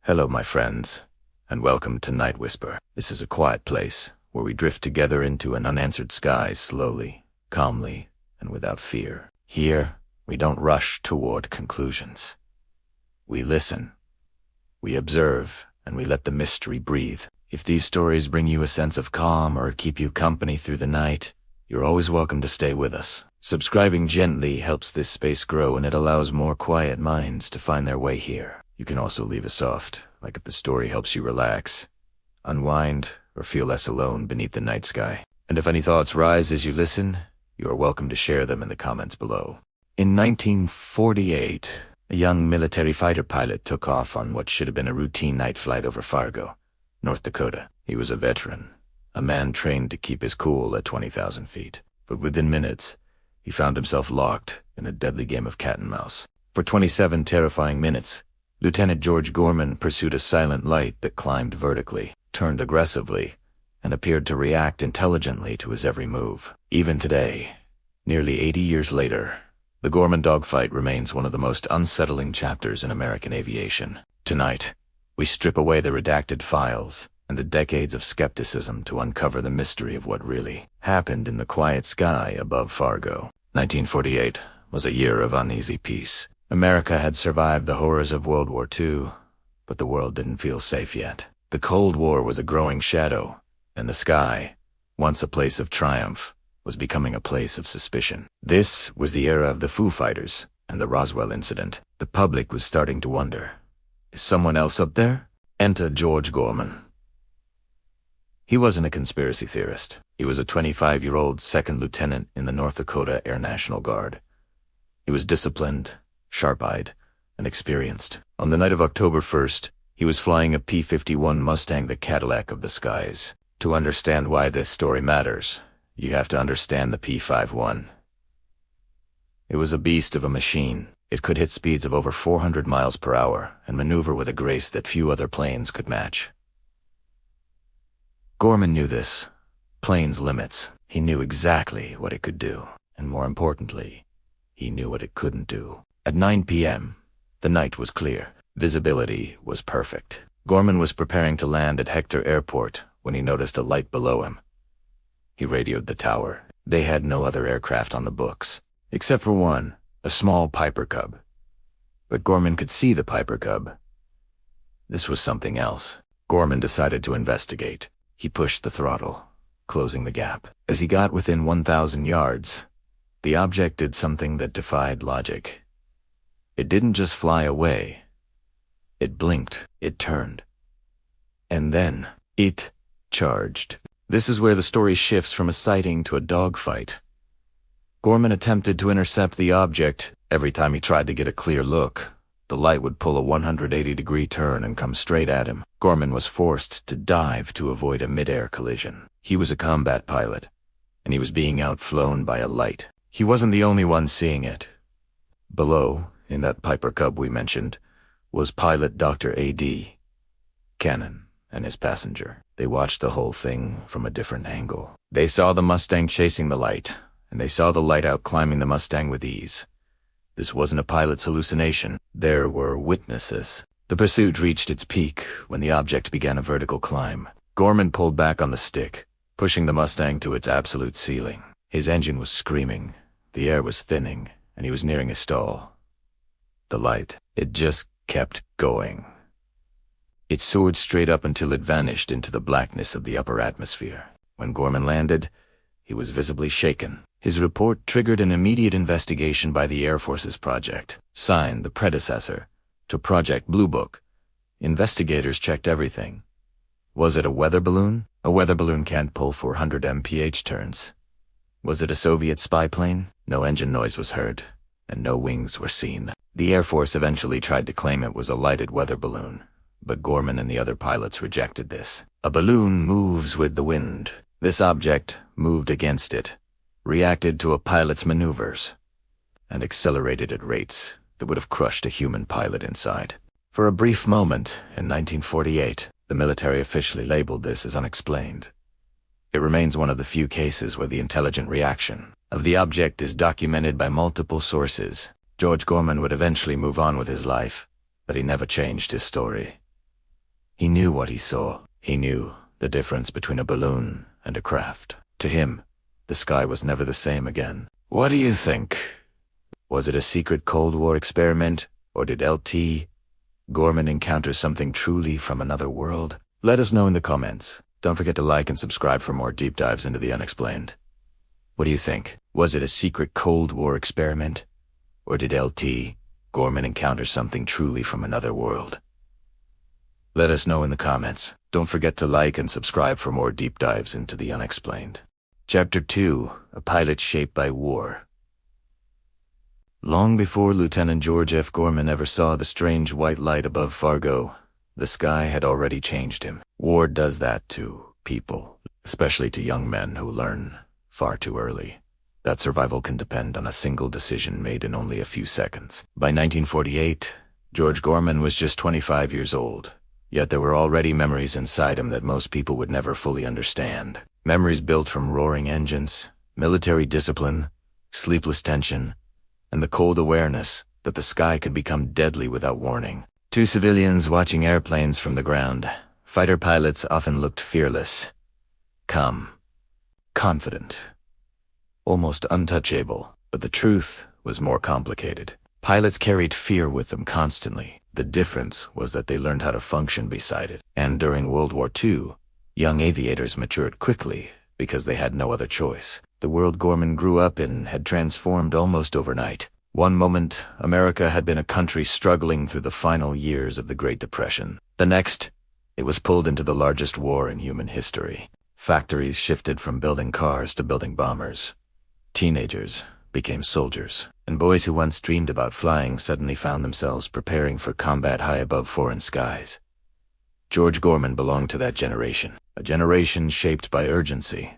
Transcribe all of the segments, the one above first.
Hello, my friends, and welcome to Night Whisper. This is a quiet place where we drift together into an unanswered sky slowly, calmly, and without fear. Here, we don't rush toward conclusions. We listen, we observe, and we let the mystery breathe. If these stories bring you a sense of calm or keep you company through the night, you're always welcome to stay with us. Subscribing gently helps this space grow, and it allows more quiet minds to find their way here. You can also leave a soft, like if the story helps you relax, unwind, or feel less alone beneath the night sky. And if any thoughts rise as you listen, you are welcome to share them in the comments below. In 1948, a young military fighter pilot took off on what should have been a routine night flight over Fargo, North Dakota. He was a veteran, a man trained to keep his cool at 20,000 feet. But within minutes, he found himself locked in a deadly game of cat and mouse. For 27 terrifying minutes, Lieutenant George Gorman pursued a silent light that climbed vertically, turned aggressively, and appeared to react intelligently to his every move. Even today, nearly 80 years later, the Gorman Dogfight remains one of the most unsettling chapters in American aviation. Tonight, we strip away the redacted files and the decades of skepticism to uncover the mystery of what really happened in the quiet sky above Fargo. 1948 was a year of uneasy peace. America had survived the horrors of World War II, but the world didn't feel safe yet. The Cold War was a growing shadow, and the sky, once a place of triumph, was becoming a place of suspicion. This was the era of the Foo Fighters and the Roswell incident. The public was starting to wonder, is someone else up there? Enter George Gorman. He wasn't a conspiracy theorist. He was a 25-year-old second lieutenant in the North Dakota Air National Guard. He was disciplined, sharp-eyed, and experienced. On the night of October 1st, he was flying a P-51 Mustang, the Cadillac of the skies. To understand why this story matters, you have to understand the P-51. It was a beast of a machine. It could hit speeds of over 400 miles per hour and maneuver with a grace that few other planes could match. Gorman knew this, plane's limits. He knew exactly what it could do, and more importantly, he knew what it couldn't do. At 9 p.m., the night was clear. Visibility was perfect. Gorman was preparing to land at Hector Airport when he noticed a light below him. He radioed the tower. They had no other aircraft on the books, except for one, a small Piper Cub. But Gorman could see the Piper Cub. This was something else. Gorman decided to investigate. He pushed the throttle, closing the gap. As he got within 1,000 yards, the object did something that defied logic. It didn't just fly away. It blinked, it turned, and then it charged. This is where the story shifts from a sighting to a dogfight. Gorman attempted to intercept the object. Every time he tried to get a clear look, the light would pull a 180-degree turn and come straight at him. Gorman was forced to dive to avoid a mid-air collision. He was a combat pilot, and he was being outflown by a light. He wasn't the only one seeing it. Below, in that Piper Cub we mentioned, was pilot Dr. A.D. Cannon and his passenger. They watched the whole thing from a different angle. They saw the Mustang chasing the light, and they saw the light outclimbing the Mustang with ease. This wasn't a pilot's hallucination. There were witnesses. The pursuit reached its peak when the object began a vertical climb. Gorman pulled back on the stick, pushing the Mustang to its absolute ceiling. His engine was screaming, the air was thinning, and he was nearing a stall. The light, it just kept going. It soared straight up until it vanished into the blackness of the upper atmosphere. When Gorman landed, he was visibly shaken. His report triggered an immediate investigation by the Air Force's Project, signed the predecessor to Project Blue Book. Investigators checked everything. Was it a weather balloon? A weather balloon can't pull 400 mph turns. Was it a Soviet spy plane? No engine noise was heard, and no wings were seen. The Air Force eventually tried to claim it was a lighted weather balloon, but Gorman and the other pilots rejected this. A balloon moves with the wind. This object moved against it, reacted to a pilot's maneuvers, and accelerated at rates that would have crushed a human pilot inside. For a brief moment, in 1948, the military officially labeled this as unexplained. It remains one of the few cases where the intelligent reaction of the object is documented by multiple sources. George Gorman would eventually move on with his life, but he never changed his story. He knew what he saw. He knew the difference between a balloon and a craft. To him, the sky was never the same again. What do you think? Was it a secret Cold War experiment, or did L.T. Gorman encounter something truly from another world? Let us know in the comments. Don't forget to like and subscribe for more deep dives into the unexplained. What do you think? Was it a secret Cold War experiment, or did L.T. Gorman encounter something truly from another world? Let us know in the comments. Don't forget to like and subscribe for more deep dives into the unexplained. Chapter 2: A Pilot Shaped by War. Long before Lieutenant George F. Gorman ever saw the strange white light above Fargo, the sky had already changed him. War does that to people, especially to young men who learn far too early that survival can depend on a single decision made in only a few seconds. By 1948, George Gorman was just 25 years old, yet there were already memories inside him that most people would never fully understand. Memories built from roaring engines, military discipline, sleepless tension, and the cold awareness that the sky could become deadly without warning. Two civilians watching airplanes from the ground, fighter pilots often looked fearless, calm, confident, almost untouchable. But the truth was more complicated. Pilots carried fear with them constantly. The difference was that they learned how to function beside it. And during World War II, young aviators matured quickly because they had no other choice. The world Gorman grew up in had transformed almost overnight. One moment, America had been a country struggling through the final years of the Great Depression. The next, it was pulled into the largest war in human history. Factories shifted from building cars to building bombers. Teenagers became soldiers, and boys who once dreamed about flying suddenly found themselves preparing for combat high above foreign skies. George Gorman belonged to that generation, a generation shaped by urgency,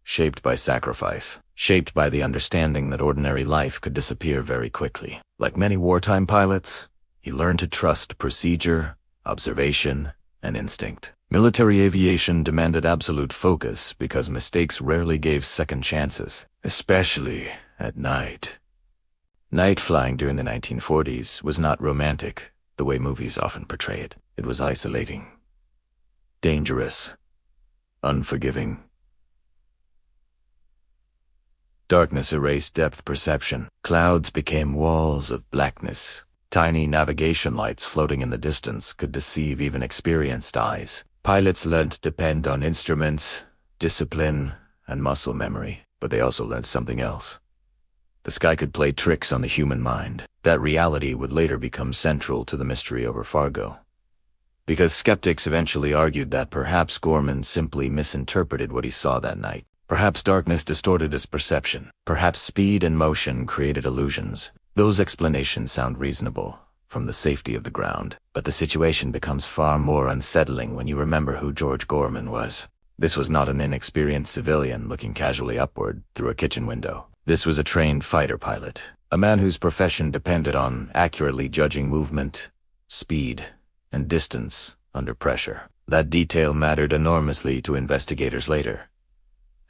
shaped by sacrifice, shaped by the understanding that ordinary life could disappear very quickly. Like many wartime pilots, he learned to trust procedure, observation, and instinct. Military aviation demanded absolute focus because mistakes rarely gave second chances, especially at night. Night flying during the 1940s was not romantic, the way movies often portray it. It was isolating, dangerous, unforgiving. Darkness erased depth perception. Clouds became walls of blackness. Tiny navigation lights floating in the distance could deceive even experienced eyes. Pilots learned to depend on instruments, discipline, and muscle memory, but they also learned something else. The sky could play tricks on the human mind. That reality would later become central to the mystery over Fargo, because skeptics eventually argued that perhaps Gorman simply misinterpreted what he saw that night. Perhaps darkness distorted his perception. Perhaps speed and motion created illusions. Those explanations sound reasonable from the safety of the ground, but the situation becomes far more unsettling when you remember who George Gorman was. This was not an inexperienced civilian looking casually upward through a kitchen window. This was a trained fighter pilot, a man whose profession depended on accurately judging movement, speed, and distance under pressure. That detail mattered enormously to investigators later.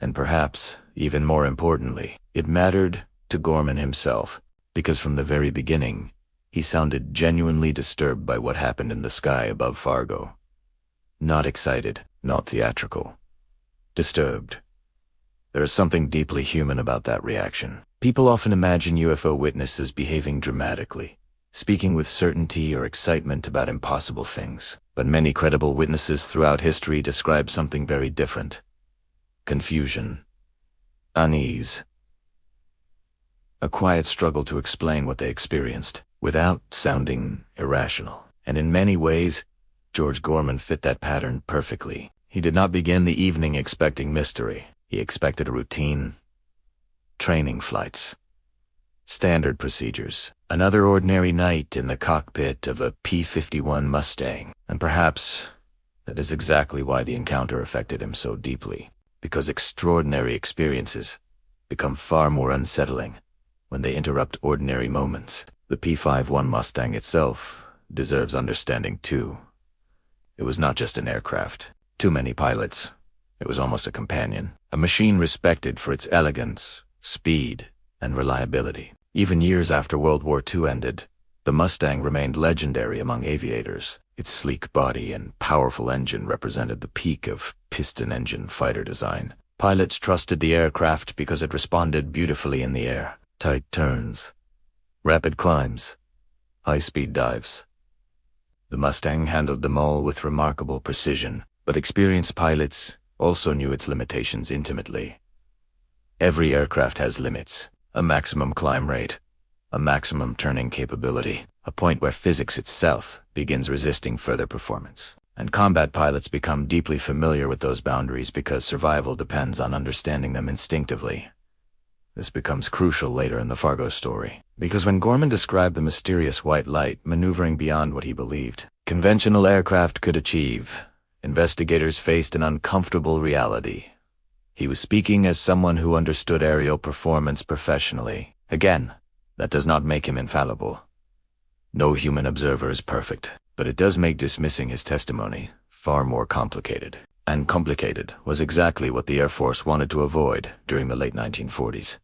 And perhaps, even more importantly, it mattered to Gorman himself, because from the very beginning, he sounded genuinely disturbed by what happened in the sky above Fargo. Not excited, not theatrical. Disturbed. There is something deeply human about that reaction. People often imagine UFO witnesses behaving dramatically, speaking with certainty or excitement about impossible things. But many credible witnesses throughout history describe something very different. Confusion. Unease. A quiet struggle to explain what they experienced, without sounding irrational. And in many ways, George Gorman fit that pattern perfectly. He did not begin the evening expecting mystery. He expected a routine, training flights, standard procedures, another ordinary night in the cockpit of a P-51 Mustang. And perhaps that is exactly why the encounter affected him so deeply, because extraordinary experiences become far more unsettling when they interrupt ordinary moments. The P-51 Mustang itself deserves understanding too. It was not just an aircraft. Too many pilots. It was almost a companion, a machine respected for its elegance, speed, and reliability. Even years after World War II ended, the Mustang remained legendary among aviators. Its sleek body and powerful engine represented the peak of piston engine fighter design. Pilots trusted the aircraft because it responded beautifully in the air. Tight turns, rapid climbs, high-speed dives. The Mustang handled them all with remarkable precision, but experienced pilots also knew its limitations intimately. Every aircraft has limits, a maximum climb rate, a maximum turning capability, a point where physics itself begins resisting further performance. And combat pilots become deeply familiar with those boundaries because survival depends on understanding them instinctively. This becomes crucial later in the Fargo story, because when Gorman described the mysterious white light maneuvering beyond what he believed conventional aircraft could achieve, investigators faced an uncomfortable reality. He was speaking as someone who understood aerial performance professionally. Again, that does not make him infallible. No human observer is perfect, but it does make dismissing his testimony far more complicated. And complicated was exactly what the Air Force wanted to avoid during the late 1940s.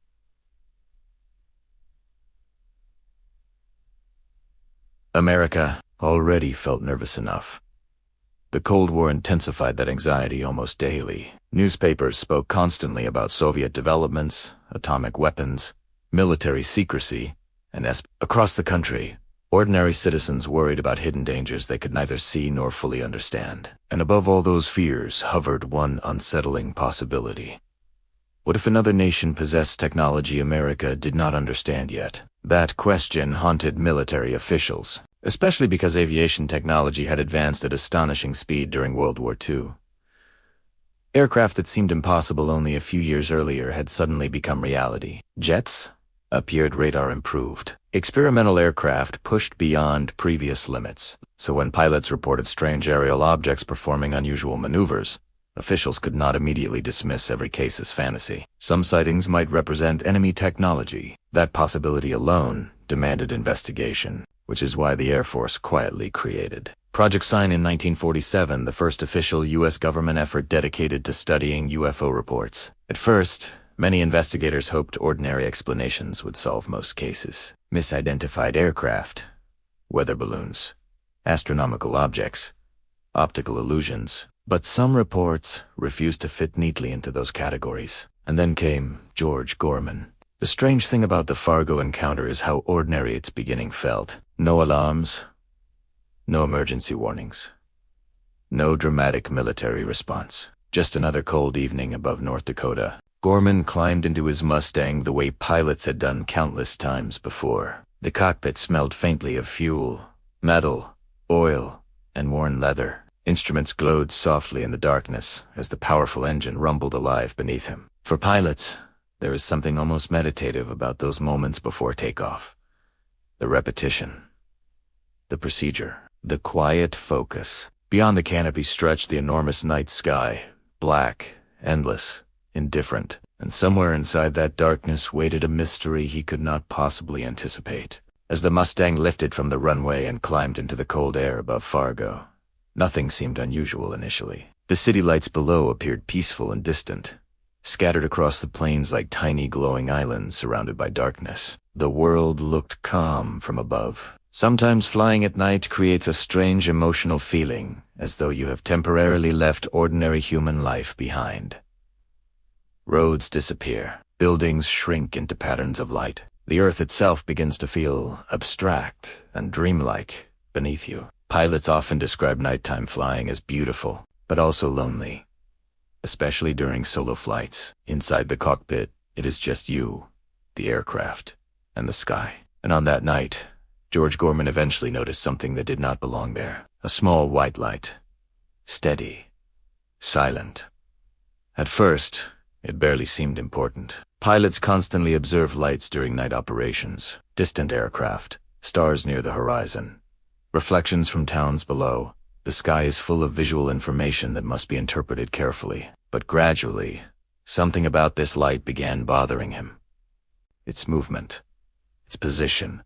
America already felt nervous enough. The Cold War intensified that anxiety almost daily. Newspapers spoke constantly about Soviet developments, atomic weapons, military secrecy, and across the country, ordinary citizens worried about hidden dangers they could neither see nor fully understand. And above all those fears hovered one unsettling possibility. What if another nation possessed technology America did not understand yet? That question haunted military officials, especially because aviation technology had advanced at astonishing speed during World War II. Aircraft that seemed impossible only a few years earlier had suddenly become reality. Jets appeared, radar improved. Experimental aircraft pushed beyond previous limits, so when pilots reported strange aerial objects performing unusual maneuvers, officials could not immediately dismiss every case as fantasy. Some sightings might represent enemy technology. That possibility alone demanded investigation, which is why the Air Force quietly created Project Sign in 1947, the first official U.S. government effort dedicated to studying UFO reports. At first, many investigators hoped ordinary explanations would solve most cases. Misidentified aircraft, weather balloons, astronomical objects, optical illusions. But some reports refused to fit neatly into those categories. And then came George Gorman. The strange thing about the Fargo encounter is how ordinary its beginning felt. No alarms, no emergency warnings, no dramatic military response. Just another cold evening above North Dakota. Gorman climbed into his Mustang the way pilots had done countless times before. The cockpit smelled faintly of fuel, metal, oil, and worn leather. Instruments glowed softly in the darkness as the powerful engine rumbled alive beneath him. For pilots, there is something almost meditative about those moments before takeoff. The repetition, the procedure, the quiet focus. Beyond the canopy stretched the enormous night sky, black, endless, indifferent, and somewhere inside that darkness waited a mystery he could not possibly anticipate. As the Mustang lifted from the runway and climbed into the cold air above Fargo, nothing seemed unusual initially. The city lights below appeared peaceful and distant, scattered across the plains like tiny glowing islands surrounded by darkness. The world looked calm from above. Sometimes flying at night creates a strange emotional feeling, as though you have temporarily left ordinary human life behind. Roads disappear. Buildings shrink into patterns of light. The earth itself begins to feel abstract and dreamlike beneath you. Pilots often describe nighttime flying as beautiful, but also lonely, especially during solo flights. Inside the cockpit, it is just you, the aircraft, and the sky. And on that night, George Gorman eventually noticed something that did not belong there. A small white light. Steady. Silent. At first, it barely seemed important. Pilots constantly observe lights during night operations. Distant aircraft, stars near the horizon, reflections from towns below. The sky is full of visual information that must be interpreted carefully. But gradually, something about this light began bothering him. Its movement, its position,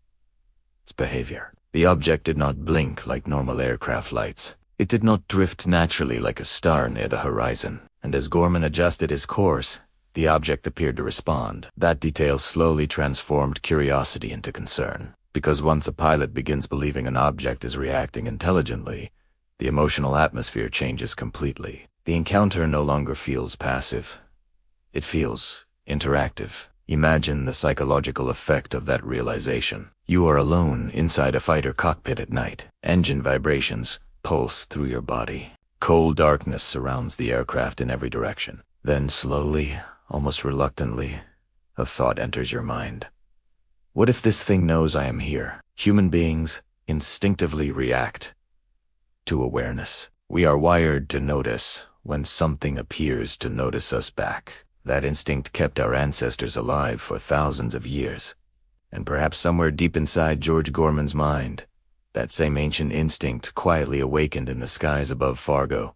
its behavior. The object did not blink like normal aircraft lights. It did not drift naturally like a star near the horizon. And as Gorman adjusted his course, the object appeared to respond. That detail slowly transformed curiosity into concern. Because once a pilot begins believing an object is reacting intelligently, the emotional atmosphere changes completely. The encounter no longer feels passive. It feels interactive. Imagine the psychological effect of that realization. You are alone inside a fighter cockpit at night. Engine vibrations pulse through your body. Cold darkness surrounds the aircraft in every direction. Then slowly, almost reluctantly, a thought enters your mind. What if this thing knows I am here? Human beings instinctively react to awareness. We are wired to notice when something appears to notice us back. That instinct kept our ancestors alive for thousands of years. And perhaps somewhere deep inside George Gorman's mind, that same ancient instinct quietly awakened in the skies above Fargo.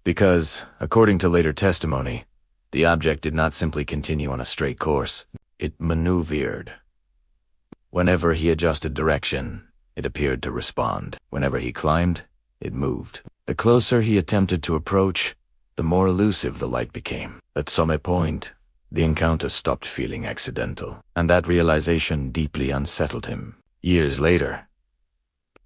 Because, according to later testimony, the object did not simply continue on a straight course. It maneuvered. Whenever he adjusted direction, it appeared to respond. Whenever he climbed, it moved. The closer he attempted to approach, the more elusive the light became. At some point, the encounter stopped feeling accidental, and that realization deeply unsettled him. Years later,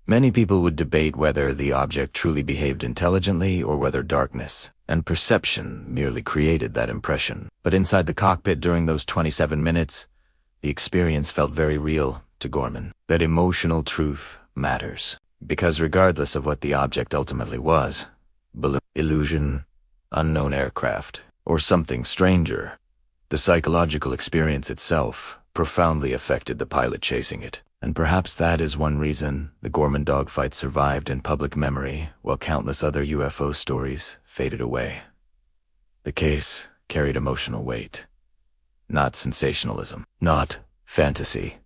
many people would debate whether the object truly behaved intelligently or whether darkness and perception merely created that impression. But inside the cockpit during those 27 minutes, the experience felt very real to Gorman. That emotional truth matters, because regardless of what the object ultimately was, balloon, illusion, unknown aircraft, or something stranger, the psychological experience itself profoundly affected the pilot chasing it. And perhaps that is one reason the Gorman Dogfight survived in public memory while countless other UFO stories faded away. The case carried emotional weight, not sensationalism, not fantasy.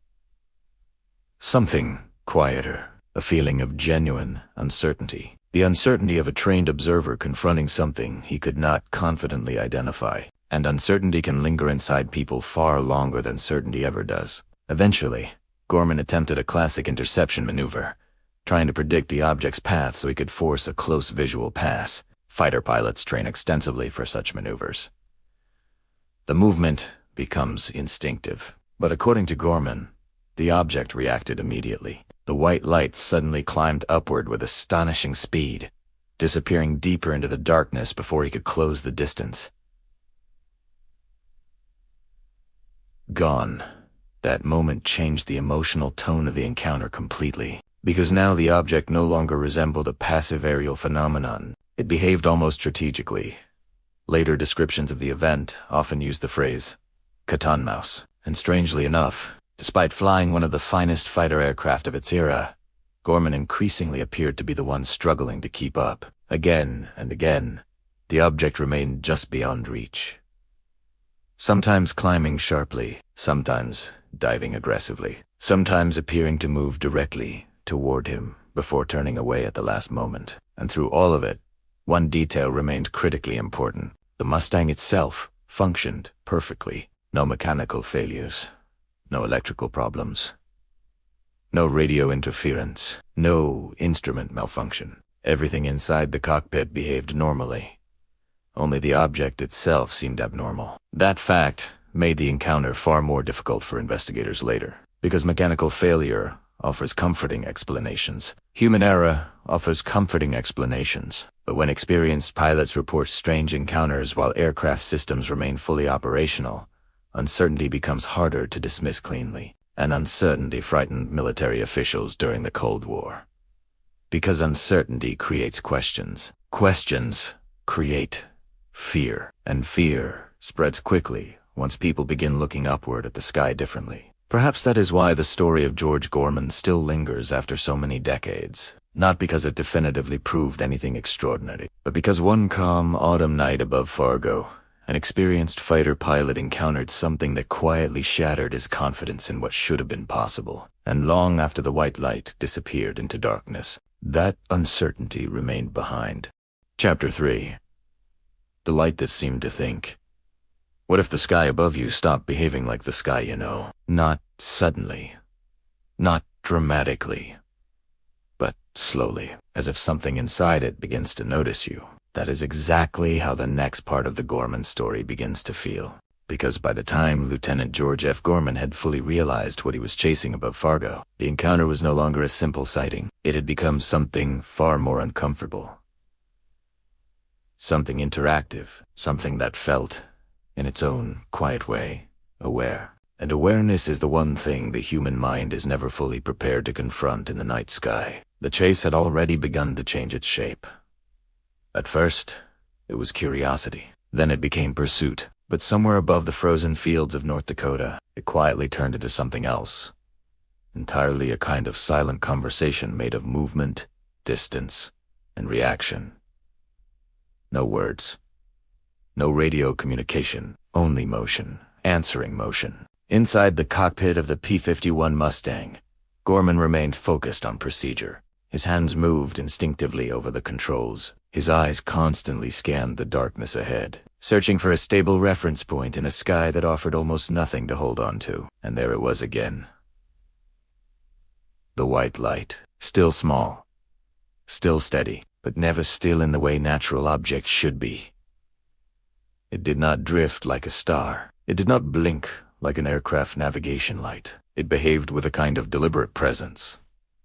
Something quieter, a feeling of genuine uncertainty. The uncertainty of a trained observer confronting something he could not confidently identify. And uncertainty can linger inside people far longer than certainty ever does. Eventually, Gorman attempted a classic interception maneuver, trying to predict the object's path so he could force a close visual pass. Fighter pilots train extensively for such maneuvers. The movement becomes instinctive, but according to Gorman, the object reacted immediately. The white light suddenly climbed upward with astonishing speed, disappearing deeper into the darkness before he could close the distance. Gone. That moment changed the emotional tone of the encounter completely, because now the object no longer resembled a passive aerial phenomenon. It behaved almost strategically. Later descriptions of the event often use the phrase, cat and mouse, and strangely enough, despite flying one of the finest fighter aircraft of its era, Gorman increasingly appeared to be the one struggling to keep up. Again and again, the object remained just beyond reach. Sometimes climbing sharply, sometimes diving aggressively, sometimes appearing to move directly toward him before turning away at the last moment. And through all of it, one detail remained critically important. The Mustang itself functioned perfectly. No mechanical failures, no electrical problems, no radio interference, no instrument malfunction. Everything inside the cockpit behaved normally. Only the object itself seemed abnormal. That fact made the encounter far more difficult for investigators later, because mechanical failure offers comforting explanations. Human error offers comforting explanations. But when experienced pilots report strange encounters while aircraft systems remain fully operational, uncertainty becomes harder to dismiss cleanly. And uncertainty frightened military officials during the Cold War. Because uncertainty creates questions. Questions create fear. And fear spreads quickly once people begin looking upward at the sky differently. Perhaps that is why the story of George Gorman still lingers after so many decades. Not because it definitively proved anything extraordinary, but because one calm autumn night above Fargo, an experienced fighter pilot encountered something that quietly shattered his confidence in what should have been possible. And long after the white light disappeared into darkness, that uncertainty remained behind. Chapter 3. The light that seemed to think. What if the sky above you stopped behaving like the sky you know? Not suddenly, not dramatically, but slowly, as if something inside it begins to notice you. That is exactly how the next part of the Gorman story begins to feel. because by the time Lieutenant George F. Gorman had fully realized what he was chasing above Fargo, the encounter was no longer a simple sighting. It had become something far more uncomfortable. Something interactive, something that felt, in its own quiet way, aware. And awareness is the one thing the human mind is never fully prepared to confront in the night sky. The chase had already begun to change its shape. At first, it was curiosity. Then it became pursuit. But somewhere above the frozen fields of North Dakota, it quietly turned into something else. Entirely a kind of silent conversation made of movement, distance, and reaction. No words. No radio communication, only motion, answering motion. Inside the cockpit of the P-51 Mustang, Gorman remained focused on procedure. His hands moved instinctively over the controls. His eyes constantly scanned the darkness ahead, searching for a stable reference point in a sky that offered almost nothing to hold on to. And there it was again. The white light, still small, still steady, but never still in the way natural objects should be. It did not drift like a star. It did not blink like an aircraft navigation light. It behaved with a kind of deliberate presence,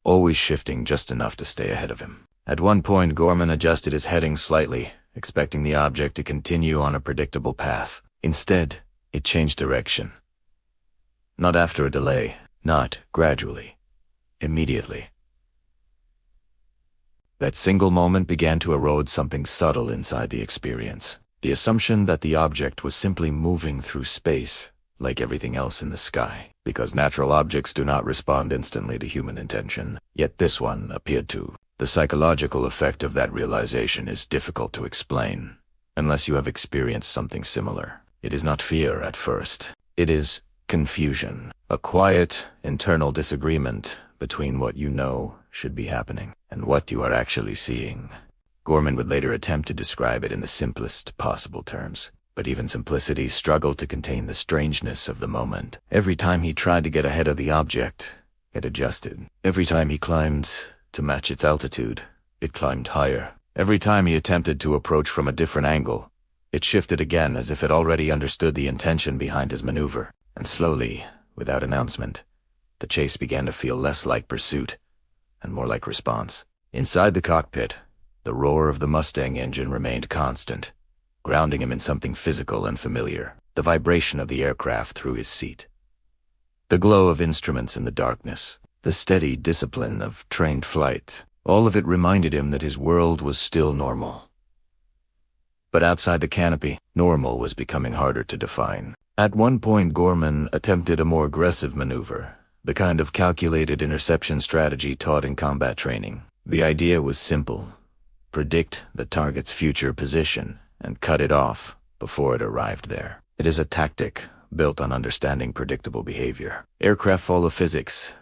always shifting just enough to stay ahead of him. At one point, Gorman adjusted his heading slightly, expecting the object to continue on a predictable path. Instead, it changed direction. Not after a delay, not gradually, immediately. That single moment began to erode something subtle inside the experience. The assumption that the object was simply moving through space, like everything else in the sky, because natural objects do not respond instantly to human intention. Yet this one appeared to. The psychological effect of that realization is difficult to explain, unless you have experienced something similar. It is not fear at first. It is confusion, a quiet, internal disagreement between what you know should be happening and what you are actually seeing. Gorman would later attempt to describe it in the simplest possible terms, but even simplicity struggled to contain the strangeness of the moment. Every time he tried to get ahead of the object, it adjusted. Every time he climbed to match its altitude, it climbed higher. Every time he attempted to approach from a different angle, it shifted again as if it already understood the intention behind his maneuver. And slowly, without announcement, the chase began to feel less like pursuit and more like response. Inside the cockpit, the roar of the Mustang engine remained constant, grounding him in something physical and familiar, the vibration of the aircraft through his seat. The glow of instruments in the darkness, the steady discipline of trained flight, all of it reminded him that his world was still normal. But outside the canopy, normal was becoming harder to define. At one point, Gorman attempted a more aggressive maneuver, the kind of calculated interception strategy taught in combat training. The idea was simple. Predict the target's future position and cut it off before it arrived there. It is a tactic built on understanding predictable behavior. Aircraft follow physics.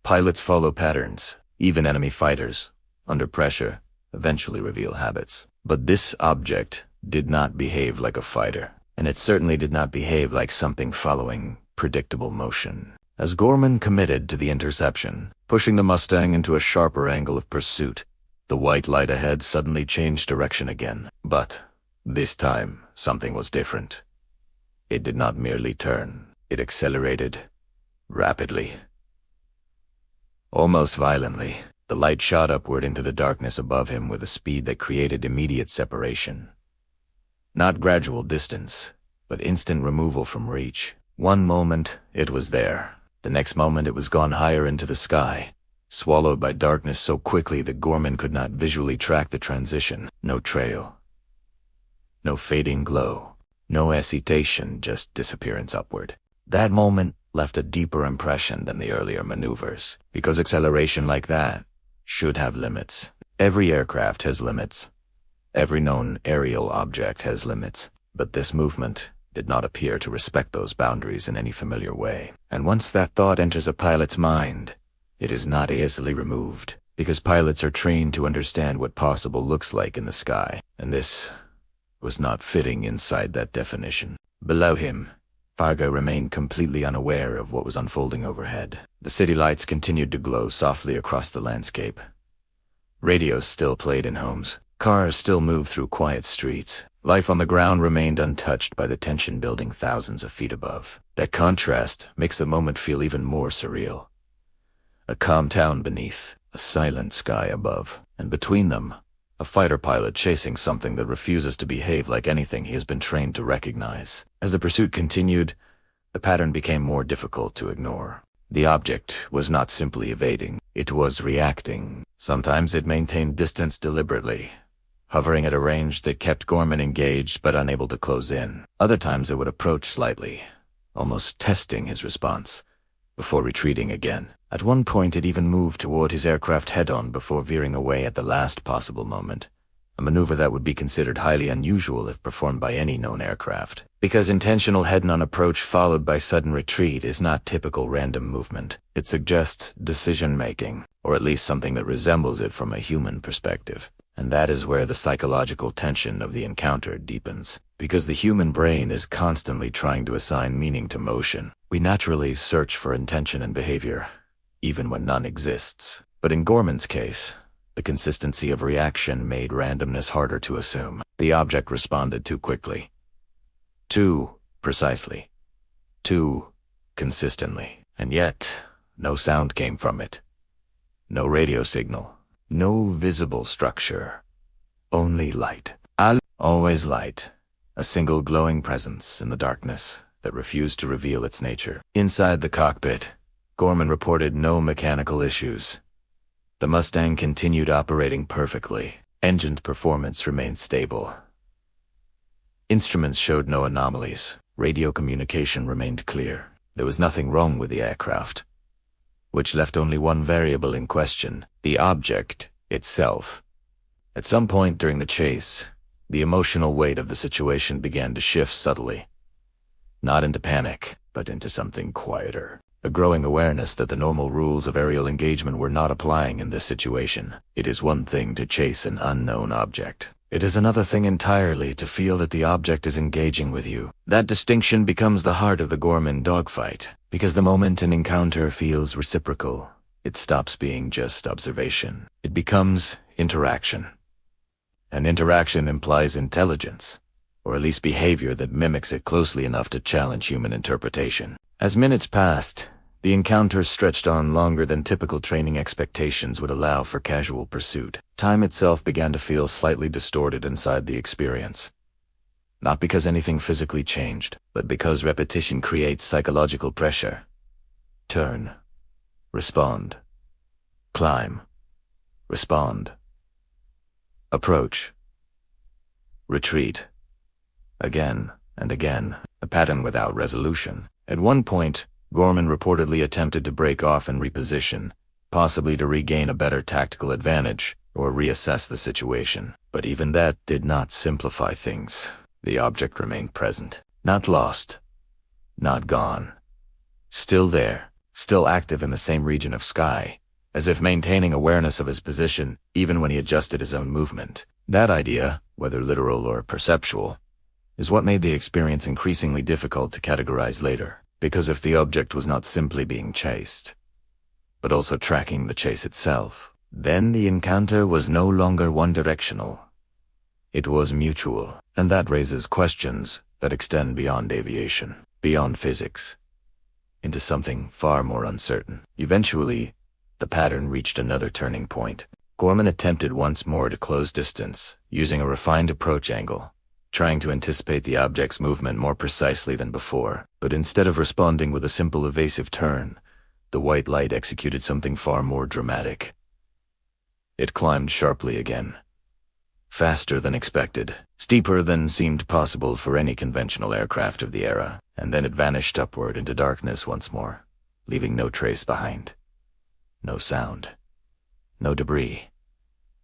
Pilots follow patterns. Even enemy fighters, under pressure, eventually reveal habits. But this object did not behave like a fighter, and it certainly did not behave like something following predictable motion. As Gorman committed to the interception, pushing the Mustang into a sharper angle of pursuit, the white light ahead suddenly changed direction again. But this time, something was different. It did not merely turn. It accelerated rapidly. Almost violently, the light shot upward into the darkness above him with a speed that created immediate separation. Not gradual distance, but instant removal from reach. One moment, it was there. The next moment, it was gone higher into the sky, swallowed by darkness so quickly that Gorman could not visually track the transition. No trail. No fading glow. No hesitation, just disappearance upward. That moment left a deeper impression than the earlier maneuvers, because acceleration like that should have limits. Every aircraft has limits. Every known aerial object has limits. But this movement did not appear to respect those boundaries in any familiar way. And once that thought enters a pilot's mind, it is not easily removed, because pilots are trained to understand what possible looks like in the sky, and this was not fitting inside that definition. Below him, Fargo remained completely unaware of what was unfolding overhead. The city lights continued to glow softly across the landscape. Radios still played in homes. Cars still moved through quiet streets. Life on the ground remained untouched by the tension building thousands of feet above. That contrast makes the moment feel even more surreal. A calm town beneath, a silent sky above, and between them, a fighter pilot chasing something that refuses to behave like anything he has been trained to recognize. As the pursuit continued, the pattern became more difficult to ignore. The object was not simply evading, it was reacting. Sometimes it maintained distance deliberately, hovering at a range that kept Gorman engaged but unable to close in. Other times it would approach slightly, almost testing his response, before retreating again. At one point it even moved toward his aircraft head-on before veering away at the last possible moment, a maneuver that would be considered highly unusual if performed by any known aircraft. Because intentional head-on approach followed by sudden retreat is not typical random movement, it suggests decision-making, or at least something that resembles it from a human perspective. And that is where the psychological tension of the encounter deepens. Because the human brain is constantly trying to assign meaning to motion, we naturally search for intention and behavior, even when none exists. But in Gorman's case, the consistency of reaction made randomness harder to assume. The object responded too quickly, too precisely, too consistently. And yet, no sound came from it. No radio signal. No visible structure. Only light. Always light. A single glowing presence in the darkness that refused to reveal its nature. Inside the cockpit, Gorman reported no mechanical issues. The Mustang continued operating perfectly. Engine performance remained stable. Instruments showed no anomalies. Radio communication remained clear. There was nothing wrong with the aircraft, which left only one variable in question, the object itself. At some point during the chase, the emotional weight of the situation began to shift subtly. Not into panic, but into something quieter. A growing awareness that the normal rules of aerial engagement were not applying in this situation. It is one thing to chase an unknown object. It is another thing entirely to feel that the object is engaging with you. That distinction becomes the heart of the Gorman Dogfight, because the moment an encounter feels reciprocal, it stops being just observation. It becomes interaction. And interaction implies intelligence, or at least behavior that mimics it closely enough to challenge human interpretation. As minutes passed, the encounter stretched on longer than typical training expectations would allow for casual pursuit. Time itself began to feel slightly distorted inside the experience. Not because anything physically changed, but because repetition creates psychological pressure. Turn. Respond. Climb. Respond. Approach. Retreat. Again and again, a pattern without resolution. At one point, Gorman reportedly attempted to break off and reposition, possibly to regain a better tactical advantage or reassess the situation. But even that did not simplify things. The object remained present, not lost, not gone. Still there, still active in the same region of sky, as if maintaining awareness of his position even when he adjusted his own movement. That idea, whether literal or perceptual, is what made the experience increasingly difficult to categorize later. Because if the object was not simply being chased, but also tracking the chase itself, then the encounter was no longer one-directional. It was mutual, and that raises questions that extend beyond aviation, beyond physics, into something far more uncertain. Eventually, the pattern reached another turning point. Gorman attempted once more to close distance, using a refined approach angle, trying to anticipate the object's movement more precisely than before. But instead of responding with a simple evasive turn, the white light executed something far more dramatic. It climbed sharply again. Faster than expected, steeper than seemed possible for any conventional aircraft of the era, and then it vanished upward into darkness once more, leaving no trace behind. No sound. No debris.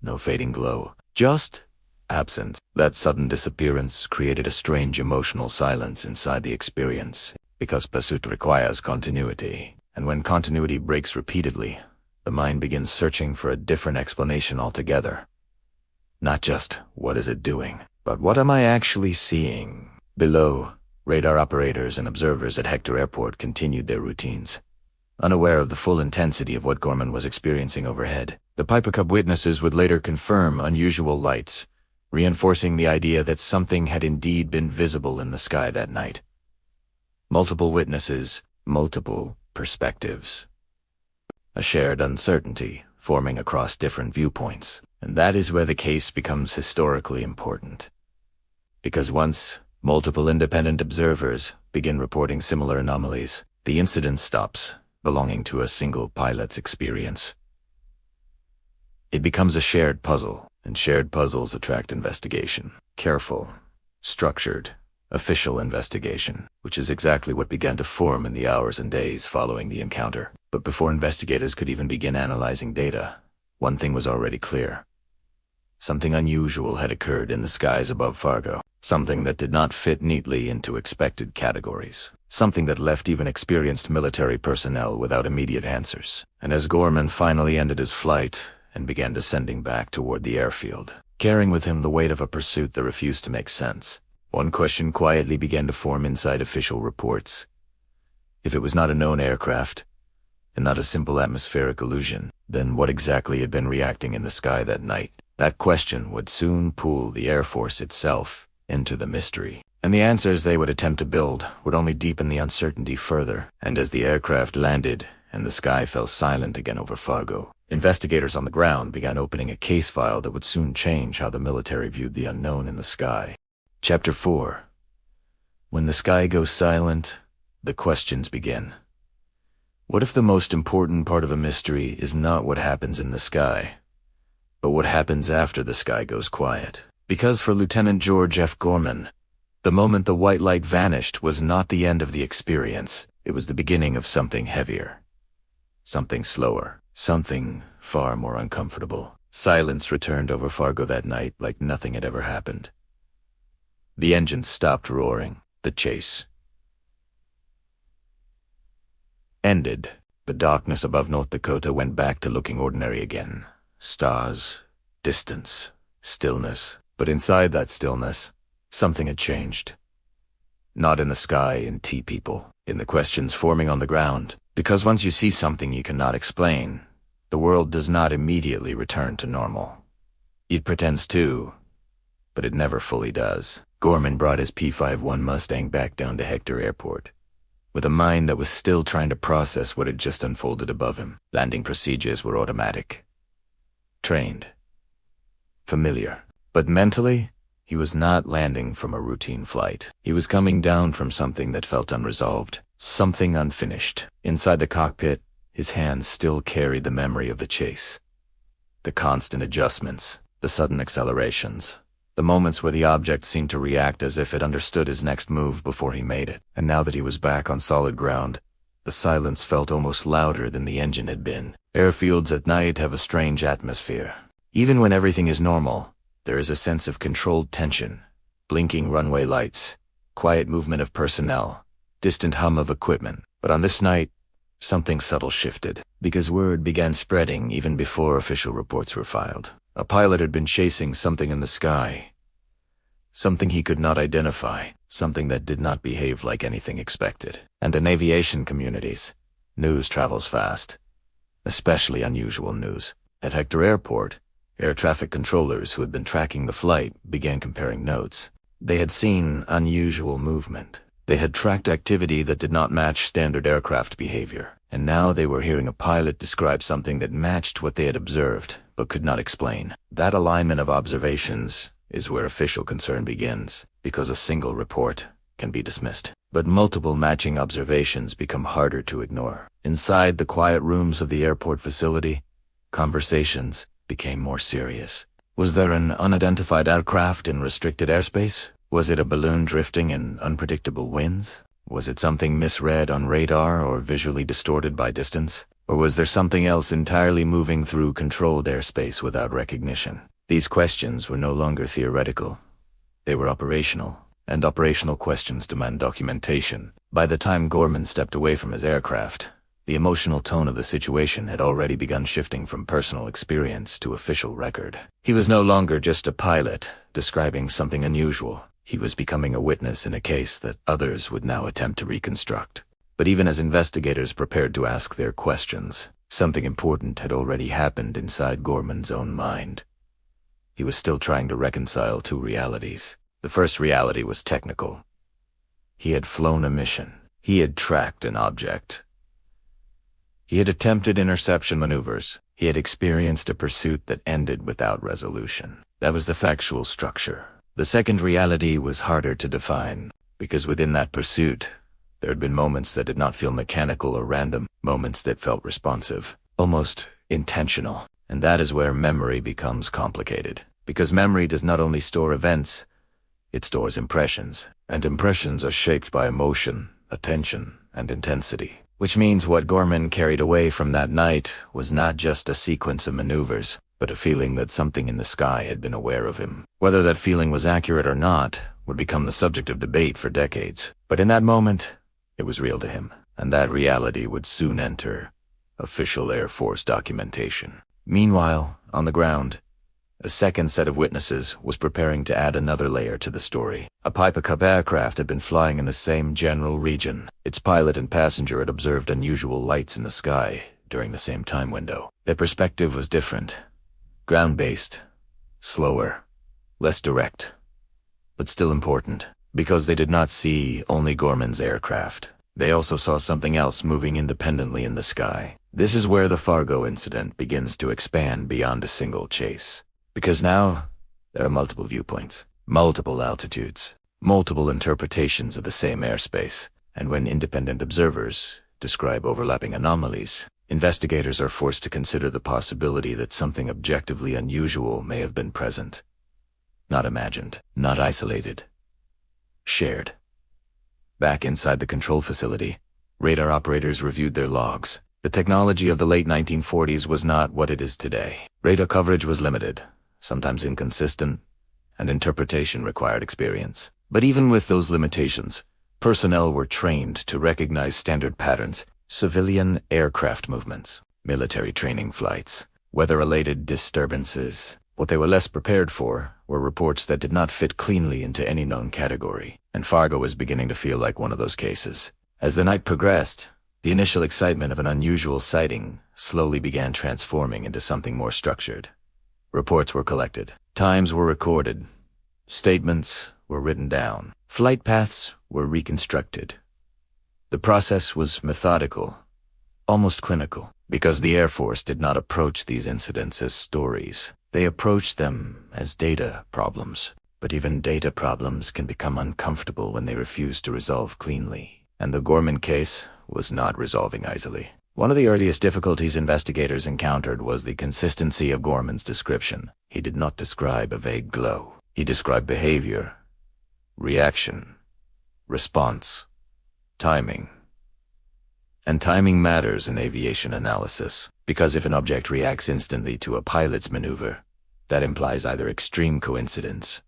No fading glow. Just absence. That sudden disappearance created a strange emotional silence inside the experience, because pursuit requires continuity, and when continuity breaks repeatedly, the mind begins searching for a different explanation altogether. Not just, what is it doing, but what am I actually seeing? Below, radar operators and observers at Hector Airport continued their routines, unaware of the full intensity of what Gorman was experiencing overhead. The Piper Cub witnesses would later confirm unusual lights, reinforcing the idea that something had indeed been visible in the sky that night. Multiple witnesses, multiple perspectives. A shared uncertainty forming across different viewpoints. And that is where the case becomes historically important. Because once multiple independent observers begin reporting similar anomalies, the incident stops belonging to a single pilot's experience. It becomes a shared puzzle, and shared puzzles attract investigation. Careful, structured, official investigation, which is exactly what began to form in the hours and days following the encounter. But before investigators could even begin analyzing data, one thing was already clear. Something unusual had occurred in the skies above Fargo. Something that did not fit neatly into expected categories. Something that left even experienced military personnel without immediate answers. And as Gorman finally ended his flight and began descending back toward the airfield, carrying with him the weight of a pursuit that refused to make sense, one question quietly began to form inside official reports. If it was not a known aircraft, and not a simple atmospheric illusion, then what exactly had been reacting in the sky that night? That question would soon pull the Air Force itself into the mystery, and the answers they would attempt to build would only deepen the uncertainty further. And as the aircraft landed and the sky fell silent again over Fargo, investigators on the ground began opening a case file that would soon change how the military viewed the unknown in the sky. Chapter 4. When the sky goes silent, the questions begin. What if the most important part of a mystery is not what happens in the sky, but what happens after the sky goes quiet? Because for Lieutenant George F. Gorman, the moment the white light vanished was not the end of the experience. It was the beginning of something heavier. Something slower. Something far more uncomfortable. Silence returned over Fargo that night like nothing had ever happened. The engines stopped roaring. The chase ended. The darkness above North Dakota went back to looking ordinary again. Stars, distance, stillness. But inside that stillness, something had changed. Not in the sky, in people, in the questions forming on the ground. Because once you see something you cannot explain, the world does not immediately return to normal. It pretends to, but it never fully does. Gorman brought his P-51 Mustang back down to Hector Airport, with a mind that was still trying to process what had just unfolded above him. Landing procedures were automatic. Trained. Familiar. But mentally, he was not landing from a routine flight. He was coming down from something that felt unresolved, something unfinished. Inside the cockpit, his hands still carried the memory of the chase. The constant adjustments, the sudden accelerations, the moments where the object seemed to react as if it understood his next move before he made it. And now that he was back on solid ground, the silence felt almost louder than the engine had been. Airfields at night have a strange atmosphere. Even when everything is normal, there is a sense of controlled tension, blinking runway lights, quiet movement of personnel, distant hum of equipment. But on this night, something subtle shifted, because word began spreading even before official reports were filed. A pilot had been chasing something in the sky, something he could not identify, something that did not behave like anything expected. And in aviation communities, news travels fast, especially unusual news. At Hector Airport, air traffic controllers who had been tracking the flight began comparing notes. They had seen unusual movement. They had tracked activity that did not match standard aircraft behavior. And now they were hearing a pilot describe something that matched what they had observed, but could not explain. That alignment of observations is where official concern begins, because a single report can be dismissed. But multiple matching observations become harder to ignore. Inside the quiet rooms of the airport facility, conversations became more serious. Was there an unidentified aircraft in restricted airspace? Was it a balloon drifting in unpredictable winds? Was it something misread on radar or visually distorted by distance? Or was there something else entirely moving through controlled airspace without recognition? These questions were no longer theoretical. They were operational, and operational questions demand documentation. By the time Gorman stepped away from his aircraft, the emotional tone of the situation had already begun shifting from personal experience to official record. He was no longer just a pilot describing something unusual. He was becoming a witness in a case that others would now attempt to reconstruct. But even as investigators prepared to ask their questions, something important had already happened inside Gorman's own mind. he was still trying to reconcile two realities. The first reality was technical. He had flown a mission. He had tracked an object. He had attempted interception maneuvers. He had experienced a pursuit that ended without resolution. That was the factual structure. The second reality was harder to define, because within that pursuit, there had been moments that did not feel mechanical or random, moments that felt responsive, almost intentional. And that is where memory becomes complicated. Because memory does not only store events, it stores impressions. And impressions are shaped by emotion, attention, and intensity. Which means what Gorman carried away from that night was not just a sequence of maneuvers, but a feeling that something in the sky had been aware of him. Whether that feeling was accurate or not would become the subject of debate for decades. But in that moment, it was real to him, and that reality would soon enter official Air Force documentation. Meanwhile, on the ground, a second set of witnesses was preparing to add another layer to the story. A Piper Cub aircraft had been flying in the same general region. Its pilot and passenger had observed unusual lights in the sky during the same time window. Their perspective was different. Ground-based, slower, less direct, but still important, because they did not see only Gorman's aircraft. They also saw something else moving independently in the sky. This is where the Fargo incident begins to expand beyond a single chase. Because now, there are multiple viewpoints, multiple altitudes, multiple interpretations of the same airspace, and when independent observers describe overlapping anomalies, investigators are forced to consider the possibility that something objectively unusual may have been present. Not imagined, not isolated, shared. Back inside the control facility, radar operators reviewed their logs. The technology of the late 1940s was not what it is today. Radar coverage was limited, sometimes inconsistent, and interpretation required experience. But even with those limitations, personnel were trained to recognize standard patterns, civilian aircraft movements, military training flights, weather-related disturbances. What they were less prepared for were reports that did not fit cleanly into any known category, and Fargo was beginning to feel like one of those cases. As the night progressed, the initial excitement of an unusual sighting slowly began transforming into something more structured. Reports were collected, times were recorded, statements were written down, flight paths were reconstructed. The process was methodical, almost clinical, because the Air Force did not approach these incidents as stories. They approached them as data problems. But even data problems can become uncomfortable when they refuse to resolve cleanly. And the Gorman case was not resolving easily. One of the earliest difficulties investigators encountered was the consistency of Gorman's description. He did not describe a vague glow. He described behavior, reaction, response, timing. And timing matters in aviation analysis, because if an object reacts instantly to a pilot's maneuver, that implies either extreme coincidence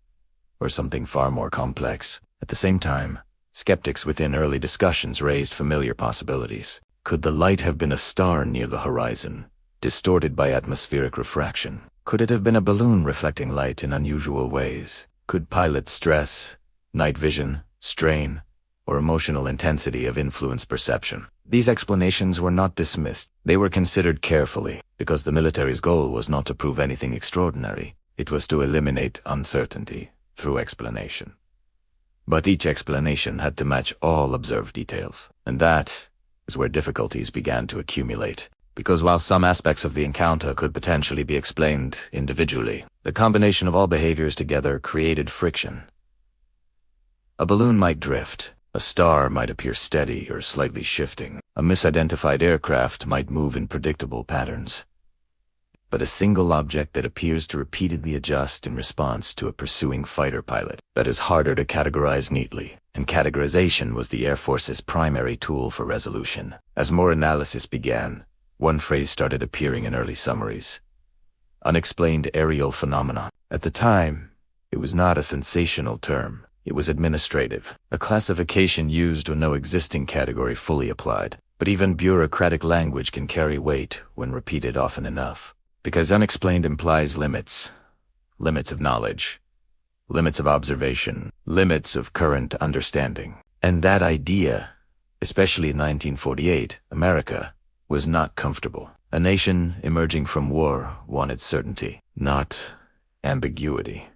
or something far more complex. At the same time, skeptics within early discussions raised familiar possibilities. Could the light have been a star near the horizon, distorted by atmospheric refraction? Could it have been a balloon reflecting light in unusual ways? Could pilot stress, night vision, strain, or emotional intensity have influenced perception? These explanations were not dismissed. They were considered carefully, because the military's goal was not to prove anything extraordinary. It was to eliminate uncertainty through explanation. But each explanation had to match all observed details, and that is where difficulties began to accumulate. Because while some aspects of the encounter could potentially be explained individually, the combination of all behaviors together created friction. A balloon might drift, a star might appear steady or slightly shifting, a misidentified aircraft might move in predictable patterns. But a single object that appears to repeatedly adjust in response to a pursuing fighter pilot, that is harder to categorize neatly, and categorization was the Air Force's primary tool for resolution. As more analysis began, one phrase started appearing in early summaries: unexplained aerial phenomena. At the time, it was not a sensational term. It was administrative, a classification used when no existing category fully applied. But even bureaucratic language can carry weight when repeated often enough. Because unexplained implies limits. Limits of knowledge. Limits of observation. Limits of current understanding. And that idea, especially in 1948, America, was not comfortable. A nation emerging from war wanted certainty, not ambiguity.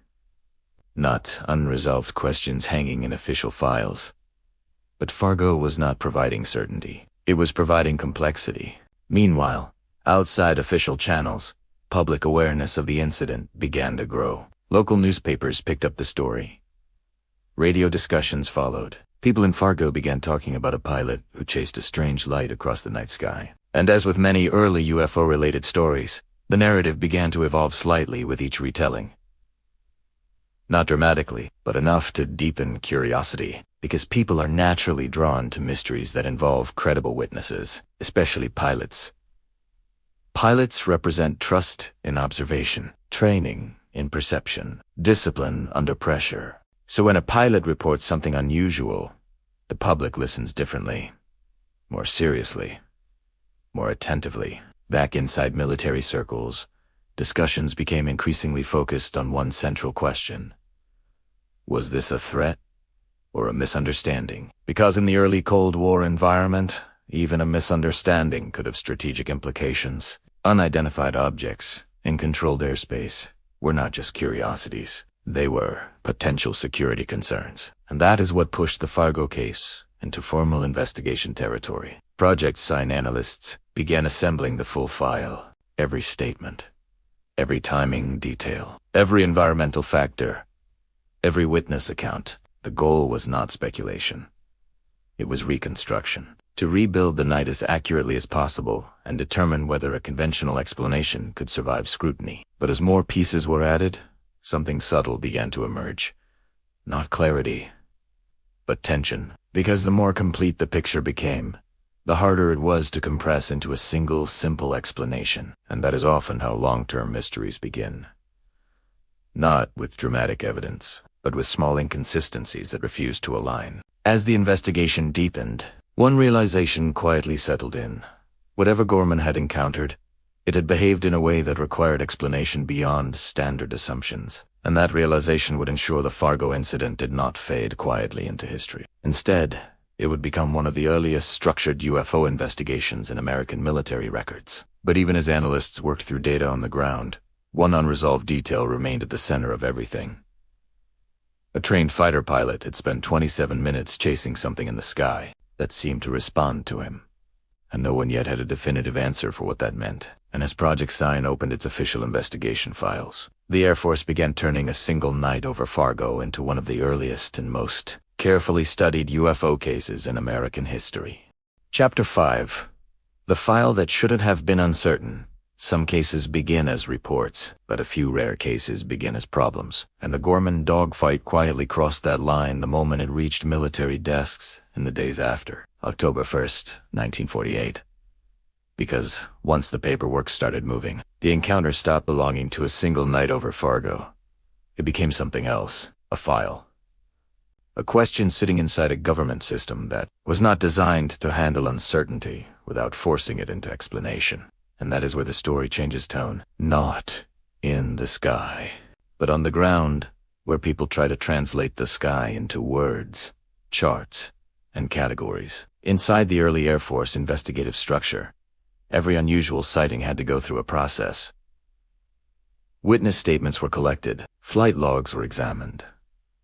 Not unresolved questions hanging in official files. But Fargo was not providing certainty. It was providing complexity. Meanwhile, outside official channels, public awareness of the incident began to grow. Local newspapers picked up the story. Radio discussions followed. People in Fargo began talking about a pilot who chased a strange light across the night sky. And as with many early UFO-related stories, the narrative began to evolve slightly with each retelling. Not dramatically, but enough to deepen curiosity, because people are naturally drawn to mysteries that involve credible witnesses, especially pilots. Pilots represent trust in observation, training in perception, discipline under pressure. So when a pilot reports something unusual, the public listens differently, more seriously, more attentively. Back inside military circles, discussions became increasingly focused on one central question. Was this a threat or a misunderstanding? Because in the early Cold War environment, even a misunderstanding could have strategic implications. Unidentified objects in controlled airspace were not just curiosities. They were potential security concerns. And that is what pushed the Fargo case into formal investigation territory. Project Sign analysts began assembling the full file. Every statement, every timing detail, every environmental factor, every witness account. The goal was not speculation. It was reconstruction. To rebuild the night as accurately as possible and determine whether a conventional explanation could survive scrutiny. But as more pieces were added, something subtle began to emerge. Not clarity, but tension. Because the more complete the picture became, the harder it was to compress into a single, simple explanation. And that is often how long-term mysteries begin. Not with dramatic evidence, but with small inconsistencies that refused to align. As the investigation deepened, one realization quietly settled in. Whatever Gorman had encountered, it had behaved in a way that required explanation beyond standard assumptions. And that realization would ensure the Fargo incident did not fade quietly into history. Instead, it would become one of the earliest structured UFO investigations in American military records. But even as analysts worked through data on the ground, one unresolved detail remained at the center of everything. A trained fighter pilot had spent 27 minutes chasing something in the sky that seemed to respond to him. And no one yet had a definitive answer for what that meant. And as Project Sign opened its official investigation files, the Air Force began turning a single night over Fargo into one of the earliest and most carefully studied UFO cases in American history. Chapter 5. The file that shouldn't have been uncertain. Some cases begin as reports, but a few rare cases begin as problems. And the Gorman Dogfight quietly crossed that line the moment it reached military desks in the days after, October 1st, 1948. Because once the paperwork started moving, the encounter stopped belonging to a single night over Fargo. It became something else, a file. A question sitting inside a government system that was not designed to handle uncertainty without forcing it into explanation. And that is where the story changes tone. Not in the sky, but on the ground, where people try to translate the sky into words, charts, and categories. Inside the early Air Force investigative structure, every unusual sighting had to go through a process. Witness statements were collected, flight logs were examined,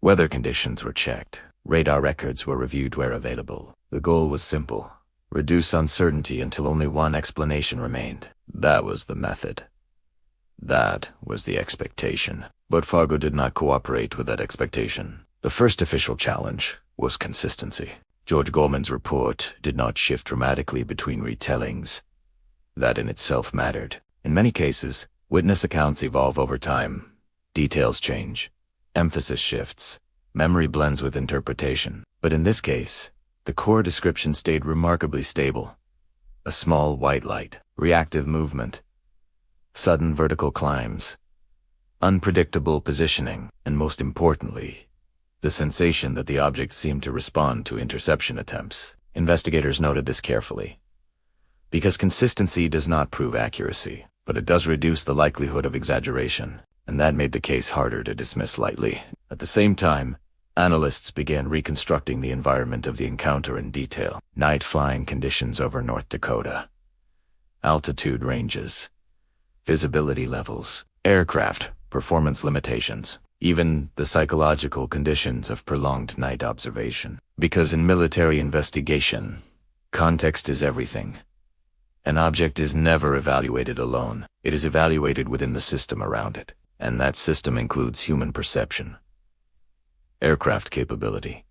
weather conditions were checked, radar records were reviewed where available. The goal was simple: reduce uncertainty until only one explanation remained. That was the method. That was the expectation. But Fargo did not cooperate with that expectation. The first official challenge was consistency. George Gorman's report did not shift dramatically between retellings. That in itself mattered. In many cases, witness accounts evolve over time. Details change. Emphasis shifts. Memory blends with interpretation. But in this case, the core description stayed remarkably stable. A small white light, reactive movement, sudden vertical climbs, unpredictable positioning, and most importantly, the sensation that the object seemed to respond to interception attempts. Investigators noted this carefully. Because consistency does not prove accuracy, but it does reduce the likelihood of exaggeration, and that made the case harder to dismiss lightly. At the same time, analysts began reconstructing the environment of the encounter in detail. Night flying conditions over North Dakota, altitude ranges, visibility levels, aircraft performance limitations, even the psychological conditions of prolonged night observation. Because in military investigation, context is everything. An object is never evaluated alone. It is evaluated within the system around it, and that system includes human perception, aircraft capability,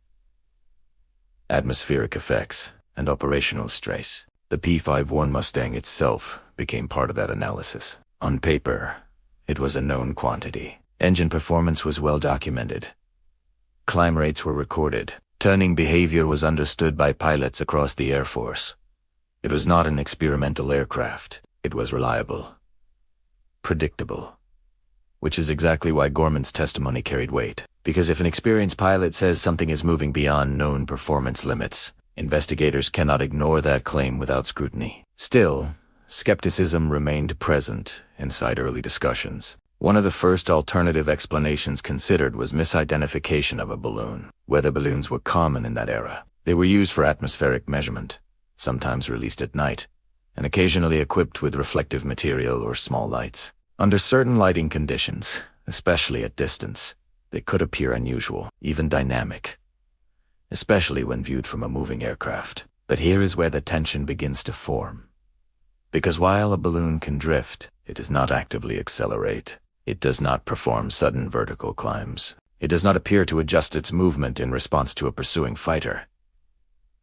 atmospheric effects, and operational stress. The P-51 Mustang itself became part of that analysis. On paper, it was a known quantity. Engine performance was well documented. Climb rates were recorded. Turning behavior was understood by pilots across the Air Force. It was not an experimental aircraft. It was reliable, predictable, which is exactly why Gorman's testimony carried weight. Because if an experienced pilot says something is moving beyond known performance limits, investigators cannot ignore that claim without scrutiny. Still, skepticism remained present inside early discussions. One of the first alternative explanations considered was misidentification of a balloon. Weather balloons were common in that era. They were used for atmospheric measurement, sometimes released at night, and occasionally equipped with reflective material or small lights. Under certain lighting conditions, especially at distance, they could appear unusual, even dynamic, especially when viewed from a moving aircraft. But here is where the tension begins to form. Because while a balloon can drift, it does not actively accelerate. It does not perform sudden vertical climbs. It does not appear to adjust its movement in response to a pursuing fighter.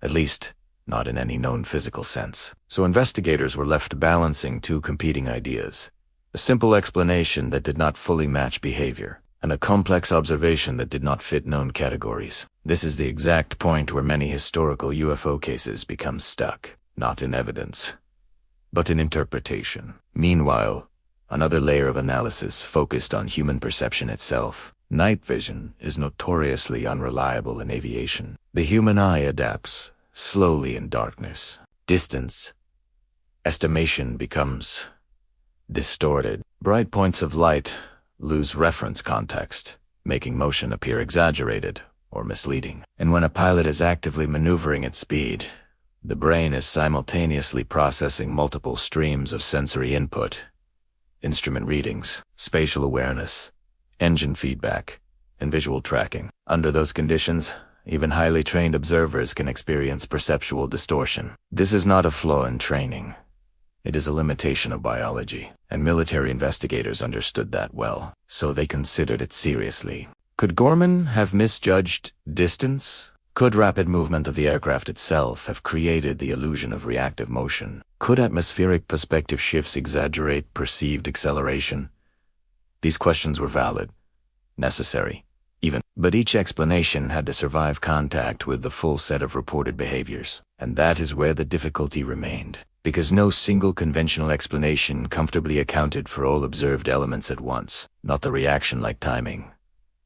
At least, not in any known physical sense. So investigators were left balancing two competing ideas: a simple explanation that did not fully match behavior, and a complex observation that did not fit known categories. This is the exact point where many historical UFO cases become stuck, not in evidence, but in interpretation. Meanwhile, another layer of analysis focused on human perception itself. Night vision is notoriously unreliable in aviation. The human eye adapts slowly in darkness. Distance estimation becomes distorted. Bright points of light lose reference context, making motion appear exaggerated or misleading. And when a pilot is actively maneuvering at speed, the brain is simultaneously processing multiple streams of sensory input: instrument readings, spatial awareness, engine feedback, and visual tracking. Under those conditions, even highly trained observers can experience perceptual distortion. This is not a flaw in training. It is a limitation of biology, and military investigators understood that well, so they considered it seriously. Could Gorman have misjudged distance? Could rapid movement of the aircraft itself have created the illusion of reactive motion? Could atmospheric perspective shifts exaggerate perceived acceleration? These questions were valid, necessary, even, but each explanation had to survive contact with the full set of reported behaviors. And that is where the difficulty remained, because no single conventional explanation comfortably accounted for all observed elements at once. Not the reaction-like timing,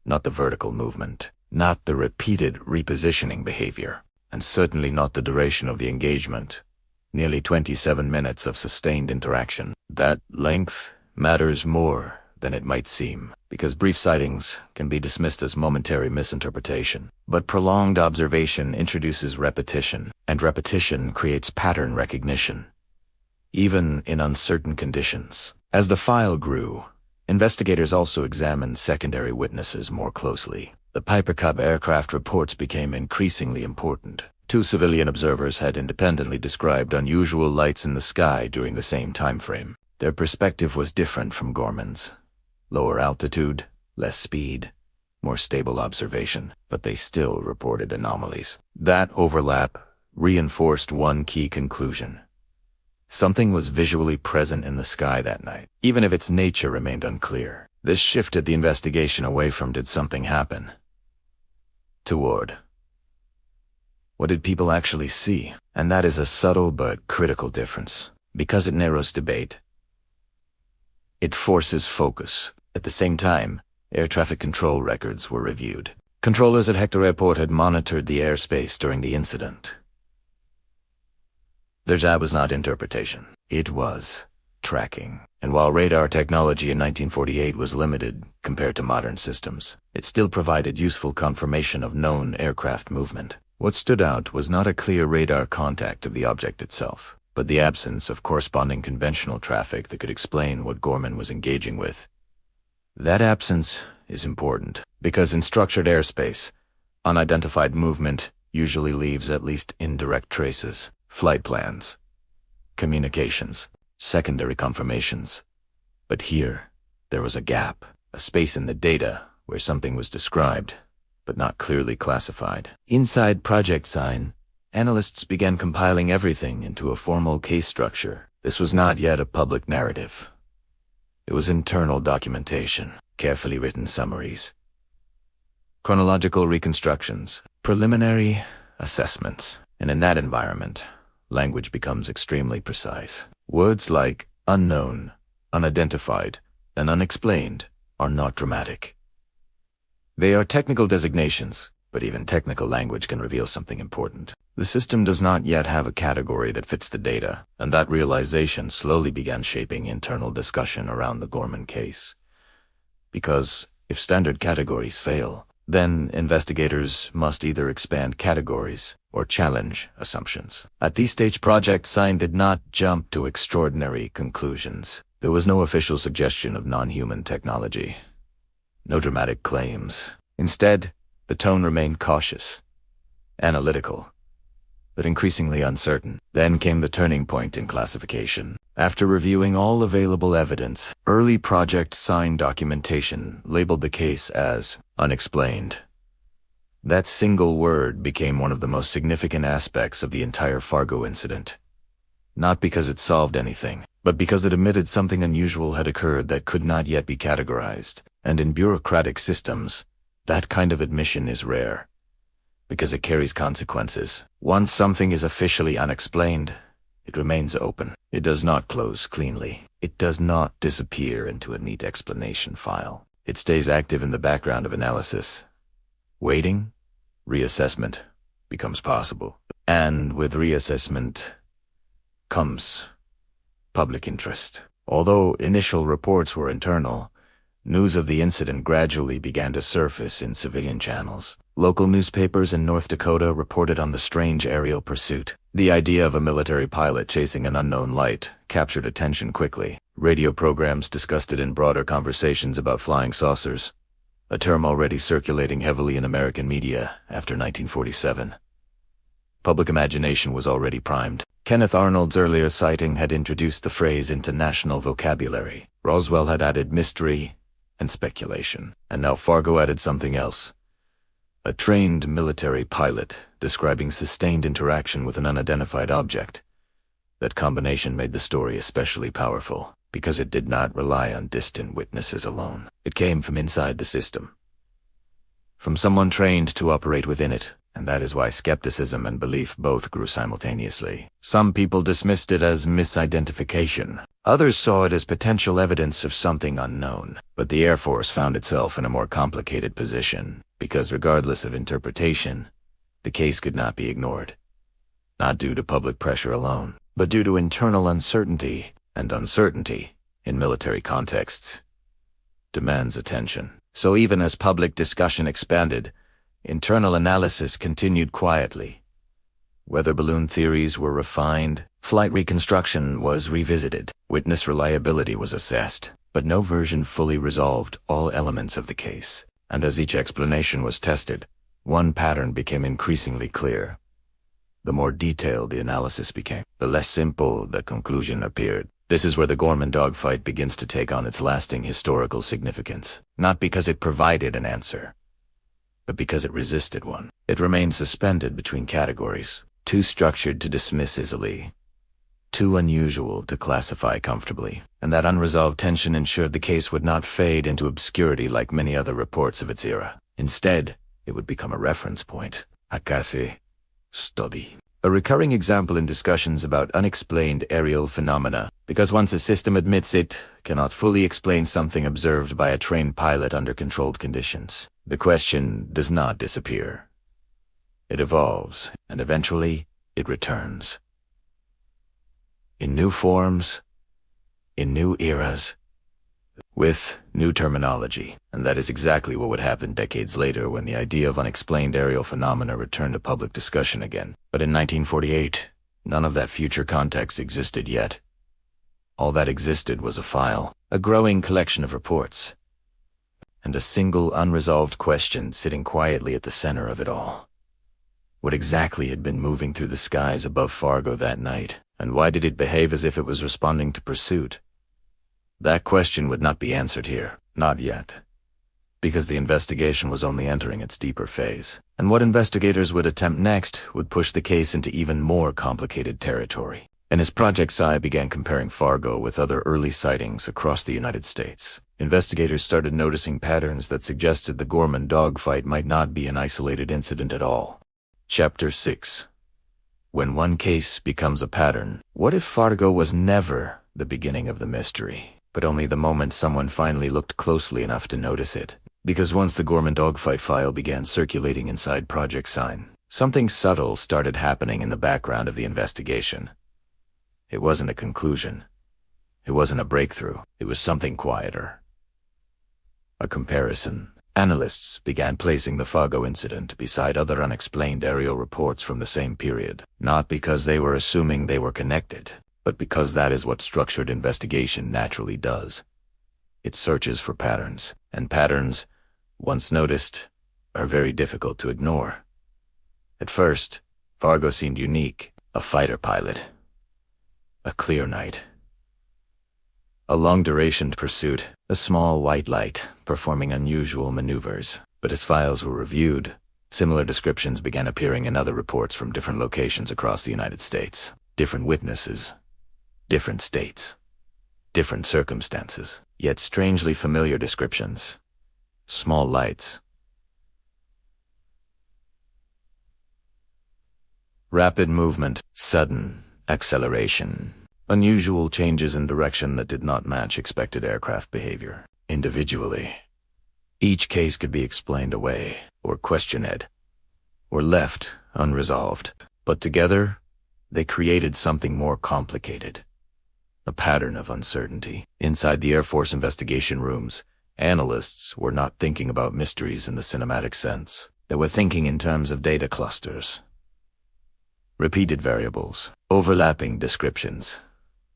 not the vertical movement, not the repeated repositioning behavior, and certainly not the duration of the engagement. Nearly 27 minutes of sustained interaction. That length matters more than it might seem, because brief sightings can be dismissed as momentary misinterpretation. But prolonged observation introduces repetition, and repetition creates pattern recognition, even in uncertain conditions. As the file grew, investigators also examined secondary witnesses more closely. The Piper Cub aircraft reports became increasingly important. Two civilian observers had independently described unusual lights in the sky during the same time frame. Their perspective was different from Gorman's. Lower altitude, less speed, more stable observation, but they still reported anomalies. That overlap reinforced one key conclusion. Something was visually present in the sky that night, even if its nature remained unclear. This shifted the investigation away from "did something happen?" toward "what did people actually see?" And that is a subtle but critical difference, because it narrows debate. It forces focus. At the same time, air traffic control records were reviewed. Controllers at Hector Airport had monitored the airspace during the incident. Their job was not interpretation. It was tracking. And while radar technology in 1948 was limited compared to modern systems, it still provided useful confirmation of known aircraft movement. What stood out was not a clear radar contact of the object itself, but the absence of corresponding conventional traffic that could explain what Gorman was engaging with. That absence is important, because in structured airspace, unidentified movement usually leaves at least indirect traces, flight plans, communications, secondary confirmations. But here, there was a gap, a space in the data where something was described, but not clearly classified. Inside Project Sign, analysts began compiling everything into a formal case structure. This was not yet a public narrative. It was internal documentation, carefully written summaries, chronological reconstructions, preliminary assessments. And in that environment, language becomes extremely precise. Words like unknown, unidentified, and unexplained are not dramatic. They are technical designations, but even technical language can reveal something important. The system does not yet have a category that fits the data, and that realization slowly began shaping internal discussion around the Gorman case. Because if standard categories fail, then investigators must either expand categories or challenge assumptions. At this stage, Project Sign did not jump to extraordinary conclusions. There was no official suggestion of non-human technology. No dramatic claims. Instead, the tone remained cautious, analytical, but increasingly uncertain. Then came the turning point in classification. After reviewing all available evidence, early Project Sign documentation labeled the case as unexplained. That single word became one of the most significant aspects of the entire Fargo incident. Not because it solved anything, but because it admitted something unusual had occurred that could not yet be categorized. And in bureaucratic systems, that kind of admission is rare, because it carries consequences. Once something is officially unexplained, it remains open. It does not close cleanly. It does not disappear into a neat explanation file. It stays active in the background of analysis. Waiting, reassessment becomes possible. And with reassessment comes public interest. Although initial reports were internal, news of the incident gradually began to surface in civilian channels. Local newspapers in North Dakota reported on the strange aerial pursuit. The idea of a military pilot chasing an unknown light captured attention quickly. Radio programs discussed it in broader conversations about flying saucers, a term already circulating heavily in American media after 1947. Public imagination was already primed. Kenneth Arnold's earlier sighting had introduced the phrase into national vocabulary. Roswell had added mystery and speculation. And now Fargo added something else. A trained military pilot describing sustained interaction with an unidentified object. That combination made the story especially powerful, because it did not rely on distant witnesses alone. It came from inside the system, from someone trained to operate within it, and that is why skepticism and belief both grew simultaneously. Some people dismissed it as misidentification. Others saw it as potential evidence of something unknown. But the Air Force found itself in a more complicated position, because regardless of interpretation, the case could not be ignored. Not due to public pressure alone, but due to internal uncertainty, and uncertainty, in military contexts, demands attention. So even as public discussion expanded, internal analysis continued quietly. Weather balloon theories were refined, flight reconstruction was revisited, witness reliability was assessed, but no version fully resolved all elements of the case. And as each explanation was tested, one pattern became increasingly clear. The more detailed the analysis became, the less simple the conclusion appeared. This is where the Gorman Dogfight begins to take on its lasting historical significance, not because it provided an answer, but because it resisted one. It remained suspended between categories, too structured to dismiss easily, too unusual to classify comfortably, and that unresolved tension ensured the case would not fade into obscurity like many other reports of its era. Instead, it would become a reference point, a case study, a recurring example in discussions about unexplained aerial phenomena, because once a system admits it cannot fully explain something observed by a trained pilot under controlled conditions, the question does not disappear. It evolves, and eventually, it returns. In new forms, in new eras, with new terminology. And that is exactly what would happen decades later when the idea of unexplained aerial phenomena returned to public discussion again. But in 1948, none of that future context existed yet. All that existed was a file, a growing collection of reports, and a single unresolved question sitting quietly at the center of it all. What exactly had been moving through the skies above Fargo that night, and why did it behave as if it was responding to pursuit? That question would not be answered here, not yet, because the investigation was only entering its deeper phase, and what investigators would attempt next would push the case into even more complicated territory. And as Project Psi began comparing Fargo with other early sightings across the United States, investigators started noticing patterns that suggested the Gorman Dogfight might not be an isolated incident at all. Chapter 6. When one case becomes a pattern, what if Fargo was never the beginning of the mystery, but only the moment someone finally looked closely enough to notice it? Because once the Gorman Dogfight file began circulating inside Project Psi, something subtle started happening in the background of the investigation. It wasn't a conclusion. It wasn't a breakthrough. It was something quieter. A comparison. Analysts began placing the Fargo incident beside other unexplained aerial reports from the same period, not because they were assuming they were connected, but because that is what structured investigation naturally does. It searches for patterns, and patterns, once noticed, are very difficult to ignore. At first, Fargo seemed unique, a fighter pilot. A clear night. A long-duration pursuit, a small white light, performing unusual maneuvers. But as files were reviewed, similar descriptions began appearing in other reports from different locations across the United States. Different witnesses, different states, different circumstances, yet strangely familiar descriptions. Small lights. Rapid movement, sudden acceleration. Unusual changes in direction that did not match expected aircraft behavior. Individually, each case could be explained away, or questioned, or left unresolved. But together, they created something more complicated. A pattern of uncertainty. Inside the Air Force investigation rooms, analysts were not thinking about mysteries in the cinematic sense. They were thinking in terms of data clusters. Repeated variables, overlapping descriptions,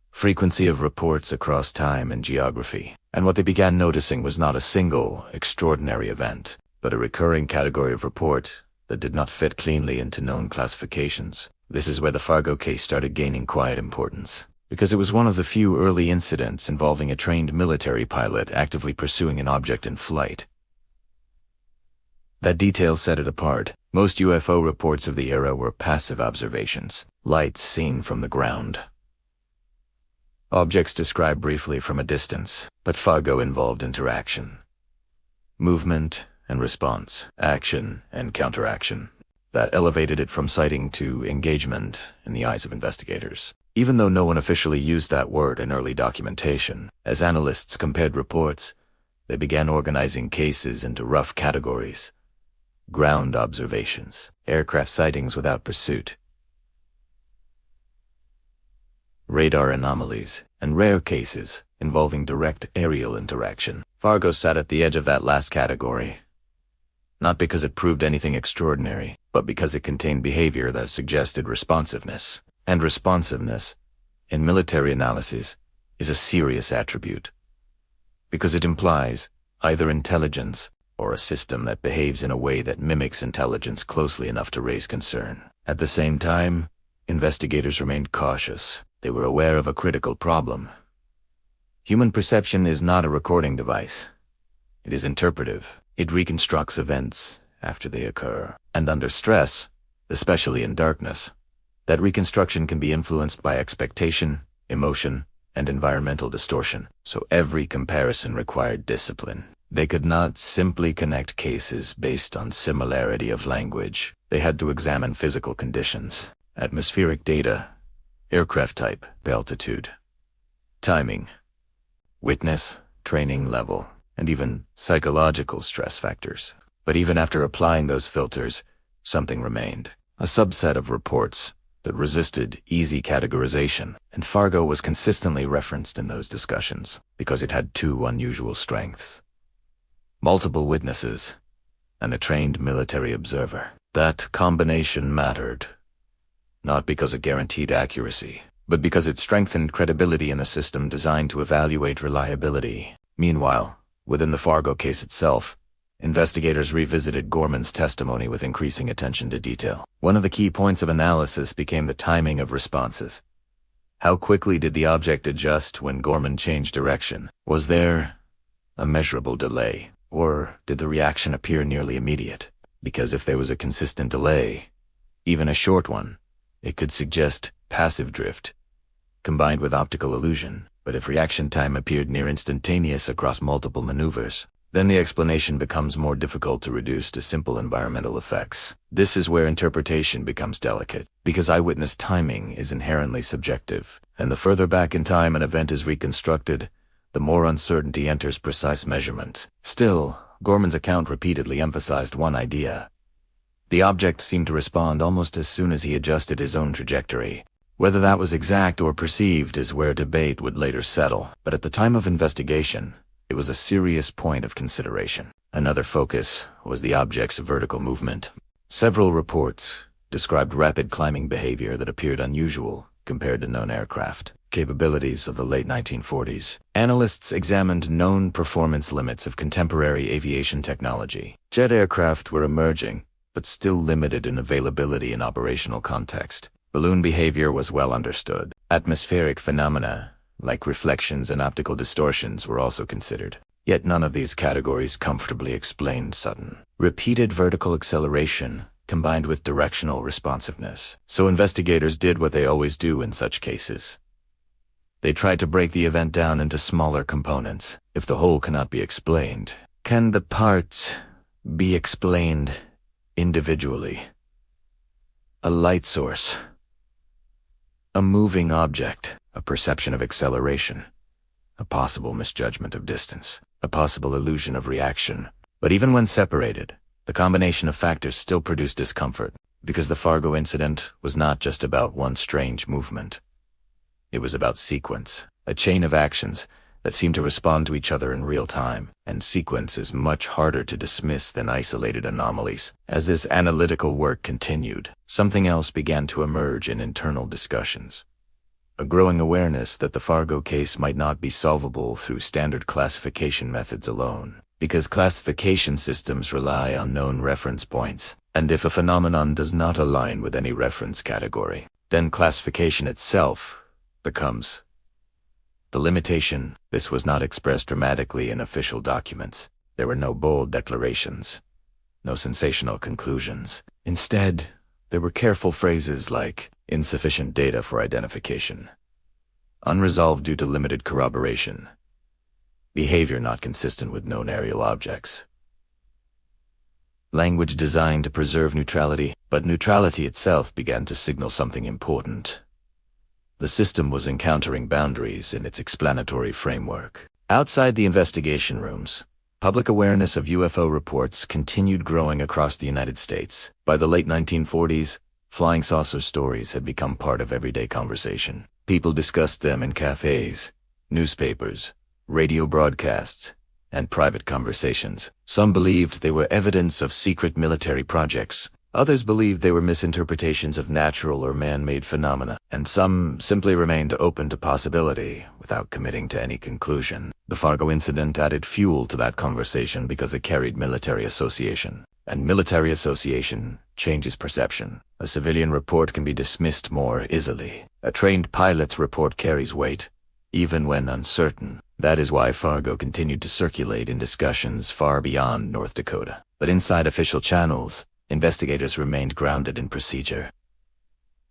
frequency of reports across time and geography. And what they began noticing was not a single, extraordinary event, but a recurring category of report that did not fit cleanly into known classifications. This is where the Fargo case started gaining quiet importance, because it was one of the few early incidents involving a trained military pilot actively pursuing an object in flight. That detail set it apart. Most UFO reports of the era were passive observations, lights seen from the ground. Objects described briefly from a distance, but Fargo involved interaction. Movement and response, action and counteraction. That elevated it from sighting to engagement in the eyes of investigators. Even though no one officially used that word in early documentation, as analysts compared reports, they began organizing cases into rough categories. Ground observations, aircraft sightings without pursuit, radar anomalies, and rare cases involving direct aerial interaction. Fargo sat at the edge of that last category, not because it proved anything extraordinary, but because it contained behavior that suggested responsiveness. And responsiveness, in military analysis, is a serious attribute, because it implies either intelligence or a system that behaves in a way that mimics intelligence closely enough to raise concern. At the same time, investigators remained cautious. They were aware of a critical problem. Human perception is not a recording device. It is interpretive. It reconstructs events after they occur. And under stress, especially in darkness, that reconstruction can be influenced by expectation, emotion, and environmental distortion. So every comparison required discipline. They could not simply connect cases based on similarity of language. They had to examine physical conditions, atmospheric data, aircraft type, altitude, timing, witness, training level, and even psychological stress factors. But even after applying those filters, something remained. A subset of reports that resisted easy categorization, and Fargo was consistently referenced in those discussions because it had two unusual strengths: multiple witnesses and a trained military observer. That combination mattered, not because it guaranteed accuracy, but because it strengthened credibility in a system designed to evaluate reliability. Meanwhile, Within the Fargo case itself, investigators revisited Gorman's testimony with increasing attention to detail. One of the key points of analysis became the timing of responses. How quickly did the object adjust when Gorman changed direction? Was there a measurable delay, or did the reaction appear nearly immediate? Because if there was a consistent delay, even a short one, it could suggest passive drift, combined with optical illusion. But if reaction time appeared near instantaneous across multiple maneuvers, then the explanation becomes more difficult to reduce to simple environmental effects. This is where interpretation becomes delicate, because eyewitness timing is inherently subjective, and the further back in time an event is reconstructed, the more uncertainty enters precise measurement. Still, Gorman's account repeatedly emphasized one idea. The object seemed to respond almost as soon as he adjusted his own trajectory. Whether that was exact or perceived is where debate would later settle, but at the time of investigation, it was a serious point of consideration. Another focus was the object's vertical movement. Several reports described rapid climbing behavior that appeared unusual compared to known aircraft capabilities of the late 1940s. Analysts examined known performance limits of contemporary aviation technology. Jet aircraft were emerging, but still limited in availability and operational context. Balloon behavior was well understood. Atmospheric phenomena, like reflections and optical distortions, were also considered. Yet none of these categories comfortably explained sudden, repeated vertical acceleration combined with directional responsiveness. So investigators did what they always do in such cases. They tried to break the event down into smaller components. If the whole cannot be explained, can the parts be explained individually? A light source, a moving object, a perception of acceleration, a possible misjudgment of distance, a possible illusion of reaction. But even when separated, the combination of factors still produced discomfort, because the Fargo incident was not just about one strange movement. It was about sequence, a chain of actions that seemed to respond to each other in real time, and sequence is much harder to dismiss than isolated anomalies. As this analytical work continued, something else began to emerge in internal discussions. A growing awareness that the Fargo case might not be solvable through standard classification methods alone, because classification systems rely on known reference points, and if a phenomenon does not align with any reference category, then classification itself becomes the limitation. This was not expressed dramatically in official documents. There were no bold declarations, no sensational conclusions. Instead, there were careful phrases like insufficient data for identification, unresolved due to limited corroboration, behavior not consistent with known aerial objects. Language designed to preserve neutrality, but neutrality itself began to signal something important. The system was encountering boundaries in its explanatory framework. Outside the investigation rooms, public awareness of UFO reports continued growing across the United States. By the late 1940s, flying saucer stories had become part of everyday conversation. People discussed them in cafes, newspapers, radio broadcasts, and private conversations. Some believed they were evidence of secret military projects. Others believed they were misinterpretations of natural or man-made phenomena, and some simply remained open to possibility without committing to any conclusion. The Fargo incident added fuel to that conversation because it carried military association, and military association changes perception. A civilian report can be dismissed more easily. A trained pilot's report carries weight, even when uncertain. That is why Fargo continued to circulate in discussions far beyond North Dakota. But inside official channels, investigators remained grounded in procedure.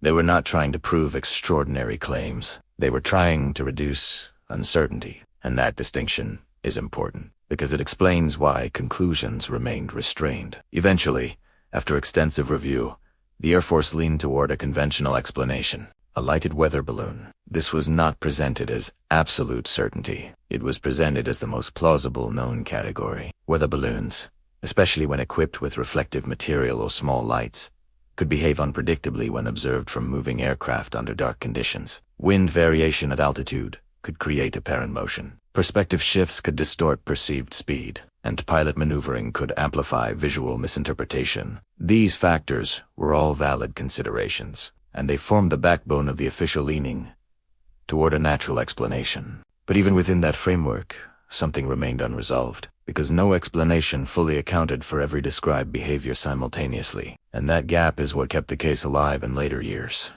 They were not trying to prove extraordinary claims. They were trying to reduce uncertainty, and that distinction is important, because it explains why conclusions remained restrained. Eventually, after extensive review, the Air Force leaned toward a conventional explanation: a lighted weather balloon. This was not presented as absolute certainty. It was presented as the most plausible known category. Weather balloons, especially when equipped with reflective material or small lights, could behave unpredictably when observed from moving aircraft under dark conditions. Wind variation at altitude could create apparent motion. Perspective shifts could distort perceived speed, and pilot maneuvering could amplify visual misinterpretation. These factors were all valid considerations, and they formed the backbone of the official leaning toward a natural explanation. But even within that framework, something remained unresolved, because no explanation fully accounted for every described behavior simultaneously, and that gap is what kept the case alive in later years.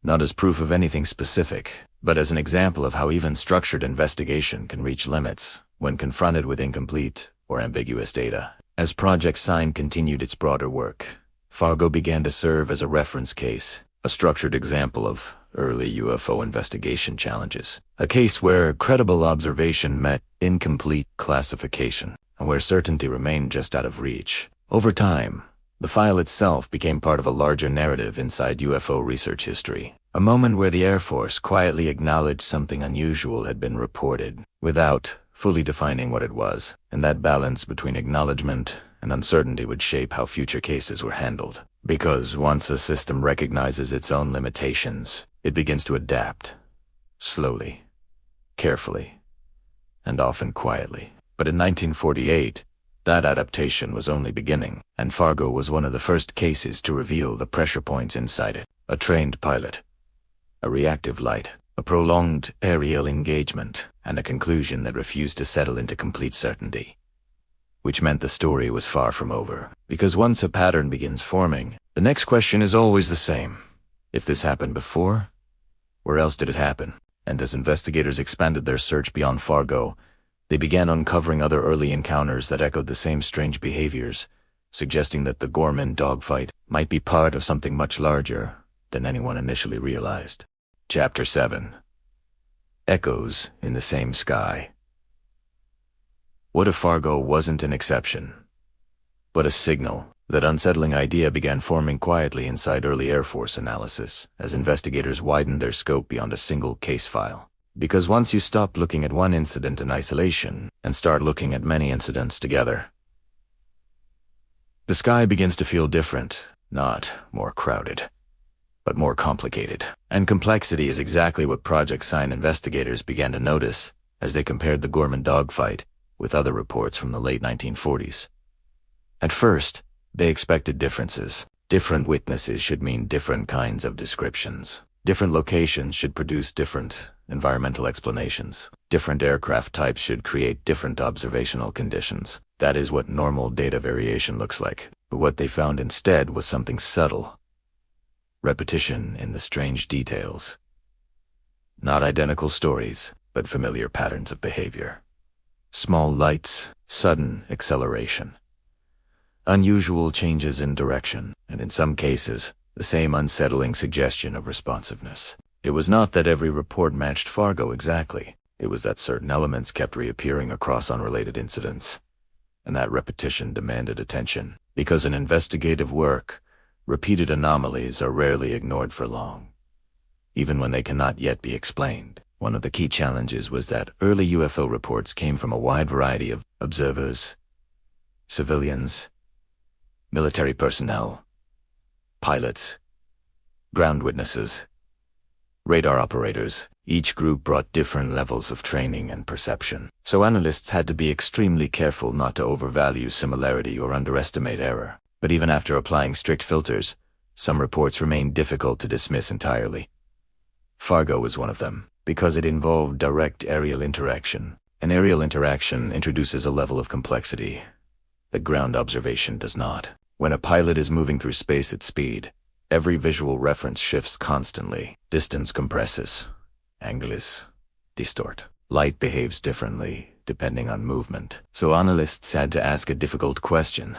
Not as proof of anything specific, but as an example of how even structured investigation can reach limits when confronted with incomplete or ambiguous data. As Project Sign continued its broader work, Fargo began to serve as a reference case, a structured example of early UFO investigation challenges. A case where credible observation met incomplete classification, and where certainty remained just out of reach. Over time, the file itself became part of a larger narrative inside UFO research history. A moment where the Air Force quietly acknowledged something unusual had been reported, without fully defining what it was, and that balance between acknowledgement and uncertainty would shape how future cases were handled. Because once a system recognizes its own limitations, it begins to adapt. Slowly, carefully, and often quietly. But in 1948, that adaptation was only beginning, and Fargo was one of the first cases to reveal the pressure points inside it. A trained pilot, a reactive light, a prolonged aerial engagement, and a conclusion that refused to settle into complete certainty. Which meant the story was far from over, because once a pattern begins forming, the next question is always the same. If this happened before, where else did it happen? And as investigators expanded their search beyond Fargo, they began uncovering other early encounters that echoed the same strange behaviors, suggesting that the Gorman Dogfight might be part of something much larger than anyone initially realized. Chapter 7. Echoes in the Same Sky. What if Fargo wasn't an exception, but a signal? That unsettling idea began forming quietly inside early Air Force analysis as investigators widened their scope beyond a single case file. Because once you stop looking at one incident in isolation and start looking at many incidents together, the sky begins to feel different, not more crowded, but more complicated. And complexity is exactly what Project Sign investigators began to notice as they compared the Gorman Dogfight with other reports from the late 1940s. At first, they expected differences. Different witnesses should mean different kinds of descriptions. Different locations should produce different environmental explanations. Different aircraft types should create different observational conditions. That is what normal data variation looks like. But what they found instead was something subtle. Repetition in the strange details. Not identical stories, but familiar patterns of behavior. Small lights, sudden acceleration. Unusual changes in direction, and in some cases, the same unsettling suggestion of responsiveness. It was not that every report matched Fargo exactly. It was that certain elements kept reappearing across unrelated incidents. And that repetition demanded attention. Because in investigative work, repeated anomalies are rarely ignored for long, even when they cannot yet be explained. One of the key challenges was that early UFO reports came from a wide variety of observers, civilians, military personnel, pilots, ground witnesses, radar operators. Each group brought different levels of training and perception. So analysts had to be extremely careful not to overvalue similarity or underestimate error. But even after applying strict filters, some reports remained difficult to dismiss entirely. Fargo was one of them, because it involved direct aerial interaction. An aerial interaction introduces a level of complexity that ground observation does not. When a pilot is moving through space at speed, every visual reference shifts constantly. Distance compresses, angles distort. Light behaves differently depending on movement. So analysts had to ask a difficult question.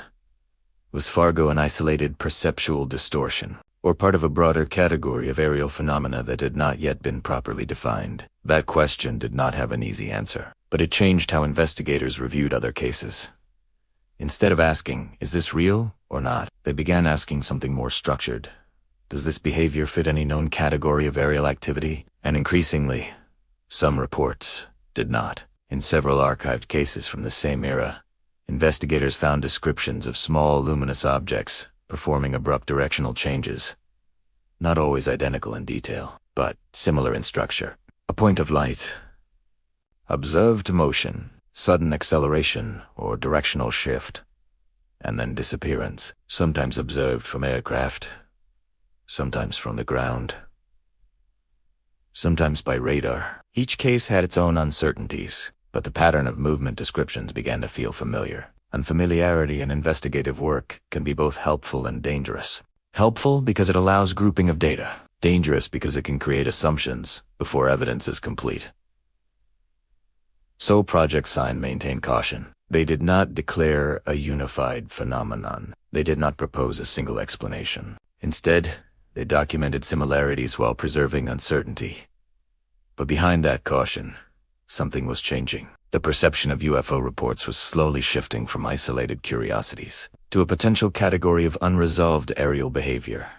Was Fargo an isolated perceptual distortion, or part of a broader category of aerial phenomena that had not yet been properly defined? That question did not have an easy answer, but it changed how investigators reviewed other cases. Instead of asking, is this real or not, they began asking something more structured. Does this behavior fit any known category of aerial activity? And increasingly, some reports did not. In several archived cases from the same era, investigators found descriptions of small luminous objects performing abrupt directional changes. Not always identical in detail, but similar in structure. A point of light, observed motion, sudden acceleration or directional shift, and then disappearance, sometimes observed from aircraft, sometimes from the ground, sometimes by radar. Each case had its own uncertainties, but the pattern of movement descriptions began to feel familiar. And familiarity in investigative work can be both helpful and dangerous. Helpful because it allows grouping of data. Dangerous because it can create assumptions before evidence is complete. So Project Sign maintained caution. They did not declare a unified phenomenon. They did not propose a single explanation. Instead, they documented similarities while preserving uncertainty. But behind that caution, something was changing. The perception of UFO reports was slowly shifting from isolated curiosities to a potential category of unresolved aerial behavior.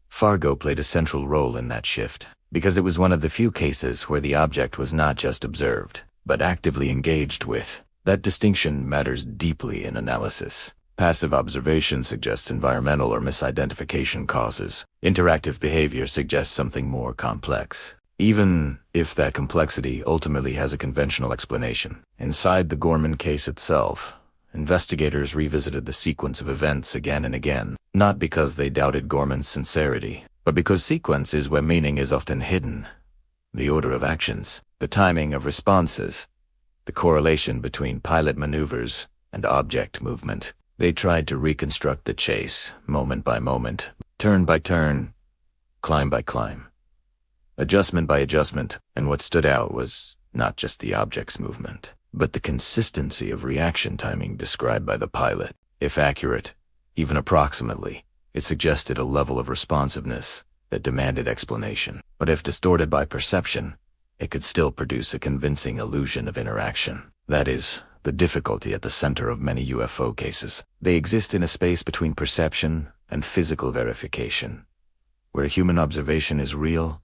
Fargo played a central role in that shift, because it was one of the few cases where the object was not just observed, but actively engaged with. That distinction matters deeply in analysis. Passive observation suggests environmental or misidentification causes. Interactive behavior suggests something more complex, even if that complexity ultimately has a conventional explanation. Inside the Gorman case itself, investigators revisited the sequence of events again and again, not because they doubted Gorman's sincerity, but because sequence is where meaning is often hidden. The order of actions, the timing of responses, the correlation between pilot maneuvers and object movement. They tried to reconstruct the chase, moment by moment, turn by turn, climb by climb, adjustment by adjustment, and what stood out was not just the object's movement, but the consistency of reaction timing described by the pilot. If accurate, even approximately, it suggested a level of responsiveness that demanded explanation. But if distorted by perception, it could still produce a convincing illusion of interaction. That is the difficulty at the center of many UFO cases. They exist in a space between perception and physical verification, where human observation is real,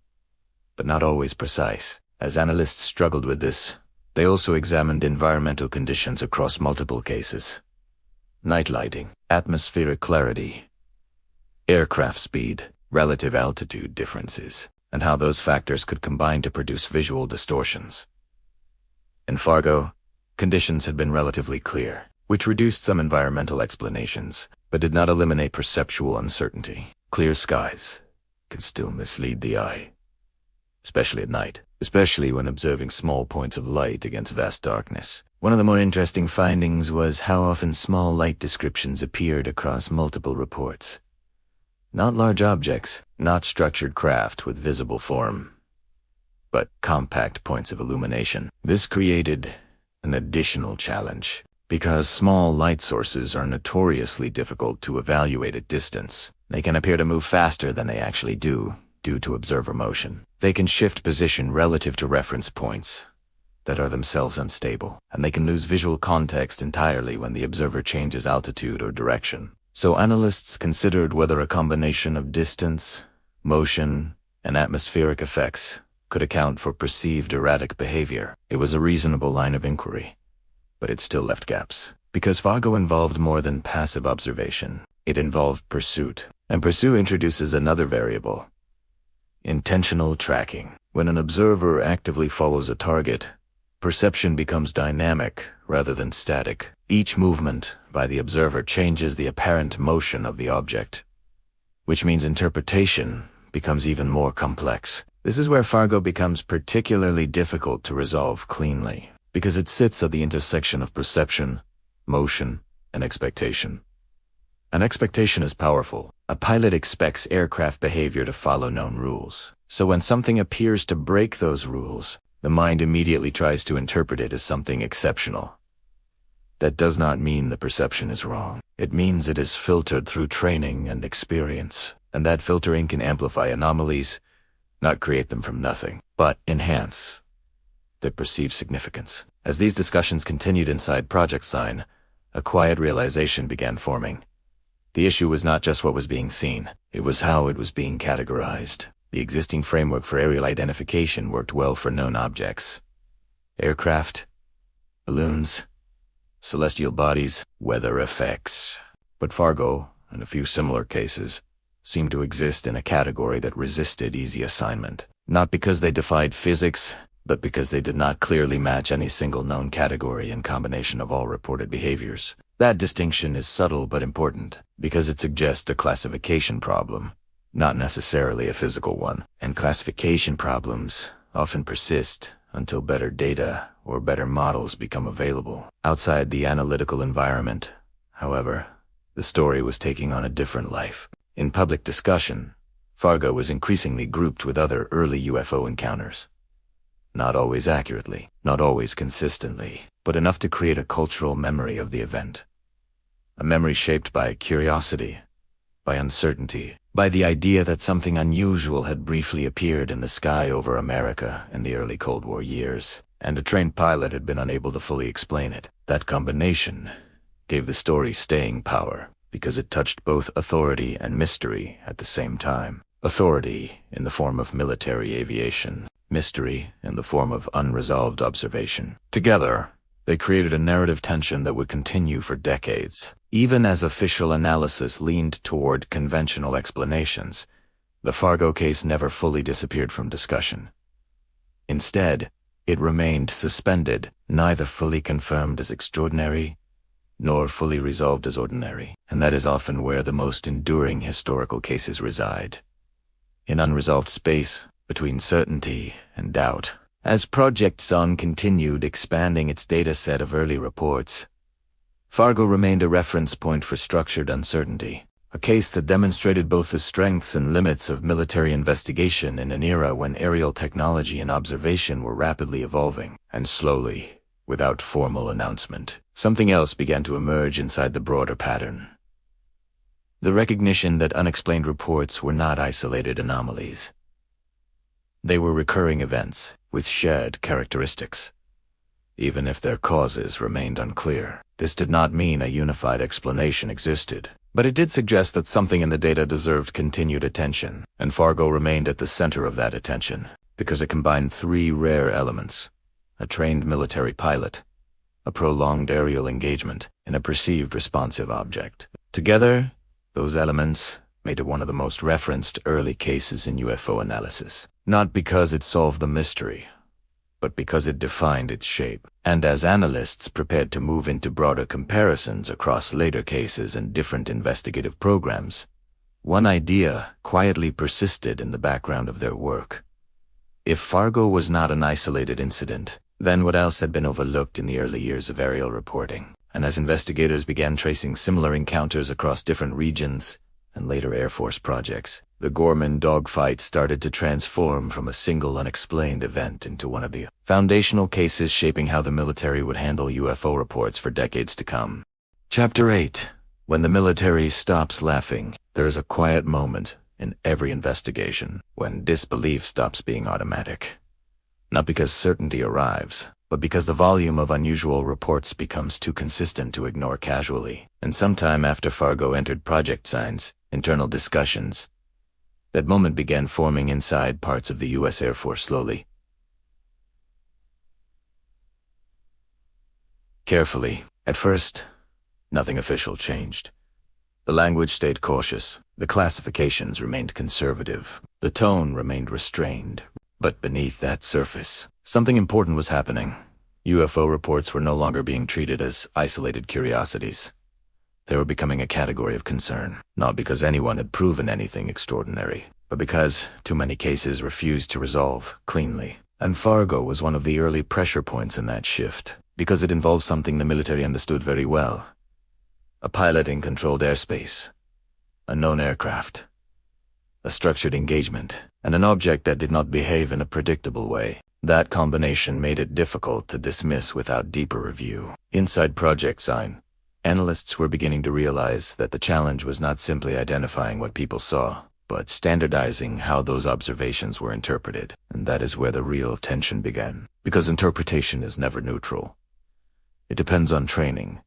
but not always precise. As analysts struggled with this, they also examined environmental conditions across multiple cases. Night lighting, atmospheric clarity, aircraft speed, relative altitude differences, and how those factors could combine to produce visual distortions. In Fargo, conditions had been relatively clear, which reduced some environmental explanations, but did not eliminate perceptual uncertainty. Clear skies can still mislead the eye, especially at night, especially when observing small points of light against vast darkness. One of the more interesting findings was how often small light descriptions appeared across multiple reports. Not large objects, not structured craft with visible form, but compact points of illumination. This created an additional challenge, because small light sources are notoriously difficult to evaluate at distance. They can appear to move faster than they actually do, due to observer motion. They can shift position relative to reference points that are themselves unstable, and they can lose visual context entirely when the observer changes altitude or direction. So analysts considered whether a combination of distance, motion, and atmospheric effects could account for perceived erratic behavior. It was a reasonable line of inquiry, but it still left gaps. Because Fargo involved more than passive observation, it involved pursuit. And pursuit introduces another variable: intentional tracking. When an observer actively follows a target, perception becomes dynamic rather than static. Each movement by the observer changes the apparent motion of the object, which means interpretation becomes even more complex. This is where Fargo becomes particularly difficult to resolve cleanly, because it sits at the intersection of perception, motion, and expectation. An expectation is powerful. A pilot expects aircraft behavior to follow known rules. So when something appears to break those rules, the mind immediately tries to interpret it as something exceptional. That does not mean the perception is wrong. It means it is filtered through training and experience, and that filtering can amplify anomalies, not create them from nothing, but enhance their perceived significance. As these discussions continued inside Project Sign, a quiet realization began forming. The issue was not just what was being seen, it was how it was being categorized. The existing framework for aerial identification worked well for known objects: aircraft, balloons, celestial bodies, weather effects. But Fargo, and a few similar cases, seemed to exist in a category that resisted easy assignment. Not because they defied physics, but because they did not clearly match any single known category and combination of all reported behaviors. That distinction is subtle but important, because it suggests a classification problem, not necessarily a physical one. And classification problems often persist until better data or better models become available. Outside the analytical environment, however, the story was taking on a different life. In public discussion, Fargo was increasingly grouped with other early UFO encounters. Not always accurately, not always consistently, but enough to create a cultural memory of the event. A memory shaped by curiosity, by uncertainty, by the idea that something unusual had briefly appeared in the sky over America in the early Cold War years, and a trained pilot had been unable to fully explain it. That combination gave the story staying power, because it touched both authority and mystery at the same time. Authority in the form of military aviation, mystery in the form of unresolved observation. Together, they created a narrative tension that would continue for decades. Even as official analysis leaned toward conventional explanations, the Fargo case never fully disappeared from discussion. Instead, it remained suspended, neither fully confirmed as extraordinary, nor fully resolved as ordinary. And that is often where the most enduring historical cases reside. In unresolved space between certainty and doubt. As Project Sun continued expanding its data set of early reports, Fargo remained a reference point for structured uncertainty, a case that demonstrated both the strengths and limits of military investigation in an era when aerial technology and observation were rapidly evolving. And slowly, without formal announcement, something else began to emerge inside the broader pattern. The recognition that unexplained reports were not isolated anomalies. They were recurring events with shared characteristics, even if their causes remained unclear. This did not mean a unified explanation existed, but it did suggest that something in the data deserved continued attention, and Fargo remained at the center of that attention, because it combined three rare elements: a trained military pilot, a prolonged aerial engagement, and a perceived responsive object. Together, those elements made it one of the most referenced early cases in UFO analysis, not because it solved the mystery, but because it defined its shape. And as analysts prepared to move into broader comparisons across later cases and different investigative programs, one idea quietly persisted in the background of their work. If Fargo was not an isolated incident, then what else had been overlooked in the early years of aerial reporting? And as investigators began tracing similar encounters across different regions and later Air Force projects, the Gorman Dogfight started to transform from a single unexplained event into one of the foundational cases shaping how the military would handle UFO reports for decades to come. Chapter 8. When the military stops laughing, there is a quiet moment in every investigation when disbelief stops being automatic. Not because certainty arrives, but because the volume of unusual reports becomes too consistent to ignore casually. And sometime after Fargo entered Project Sign's internal discussions, that moment began forming inside parts of the U.S. Air Force slowly. Carefully. At first, nothing official changed. The language stayed cautious. The classifications remained conservative. The tone remained restrained. But beneath that surface, something important was happening. UFO reports were no longer being treated as isolated curiosities. They were becoming a category of concern, not because anyone had proven anything extraordinary, but because too many cases refused to resolve cleanly. And Fargo was one of the early pressure points in that shift, because it involved something the military understood very well: a pilot in controlled airspace, a known aircraft, a structured engagement, and an object that did not behave in a predictable way. That combination made it difficult to dismiss without deeper review. Inside Project Sign, analysts were beginning to realize that the challenge was not simply identifying what people saw, but standardizing how those observations were interpreted. And that is where the real tension began. Because interpretation is never neutral. It depends on training,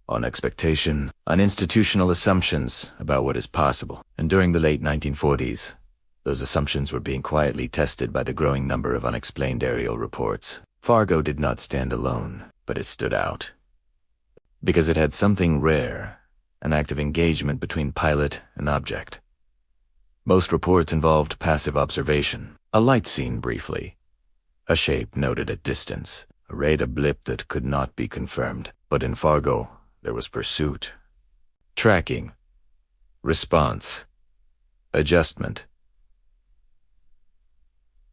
on expectation, on institutional assumptions about what is possible. And during the late 1940s, those assumptions were being quietly tested by the growing number of unexplained aerial reports. Fargo did not stand alone, but it stood out. Because it had something rare, an active engagement between pilot and object. Most reports involved passive observation, a light seen briefly, a shape noted at distance, a radar blip that could not be confirmed. But in Fargo, there was pursuit, tracking, response, adjustment.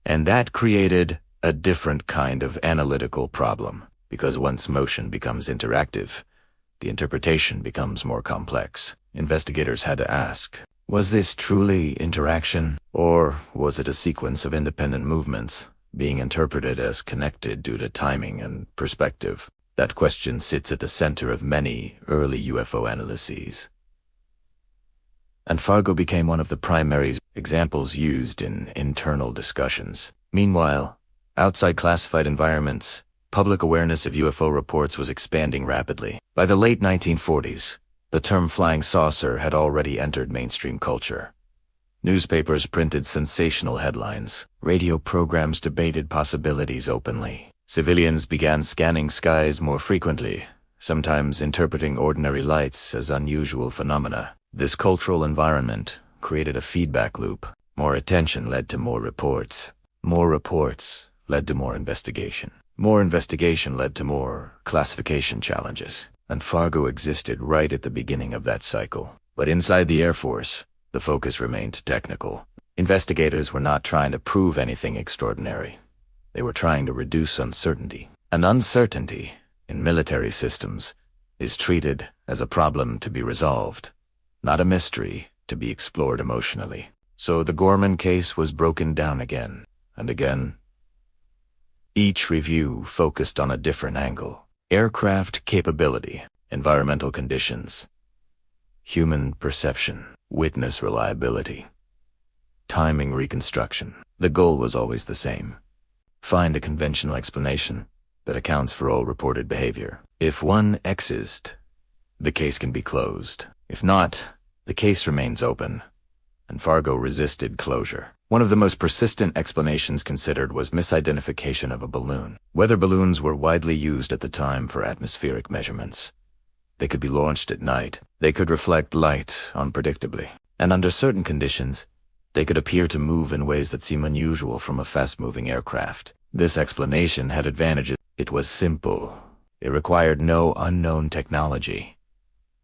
And that created a different kind of analytical problem, because once motion becomes interactive, the interpretation becomes more complex. Investigators had to ask, was this truly interaction, or was it a sequence of independent movements being interpreted as connected due to timing and perspective? That question sits at the center of many early UFO analyses, and Fargo became one of the primary examples used in internal discussions. Meanwhile, outside classified environments, public awareness of UFO reports was expanding rapidly. By the late 1940s, the term flying saucer had already entered mainstream culture. Newspapers printed sensational headlines. Radio programs debated possibilities openly. Civilians began scanning skies more frequently, sometimes interpreting ordinary lights as unusual phenomena. This cultural environment created a feedback loop. More attention led to more reports. More reports led to more investigation. More investigation led to more classification challenges. And Fargo existed right at the beginning of that cycle. But inside the Air Force, the focus remained technical. Investigators were not trying to prove anything extraordinary. They were trying to reduce uncertainty. And uncertainty, in military systems, is treated as a problem to be resolved, not a mystery to be explored emotionally. So the Gorman case was broken down again and again. Each review focused on a different angle. Aircraft capability, environmental conditions, human perception, witness reliability, timing reconstruction. The goal was always the same. Find a conventional explanation that accounts for all reported behavior. If one exists, the case can be closed. If not, the case remains open, and Fargo resisted closure. One of the most persistent explanations considered was misidentification of a balloon. Weather balloons were widely used at the time for atmospheric measurements. They could be launched at night. They could reflect light unpredictably. And under certain conditions, they could appear to move in ways that seem unusual from a fast-moving aircraft. This explanation had advantages. It was simple. It required no unknown technology.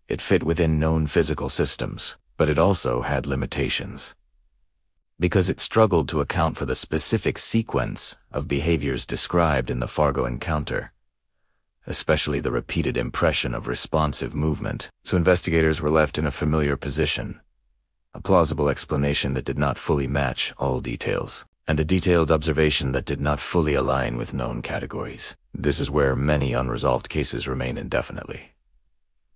It fit within known physical systems, but it also had limitations, because it struggled to account for the specific sequence of behaviors described in the Fargo encounter, especially the repeated impression of responsive movement. So investigators were left in a familiar position, a plausible explanation that did not fully match all details, and a detailed observation that did not fully align with known categories. This is where many unresolved cases remain indefinitely.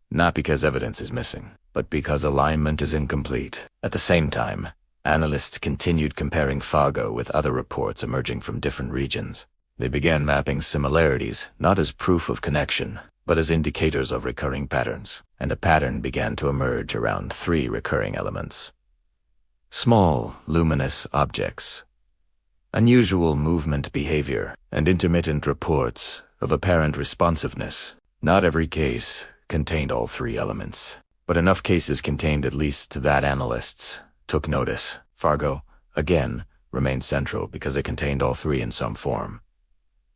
Not because evidence is missing, but because alignment is incomplete. At the same time, analysts continued comparing Fargo with other reports emerging from different regions. They began mapping similarities, not as proof of connection, but as indicators of recurring patterns. And a pattern began to emerge around 3 recurring elements. Small, luminous objects, unusual movement behavior, and intermittent reports of apparent responsiveness. Not every case contained all 3 elements, but enough cases contained at least that analysts took notice. Fargo, again, remained central because it contained all 3 in some form.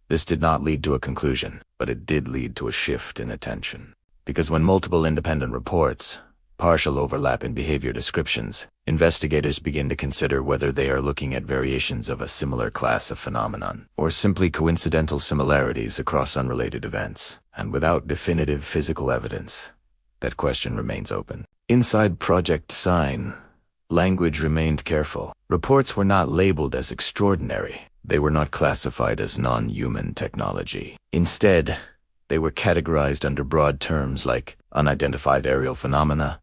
This did not lead to a conclusion, but it did lead to a shift in attention. Because when multiple independent reports, partial overlap in behavior descriptions, investigators begin to consider whether they are looking at variations of a similar class of phenomenon, or simply coincidental similarities across unrelated events. And without definitive physical evidence, that question remains open. Inside Project Sign, language remained careful. Reports were not labeled as extraordinary. They were not classified as non-human technology. Instead, they were categorized under broad terms like unidentified aerial phenomena,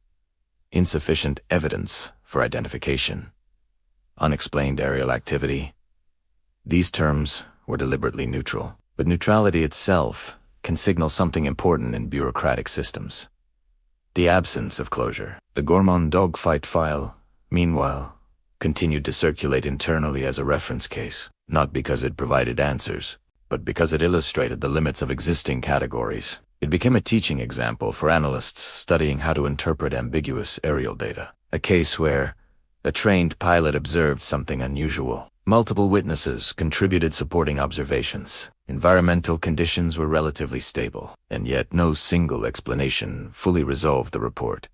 insufficient evidence for identification, unexplained aerial activity. These terms were deliberately neutral, but neutrality itself can signal something important in bureaucratic systems: the absence of closure. The Gorman Dogfight file, meanwhile, continued to circulate internally as a reference case, not because it provided answers, but because it illustrated the limits of existing categories. It became a teaching example for analysts studying how to interpret ambiguous aerial data. A case where a trained pilot observed something unusual. Multiple witnesses contributed supporting observations. Environmental conditions were relatively stable, and yet no single explanation fully resolved the report.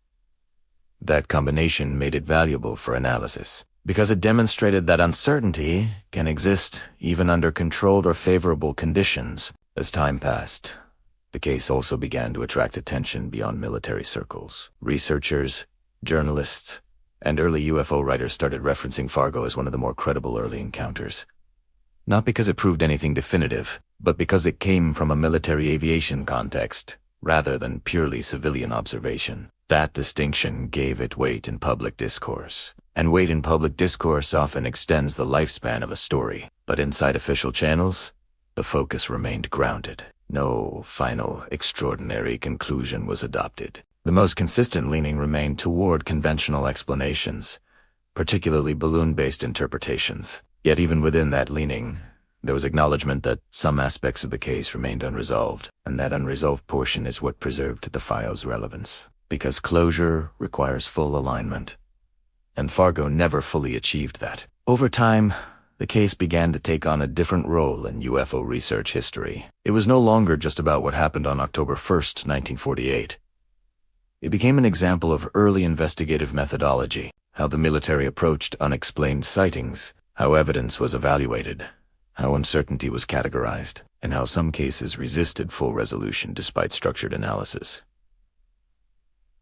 That combination made it valuable for analysis. because it demonstrated that uncertainty can exist even under controlled or favorable conditions. As time passed, the case also began to attract attention beyond military circles. Researchers, journalists, and early UFO writers started referencing Fargo as one of the more credible early encounters. Not because it proved anything definitive, but because it came from a military aviation context, rather than purely civilian observation. That distinction gave it weight in public discourse. And weight in public discourse often extends the lifespan of a story. But inside official channels, the focus remained grounded. No final, extraordinary conclusion was adopted. The most consistent leaning remained toward conventional explanations, particularly balloon-based interpretations. Yet even within that leaning, there was acknowledgement that some aspects of the case remained unresolved, and that unresolved portion is what preserved the file's relevance. Because closure requires full alignment, and Fargo never fully achieved that. Over time, the case began to take on a different role in UFO research history. It was no longer just about what happened on October 1st, 1948. It became an example of early investigative methodology, how the military approached unexplained sightings, how evidence was evaluated, how uncertainty was categorized, and how some cases resisted full resolution despite structured analysis.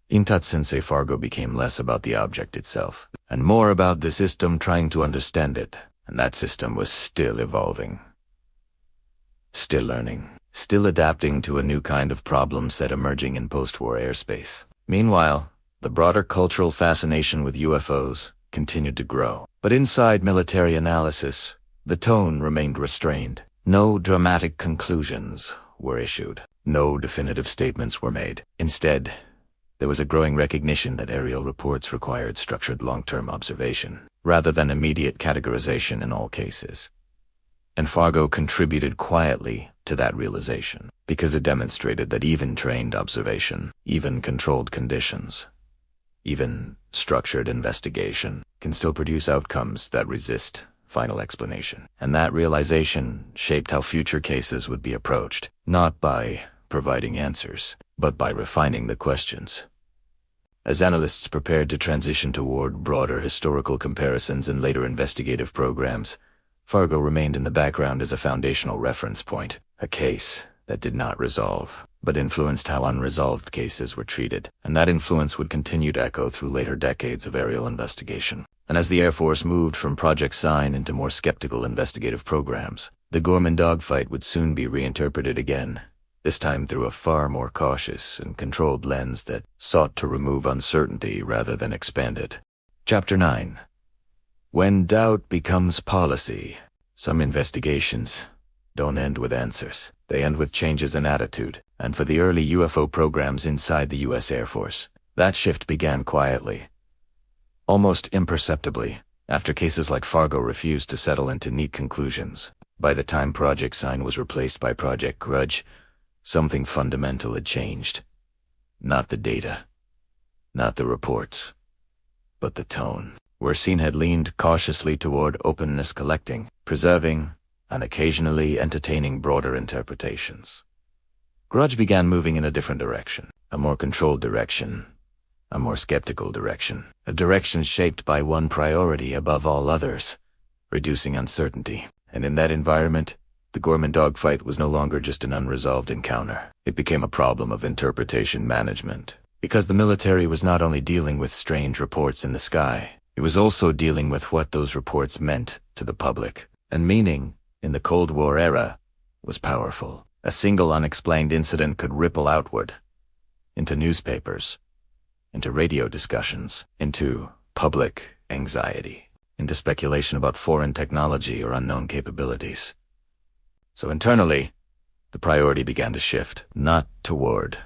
In Sensei, Fargo became less about the object itself, and more about the system trying to understand it, and that system was still evolving. Still learning, still adapting to a new kind of problem set emerging in post-war airspace. Meanwhile, the broader cultural fascination with UFOs continued to grow. But inside military analysis, the tone remained restrained. No dramatic conclusions were issued. No definitive statements were made. Instead, there was a growing recognition that aerial reports required structured long-term observation, rather than immediate categorization in all cases. And Fargo contributed quietly to that realization, because it demonstrated that even trained observation, even controlled conditions, even structured investigation can still produce outcomes that resist final explanation. And that realization shaped how future cases would be approached, not by providing answers, but by refining the questions. As analysts prepared to transition toward broader historical comparisons and later investigative programs, Fargo remained in the background as a foundational reference point, a case that did not resolve, but influenced how unresolved cases were treated, and that influence would continue to echo through later decades of aerial investigation. And as the Air Force moved from Project Sign into more skeptical investigative programs, the Gorman Dogfight would soon be reinterpreted again, this time through a far more cautious and controlled lens that sought to remove uncertainty rather than expand it. Chapter 9. When doubt becomes policy. Some investigations don't end with answers. They end with changes in attitude. And for the early UFO programs inside the U.S. Air Force, that shift began quietly, almost imperceptibly, after cases like Fargo refused to settle into neat conclusions. By the time Project Sign was replaced by Project Grudge, something fundamental had changed. Not the data, not the reports, but the tone. Where Scene had leaned cautiously toward openness collecting, preserving, and occasionally entertaining broader interpretations, Grudge began moving in a different direction, a more controlled direction, a more skeptical direction, a direction shaped by one priority above all others, reducing uncertainty. And in that environment, the Gorman Dogfight was no longer just an unresolved encounter. It became a problem of interpretation management, because the military was not only dealing with strange reports in the sky, it was also dealing with what those reports meant to the public. And meaning, in the Cold War era, was powerful. A single unexplained incident could ripple outward, into newspapers, into radio discussions, into public anxiety, into speculation about foreign technology or unknown capabilities. So internally, the priority began to shift, not toward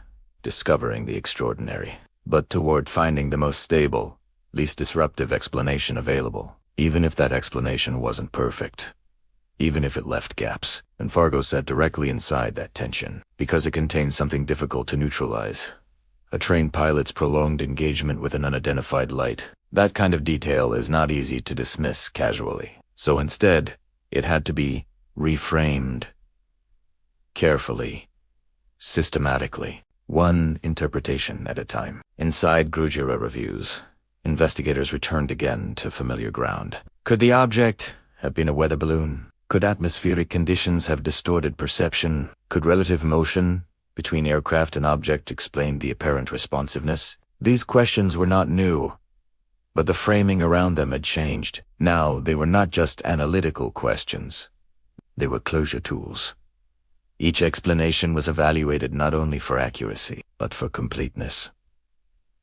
discovering the extraordinary, but toward finding the most stable, least disruptive explanation available, even if that explanation wasn't perfect, even if it left gaps. And Fargo sat directly inside that tension, because it contained something difficult to neutralize. A trained pilot's prolonged engagement with an unidentified light. That kind of detail is not easy to dismiss casually. So instead, it had to be reframed carefully, systematically, one interpretation at a time. Inside Grudge-era reviews, investigators returned again to familiar ground. Could the object have been a weather balloon? Could atmospheric conditions have distorted perception? Could relative motion between aircraft and object explain the apparent responsiveness? These questions were not new, but the framing around them had changed. Now they were not just analytical questions. They were closure tools. Each explanation was evaluated not only for accuracy, but for completeness.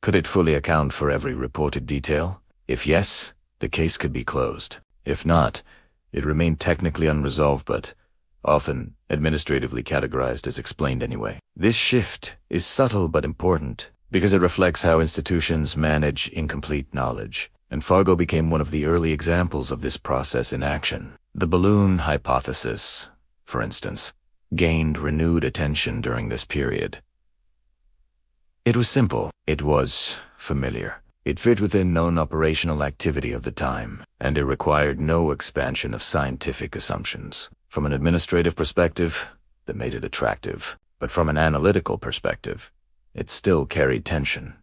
Could it fully account for every reported detail? If yes, the case could be closed. If not, it remained technically unresolved but often administratively categorized as explained anyway. This shift is subtle but important because it reflects how institutions manage incomplete knowledge, and Fargo became one of the early examples of this process in action. The balloon hypothesis, for instance, gained renewed attention during this period. It was simple. It was familiar. It fit within known operational activity of the time, and it required no expansion of scientific assumptions. From an administrative perspective, that made it attractive, but from an analytical perspective, it still carried tension.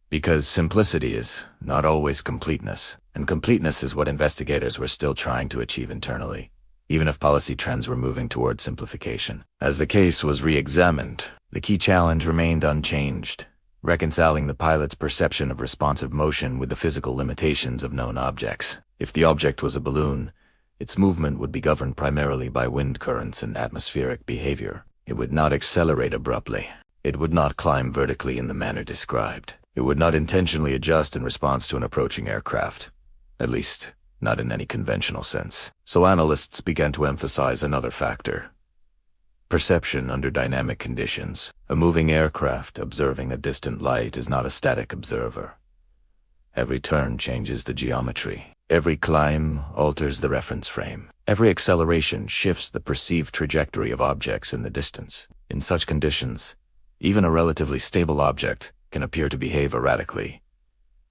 Because simplicity is not always completeness, and completeness is what investigators were still trying to achieve internally, even if policy trends were moving toward simplification. As the case was re-examined, the key challenge remained unchanged, reconciling the pilot's perception of responsive motion with the physical limitations of known objects. If the object was a balloon, its movement would be governed primarily by wind currents and atmospheric behavior. It would not accelerate abruptly. It would not climb vertically in the manner described. It would not intentionally adjust in response to an approaching aircraft, at least not in any conventional sense. So analysts began to emphasize another factor: perception under dynamic conditions. A moving aircraft observing a distant light is not a static observer. Every turn changes the geometry. Every climb alters the reference frame. Every acceleration shifts the perceived trajectory of objects in the distance. In such conditions, even a relatively stable object can appear to behave erratically,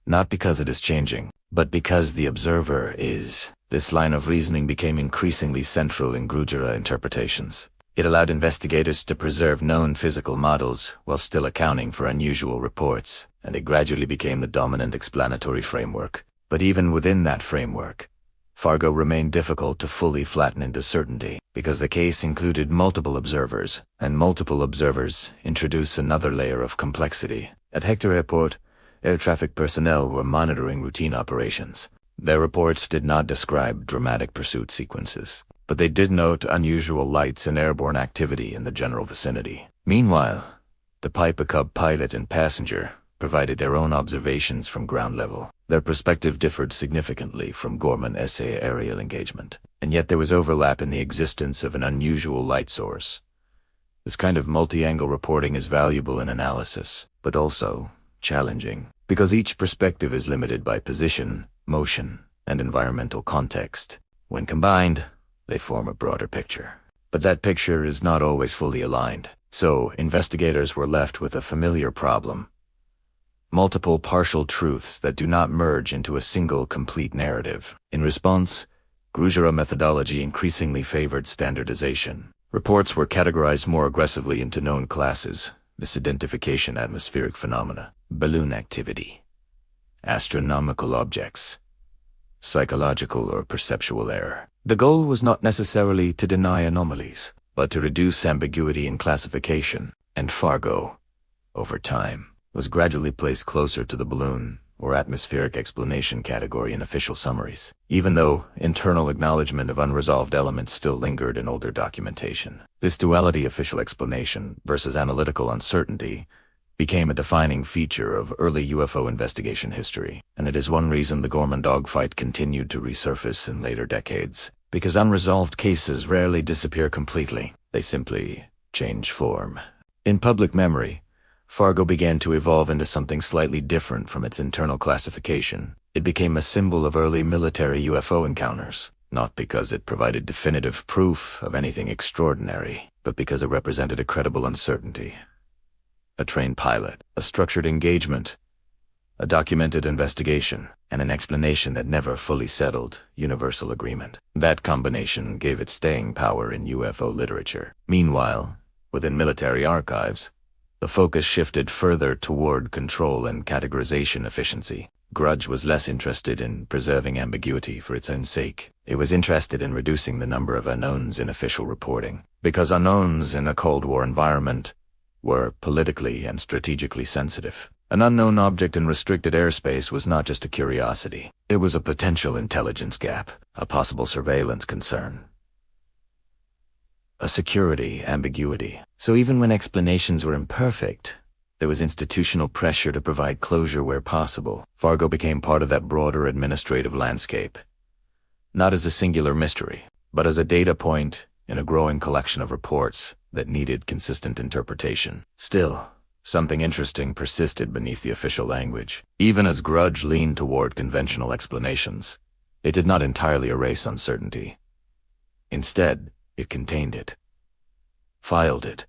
not because it is changing, but because the observer is. This line of reasoning became increasingly central in Grugera interpretations. It allowed investigators to preserve known physical models while still accounting for unusual reports, and it gradually became the dominant explanatory framework. But even within that framework, Fargo remained difficult to fully flatten into certainty, because the case included multiple observers, and multiple observers introduce another layer of complexity. At Hector Airport, air traffic personnel were monitoring routine operations. Their reports did not describe dramatic pursuit sequences, but they did note unusual lights and airborne activity in the general vicinity. Meanwhile, the Piper Cub pilot and passenger provided their own observations from ground level. Their perspective differed significantly from Gorman SA aerial engagement, and yet there was overlap in the existence of an unusual light source. This kind of multi-angle reporting is valuable in analysis, but also challenging, because each perspective is limited by position, motion, and environmental context. When combined, they form a broader picture. But that picture is not always fully aligned, so investigators were left with a familiar problem: multiple partial truths that do not merge into a single complete narrative. In response, Grugera methodology increasingly favored standardization. Reports were categorized more aggressively into known classes: misidentification, atmospheric phenomena, balloon activity, astronomical objects, psychological or perceptual error. The goal was not necessarily to deny anomalies, but to reduce ambiguity in classification, and Fargo, over time, was gradually placed closer to the balloon or atmospheric explanation category in official summaries, even though internal acknowledgement of unresolved elements still lingered in older documentation. This duality, official explanation versus analytical uncertainty, became a defining feature of early UFO investigation history, and it is one reason the Gorman Dogfight continued to resurface in later decades. Because unresolved cases rarely disappear completely, they simply change form. In public memory, Fargo began to evolve into something slightly different from its internal classification. It became a symbol of early military UFO encounters, not because it provided definitive proof of anything extraordinary, but because it represented a credible uncertainty. A trained pilot, a structured engagement, a documented investigation, and an explanation that never fully settled universal agreement. That combination gave it staying power in UFO literature. Meanwhile, within military archives, The focus shifted further toward control and categorization efficiency. Grudge was less interested in preserving ambiguity for its own sake. It was interested in reducing the number of unknowns in official reporting, because unknowns in a Cold War environment were politically and strategically sensitive. An unknown object in restricted airspace was not just a curiosity. It was a potential intelligence gap, a possible surveillance concern, a security ambiguity. So even when explanations were imperfect, there was institutional pressure to provide closure where possible. Fargo became part of that broader administrative landscape, not as a singular mystery, but as a data point in a growing collection of reports that needed consistent interpretation. Still, something interesting persisted beneath the official language. Even as Grudge leaned toward conventional explanations, it did not entirely erase uncertainty. Instead, it contained it, filed it,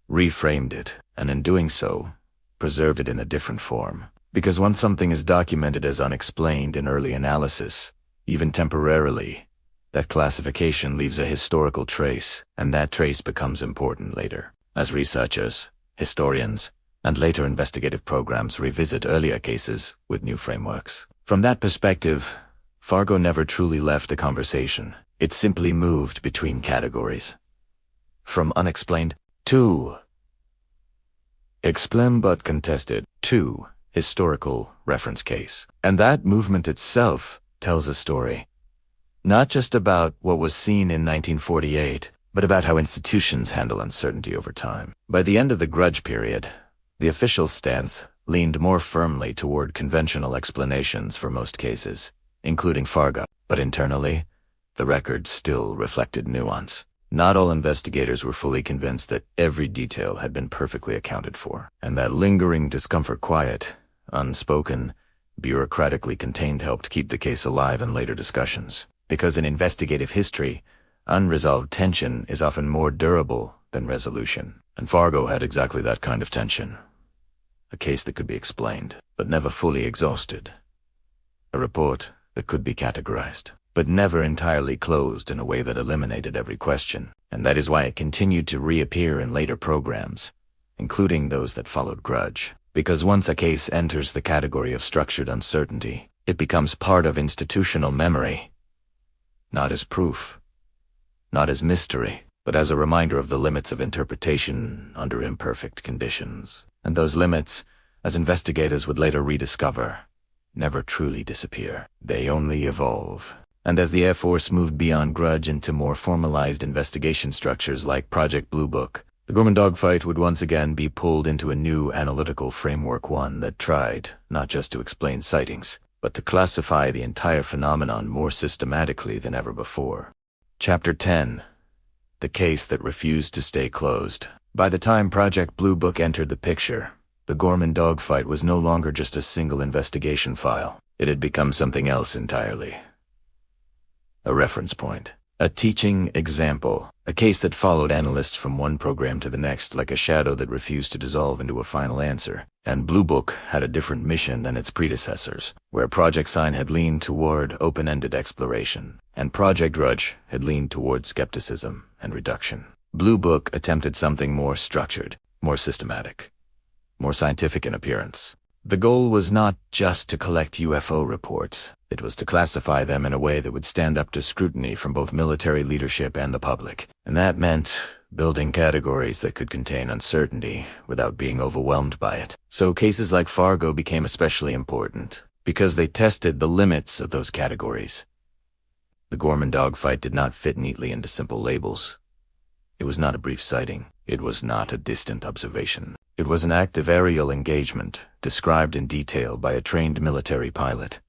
reframed it, and in doing so, preserved it in a different form. Because once something is documented as unexplained in early analysis, even temporarily, that classification leaves a historical trace, and that trace becomes important later. As researchers, historians, and later investigative programs revisit earlier cases with new frameworks. From that perspective, Fargo never truly left the conversation. It simply moved between categories. From unexplained to explained but contested to historical reference case. And that movement itself tells a story, not just about what was seen in 1948, but about how institutions handle uncertainty over time. By the end of the Grudge period, the official stance leaned more firmly toward conventional explanations for most cases, including Fargo. But internally, the record still reflected nuance. Not all investigators were fully convinced that every detail had been perfectly accounted for, and that lingering discomfort quiet, unspoken, bureaucratically contained helped keep the case alive in later discussions. Because in investigative history, unresolved tension is often more durable than resolution. And Fargo had exactly that kind of tension. A case that could be explained, but never fully exhausted. A report that could be categorized, but never entirely closed in a way that eliminated every question. And that is why it continued to reappear in later programs, including those that followed Grudge. Because once a case enters the category of structured uncertainty, it becomes part of institutional memory. Not as proof, not as mystery, but as a reminder of the limits of interpretation under imperfect conditions. And those limits, as investigators would later rediscover, never truly disappear. They only evolve. And as the Air Force moved beyond Grudge into more formalized investigation structures like Project Blue Book, the Gorman Dogfight would once again be pulled into a new analytical framework, one that tried not just to explain sightings, but to classify the entire phenomenon more systematically than ever before. Chapter 10. The Case That Refused to Stay Closed. By the time Project Blue Book entered the picture, the Gorman Dogfight was no longer just a single investigation file. It had become something else entirely. A reference point. A teaching example. A case that followed analysts from one program to the next like a shadow that refused to dissolve into a final answer. And Blue Book had a different mission than its predecessors, where Project Sign had leaned toward open-ended exploration, and Project Grudge had leaned toward skepticism and reduction. Blue Book attempted something more structured, more systematic, more scientific in appearance. The goal was not just to collect UFO reports. It was to classify them in a way that would stand up to scrutiny from both military leadership and the public. And that meant building categories that could contain uncertainty without being overwhelmed by it. So cases like Fargo became especially important, because they tested the limits of those categories. The Gorman Dogfight did not fit neatly into simple labels. It was not a brief sighting. It was not a distant observation. It was an active aerial engagement, described in detail by a trained military pilot.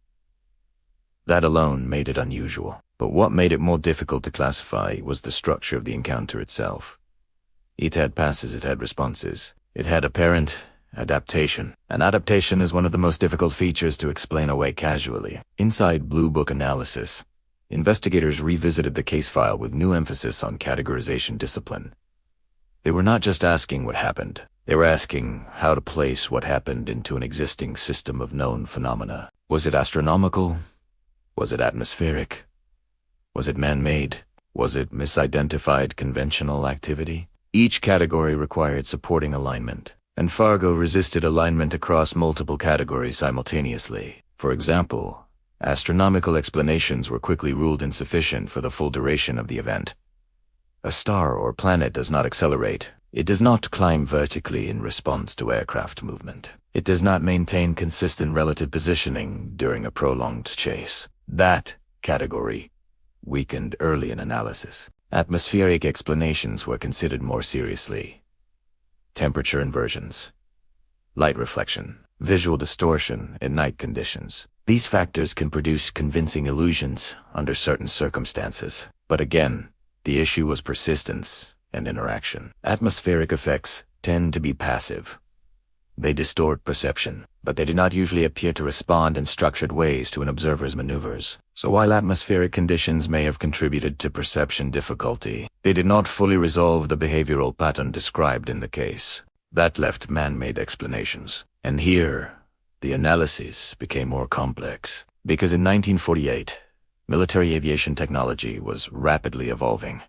That alone made it unusual. But what made it more difficult to classify was the structure of the encounter itself. It had passes, it had responses. It had apparent adaptation. And adaptation is one of the most difficult features to explain away casually. Inside Blue Book analysis, investigators revisited the case file with new emphasis on categorization discipline. They were not just asking what happened. They were asking how to place what happened into an existing system of known phenomena. Was it astronomical? Was it atmospheric? Was it man-made? Was it misidentified conventional activity? Each category required supporting alignment, and Fargo resisted alignment across multiple categories simultaneously. For example, astronomical explanations were quickly ruled insufficient for the full duration of the event. A star or planet does not accelerate. It does not climb vertically in response to aircraft movement. It does not maintain consistent relative positioning during a prolonged chase. That category weakened early in analysis. Atmospheric explanations were considered more seriously. Temperature inversions, light reflection, visual distortion in night conditions. These factors can produce convincing illusions under certain circumstances. But again, the issue was persistence and interaction. Atmospheric effects tend to be passive. They distort perception, but they do not usually appear to respond in structured ways to an observer's maneuvers. So while atmospheric conditions may have contributed to perception difficulty, they did not fully resolve the behavioral pattern described in the case. That left man-made explanations. And here, the analysis became more complex, because in 1948, military aviation technology was rapidly evolving.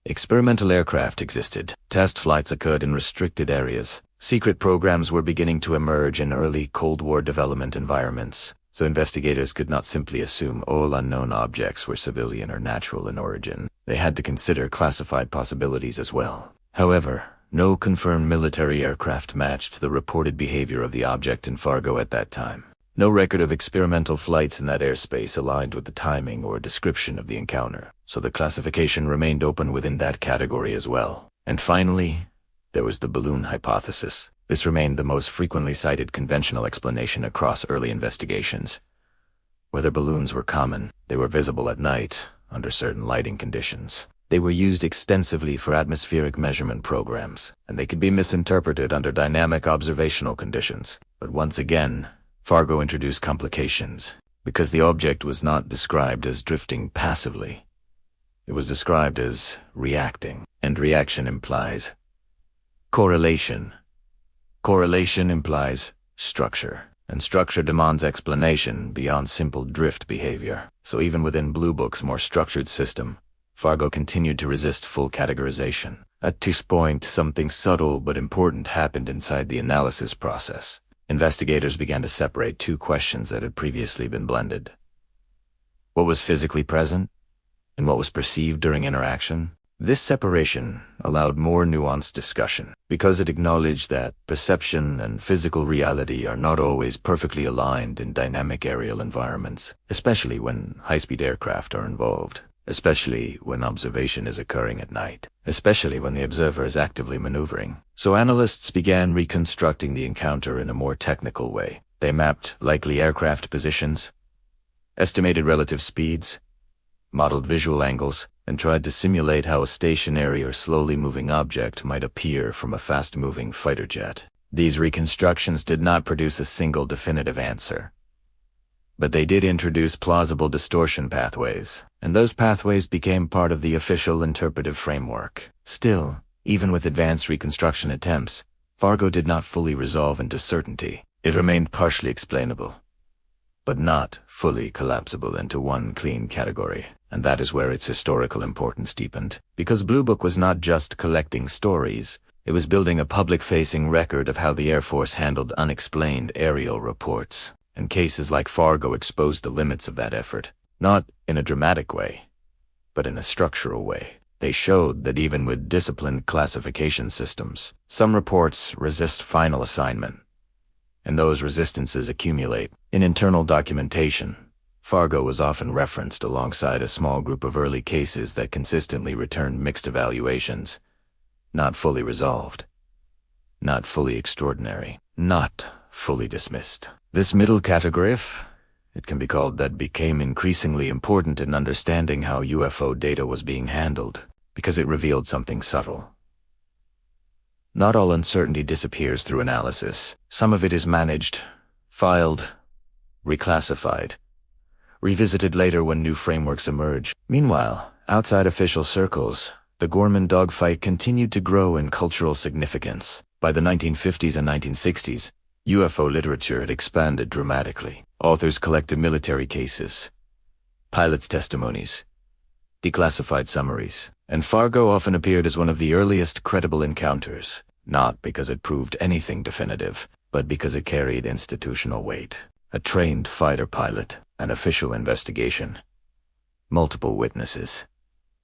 Experimental aircraft existed. Test flights occurred in restricted areas. Secret programs were beginning to emerge in early Cold War development environments, so investigators could not simply assume all unknown objects were civilian or natural in origin. They had to consider classified possibilities as well. However, no confirmed military aircraft matched the reported behavior of the object in Fargo at that time. No record of experimental flights in that airspace aligned with the timing or description of the encounter, so the classification remained open within that category as well. And finally, there was the balloon hypothesis. This remained the most frequently cited conventional explanation across early investigations. Whether balloons were common, they were visible at night, under certain lighting conditions. They were used extensively for atmospheric measurement programs, and they could be misinterpreted under dynamic observational conditions. But once again, Fargo introduced complications, because the object was not described as drifting passively. It was described as reacting, and reaction implies correlation. Correlation implies structure, and structure demands explanation beyond simple drift behavior. So even within Blue Book's more structured system, Fargo continued to resist full categorization. At this point, something subtle but important happened inside the analysis process. Investigators began to separate two questions that had previously been blended. What was physically present, and what was perceived during interaction? This separation allowed more nuanced discussion, because it acknowledged that perception and physical reality are not always perfectly aligned in dynamic aerial environments, especially when high-speed aircraft are involved, especially when observation is occurring at night, especially when the observer is actively maneuvering. So analysts began reconstructing the encounter in a more technical way. They mapped likely aircraft positions, estimated relative speeds, modeled visual angles, and tried to simulate how a stationary or slowly moving object might appear from a fast-moving fighter jet. These reconstructions did not produce a single definitive answer, but they did introduce plausible distortion pathways, and those pathways became part of the official interpretive framework. Still, even with advanced reconstruction attempts, Fargo did not fully resolve into certainty. It remained partially explainable, but not fully collapsible into one clean category. And that is where its historical importance deepened. Because Blue Book was not just collecting stories, it was building a public-facing record of how the Air Force handled unexplained aerial reports. And cases like Fargo exposed the limits of that effort, not in a dramatic way, but in a structural way. They showed that even with disciplined classification systems, some reports resist final assignment, and those resistances accumulate. In internal documentation, Fargo was often referenced alongside a small group of early cases that consistently returned mixed evaluations. Not fully resolved, not fully extraordinary, not fully dismissed. This middle category, if it can be called, that became increasingly important in understanding how UFO data was being handled, because it revealed something subtle. Not all uncertainty disappears through analysis. Some of it is managed, filed, reclassified, revisited later when new frameworks emerge. Meanwhile, outside official circles, the Gorman Dogfight continued to grow in cultural significance. By the 1950s and 1960s, UFO literature had expanded dramatically. Authors collected military cases, pilots' testimonies, declassified summaries, And Fargo often appeared as one of the earliest credible encounters, not because it proved anything definitive, but because it carried institutional weight. A trained fighter pilot, an official investigation, multiple witnesses,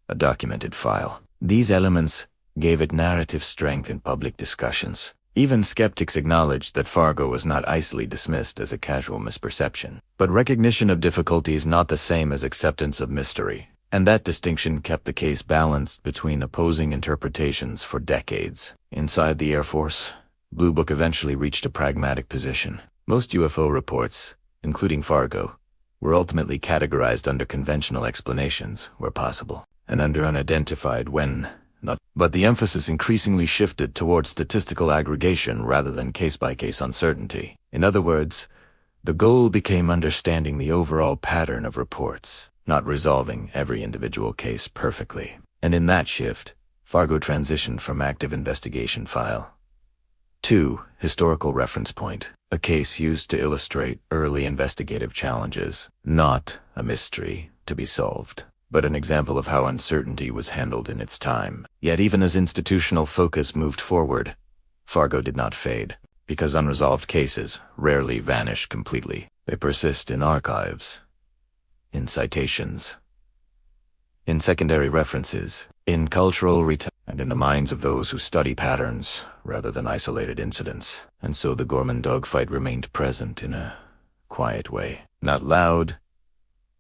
a documented file. These elements gave it narrative strength in public discussions. Even skeptics acknowledged that Fargo was not easily dismissed as a casual misperception. But recognition of difficulty is not the same as acceptance of mystery, and that distinction kept the case balanced between opposing interpretations for decades. Inside the Air Force, Blue Book eventually reached a pragmatic position. Most UFO reports, including Fargo, were ultimately categorized under conventional explanations where possible, and under unidentified when not. But the emphasis increasingly shifted towards statistical aggregation rather than case-by-case uncertainty. In other words, the goal became understanding the overall pattern of reports, not resolving every individual case perfectly. And in that shift, Fargo transitioned from active investigation file to historical reference point, a case used to illustrate early investigative challenges, not a mystery to be solved, but an example of how uncertainty was handled in its time. Yet even as institutional focus moved forward, Fargo did not fade, because unresolved cases rarely vanish completely. They persist in archives, in citations, in secondary references, in cultural and in the minds of those who study patterns rather than isolated incidents. And so the Gorman Dogfight remained present in a quiet way. Not loud,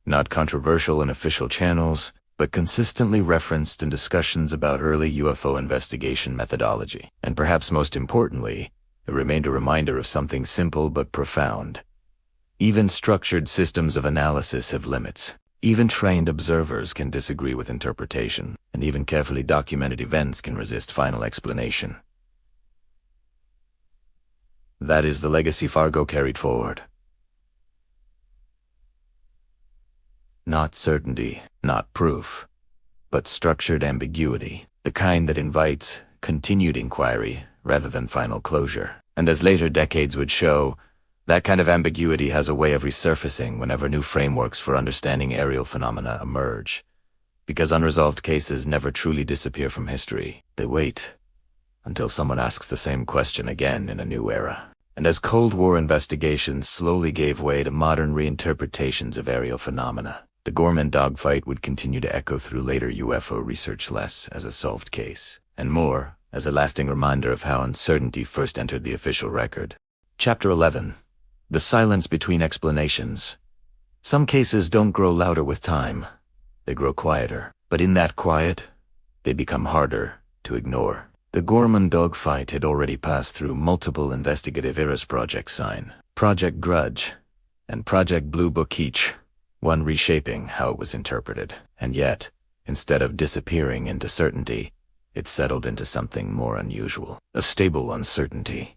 not controversial in official channels, but consistently referenced in discussions about early UFO investigation methodology. And perhaps most importantly, it remained a reminder of something simple but profound. Even structured systems of analysis have limits. Even trained observers can disagree with interpretation, and even carefully documented events can resist final explanation. That is the legacy Fargo carried forward. Not certainty, not proof, but structured ambiguity, the kind that invites continued inquiry rather than final closure. And as later decades would show, that kind of ambiguity has a way of resurfacing whenever new frameworks for understanding aerial phenomena emerge. Because unresolved cases never truly disappear from history. They wait until someone asks the same question again in a new era. And as Cold War investigations slowly gave way to modern reinterpretations of aerial phenomena, the Gorman Dogfight would continue to echo through later UFO research, less as a solved case, and more as a lasting reminder of how uncertainty first entered the official record. Chapter 11. The silence between explanations. Some cases don't grow louder with time. They grow quieter. But in that quiet, they become harder to ignore. The Gorman Dogfight had already passed through multiple investigative eras: Project Sign, Project Grudge, and Project Blue Book, each one reshaping how it was interpreted. And yet, instead of disappearing into certainty, it settled into something more unusual. A stable uncertainty.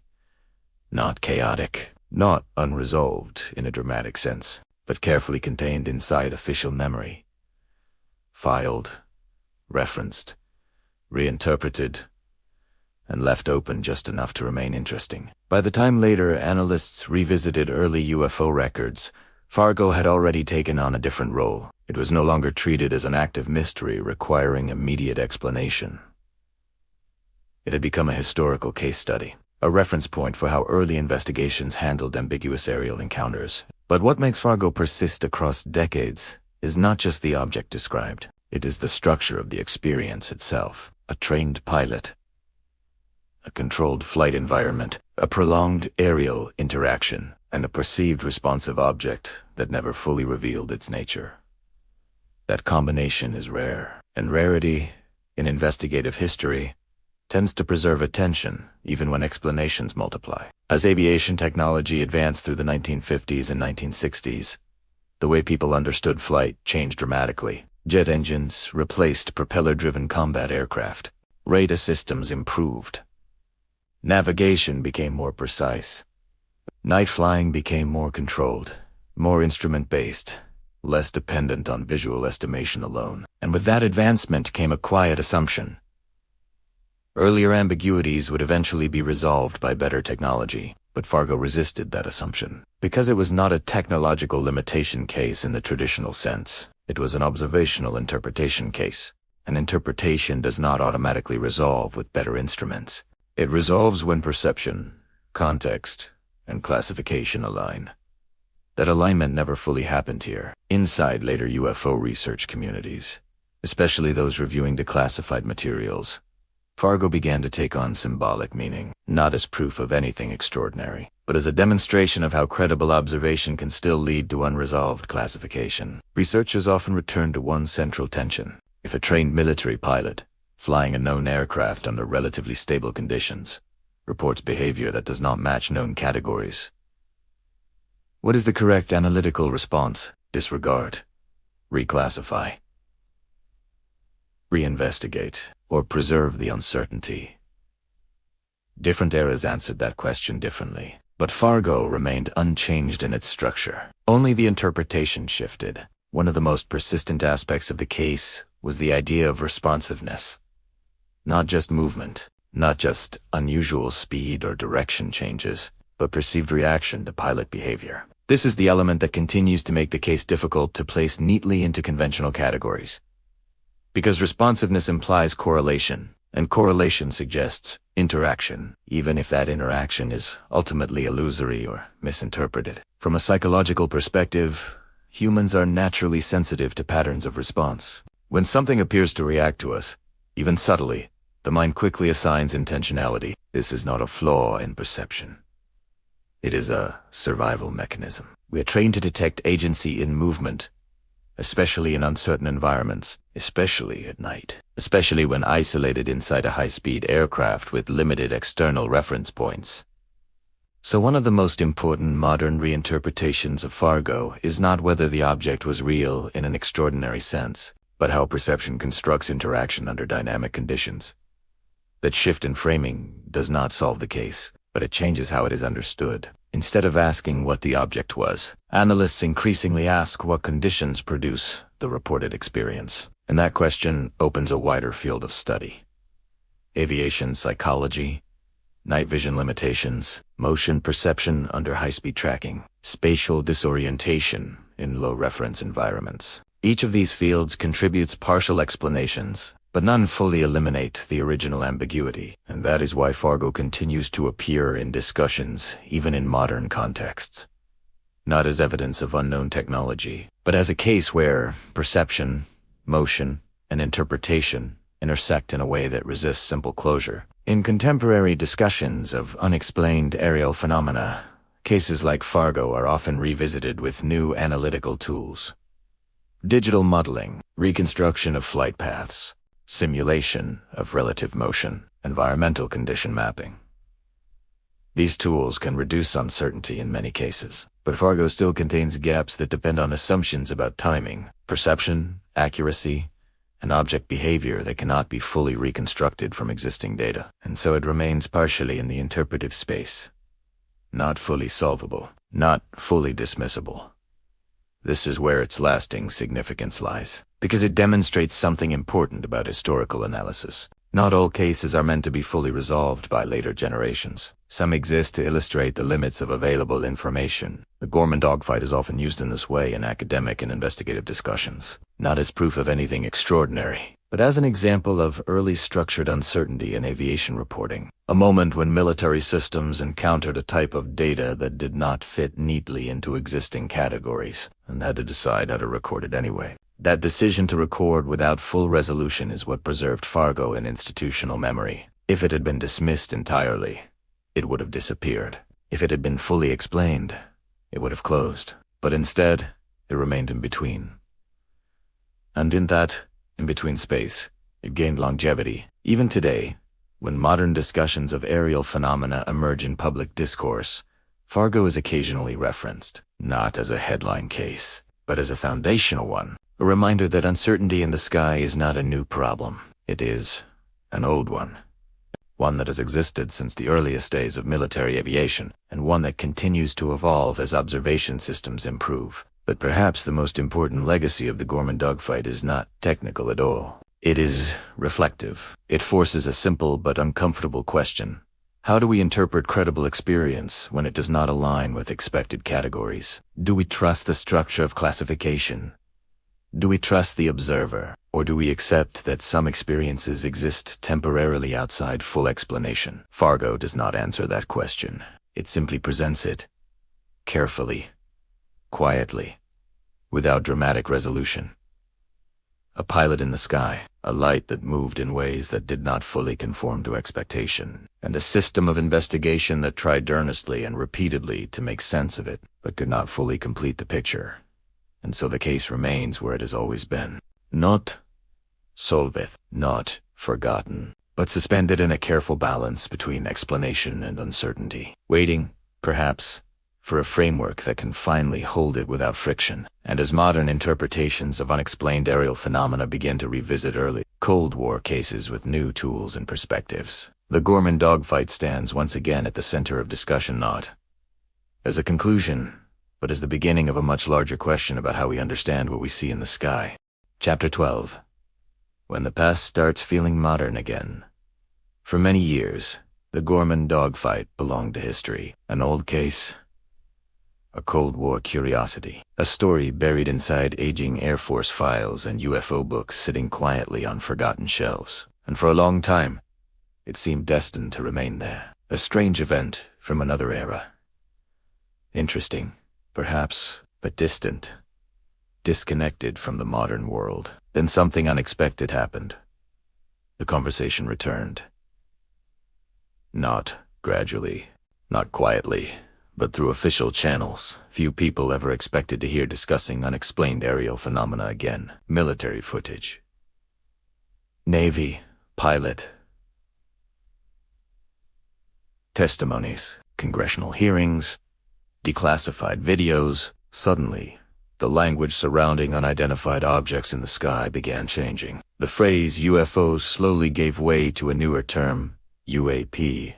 Not chaotic. Not unresolved in a dramatic sense, but carefully contained inside official memory. Filed, referenced, reinterpreted, and left open just enough to remain interesting. By the time later analysts revisited early UFO records, Fargo had already taken on a different role. It was no longer treated as an active mystery requiring immediate explanation. It had become a historical case study, a reference point for how early investigations handled ambiguous aerial encounters. But what makes Fargo persist across decades is not just the object described. It is the structure of the experience itself. A trained pilot, a controlled flight environment, a prolonged aerial interaction, and a perceived responsive object that never fully revealed its nature. That combination is rare, and rarity, in investigative history, tends to preserve attention even when explanations multiply. As aviation technology advanced through the 1950s and 1960s, the way people understood flight changed dramatically. Jet engines replaced propeller-driven combat aircraft. Radar systems improved. Navigation became more precise. Night flying became more controlled, more instrument-based, less dependent on visual estimation alone. And with that advancement came a quiet assumption. Earlier ambiguities would eventually be resolved by better technology, but Fargo resisted that assumption. Because it was not a technological limitation case in the traditional sense, it was an observational interpretation case. An interpretation does not automatically resolve with better instruments. It resolves when perception, context, and classification align. That alignment never fully happened here, inside later UFO research communities, especially those reviewing declassified materials. Fargo began to take on symbolic meaning, not as proof of anything extraordinary, but as a demonstration of how credible observation can still lead to unresolved classification. Researchers often return to one central tension. If a trained military pilot, flying a known aircraft under relatively stable conditions, reports behavior that does not match known categories, what is the correct analytical response? Disregard, reclassify, reinvestigate, or preserve the uncertainty? Different eras answered that question differently, but Fargo remained unchanged in its structure. Only the interpretation shifted. One of the most persistent aspects of the case was the idea of responsiveness. Not just movement, not just unusual speed or direction changes, but perceived reaction to pilot behavior. This is the element that continues to make the case difficult to place neatly into conventional categories. Because responsiveness implies correlation, and correlation suggests interaction, even if that interaction is ultimately illusory or misinterpreted. From a psychological perspective, humans are naturally sensitive to patterns of response. When something appears to react to us, even subtly, the mind quickly assigns intentionality. This is not a flaw in perception. It is a survival mechanism. We are trained to detect agency in movement, especially in uncertain environments, especially at night, especially when isolated inside a high-speed aircraft with limited external reference points. So one of the most important modern reinterpretations of Fargo is not whether the object was real in an extraordinary sense, but how perception constructs interaction under dynamic conditions. That shift in framing does not solve the case, but it changes how it is understood. Instead of asking what the object was, analysts increasingly ask what conditions produce the reported experience. And that question opens a wider field of study. Aviation psychology, night vision limitations, motion perception under high-speed tracking, spatial disorientation in low-reference environments. Each of these fields contributes partial explanations, but none fully eliminate the original ambiguity, and that is why Fargo continues to appear in discussions, even in modern contexts. Not as evidence of unknown technology, but as a case where perception, motion, and interpretation intersect in a way that resists simple closure. In contemporary discussions of unexplained aerial phenomena, cases like Fargo are often revisited with new analytical tools. Digital modeling, reconstruction of flight paths, simulation of relative motion, environmental condition mapping. These tools can reduce uncertainty in many cases, but Fargo still contains gaps that depend on assumptions about timing, perception, accuracy, and object behavior that cannot be fully reconstructed from existing data, and so it remains partially in the interpretive space. Not fully solvable, not fully dismissible. This is where its lasting significance lies, because it demonstrates something important about historical analysis. Not all cases are meant to be fully resolved by later generations. Some exist to illustrate the limits of available information. The Gorman Dogfight is often used in this way in academic and investigative discussions, not as proof of anything extraordinary, but as an example of early structured uncertainty in aviation reporting. A moment when military systems encountered a type of data that did not fit neatly into existing categories, and had to decide how to record it anyway. That decision to record without full resolution is what preserved Fargo in institutional memory. If it had been dismissed entirely, it would have disappeared. If it had been fully explained, it would have closed. But instead, it remained in between. And in that in-between space, it gained longevity. Even today, when modern discussions of aerial phenomena emerge in public discourse, Fargo is occasionally referenced, not as a headline case, but as a foundational one. A reminder that uncertainty in the sky is not a new problem. It is an old one. One that has existed since the earliest days of military aviation, and one that continues to evolve as observation systems improve. But perhaps the most important legacy of the Gorman Dogfight is not technical at all. It is reflective. It forces a simple but uncomfortable question. How do we interpret credible experience when it does not align with expected categories? Do we trust the structure of classification? Do we trust the observer, or do we accept that some experiences exist temporarily outside full explanation? Fargo does not answer that question. It simply presents it, carefully, quietly, without dramatic resolution. A pilot in the sky, a light that moved in ways that did not fully conform to expectation, and a system of investigation that tried earnestly and repeatedly to make sense of it, but could not fully complete the picture. And so the case remains where it has always been. Not solved, not forgotten, but suspended in a careful balance between explanation and uncertainty, waiting, perhaps, for a framework that can finally hold it without friction. And as modern interpretations of unexplained aerial phenomena begin to revisit early Cold War cases with new tools and perspectives, the Gorman Dogfight stands once again at the center of discussion, not as a conclusion, but as the beginning of a much larger question about how we understand what we see in the sky. Chapter 12. When the past starts feeling modern again. For many years, the Gorman Dogfight belonged to history, an old case, a Cold War curiosity, a story buried inside aging Air Force files and UFO books sitting quietly on forgotten shelves. And for a long time, it seemed destined to remain there. A strange event from another era. Interesting, perhaps, but distant, disconnected from the modern world. Then something unexpected happened. The conversation returned. Not gradually, not quietly, but through official channels. Few people ever expected to hear discussing unexplained aerial phenomena again. Military footage. Navy, pilot. Testimonies, congressional hearings, declassified videos. Suddenly, the language surrounding unidentified objects in the sky began changing. The phrase UFOs slowly gave way to a newer term, UAP.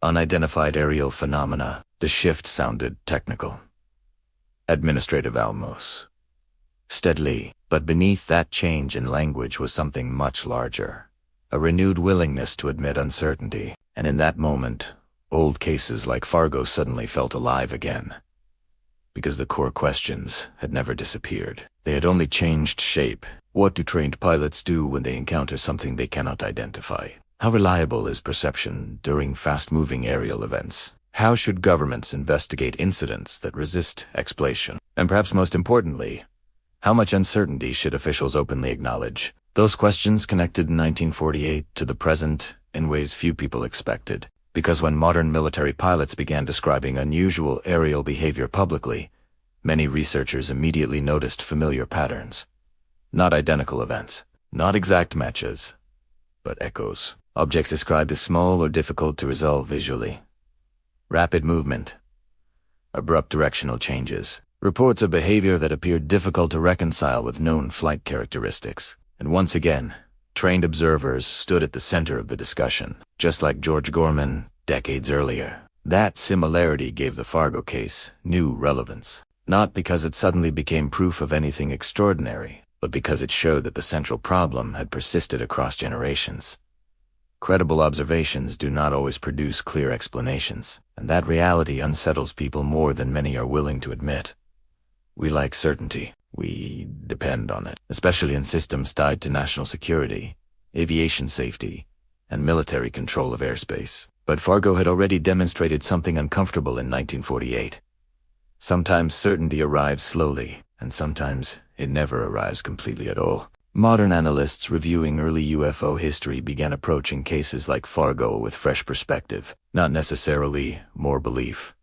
Unidentified aerial phenomena. The shift sounded technical, administrative almost, steadily, but beneath that change in language was something much larger, a renewed willingness to admit uncertainty. And in that moment, old cases like Fargo suddenly felt alive again, because the core questions had never disappeared. They had only changed shape. What do trained pilots do when they encounter something they cannot identify? How reliable is perception during fast-moving aerial events? How should governments investigate incidents that resist explanation? And perhaps most importantly, how much uncertainty should officials openly acknowledge? Those questions connected in 1948 to the present in ways few people expected, because when modern military pilots began describing unusual aerial behavior publicly, many researchers immediately noticed familiar patterns. Not identical events, not exact matches, but echoes. Objects described as small or difficult to resolve visually. Rapid movement. Abrupt directional changes. Reports of behavior that appeared difficult to reconcile with known flight characteristics. And once again, trained observers stood at the center of the discussion, just like George Gorman decades earlier. That similarity gave the Fargo case new relevance, not because it suddenly became proof of anything extraordinary, but because it showed that the central problem had persisted across generations. Credible observations do not always produce clear explanations, and that reality unsettles people more than many are willing to admit. We like certainty. We depend on it, especially in systems tied to national security, aviation safety, and military control of airspace. But Fargo had already demonstrated something uncomfortable in 1948. Sometimes certainty arrives slowly, and sometimes it never arrives completely at all. Modern analysts reviewing early UFO history began approaching cases like Fargo with fresh perspective, not necessarily more belief,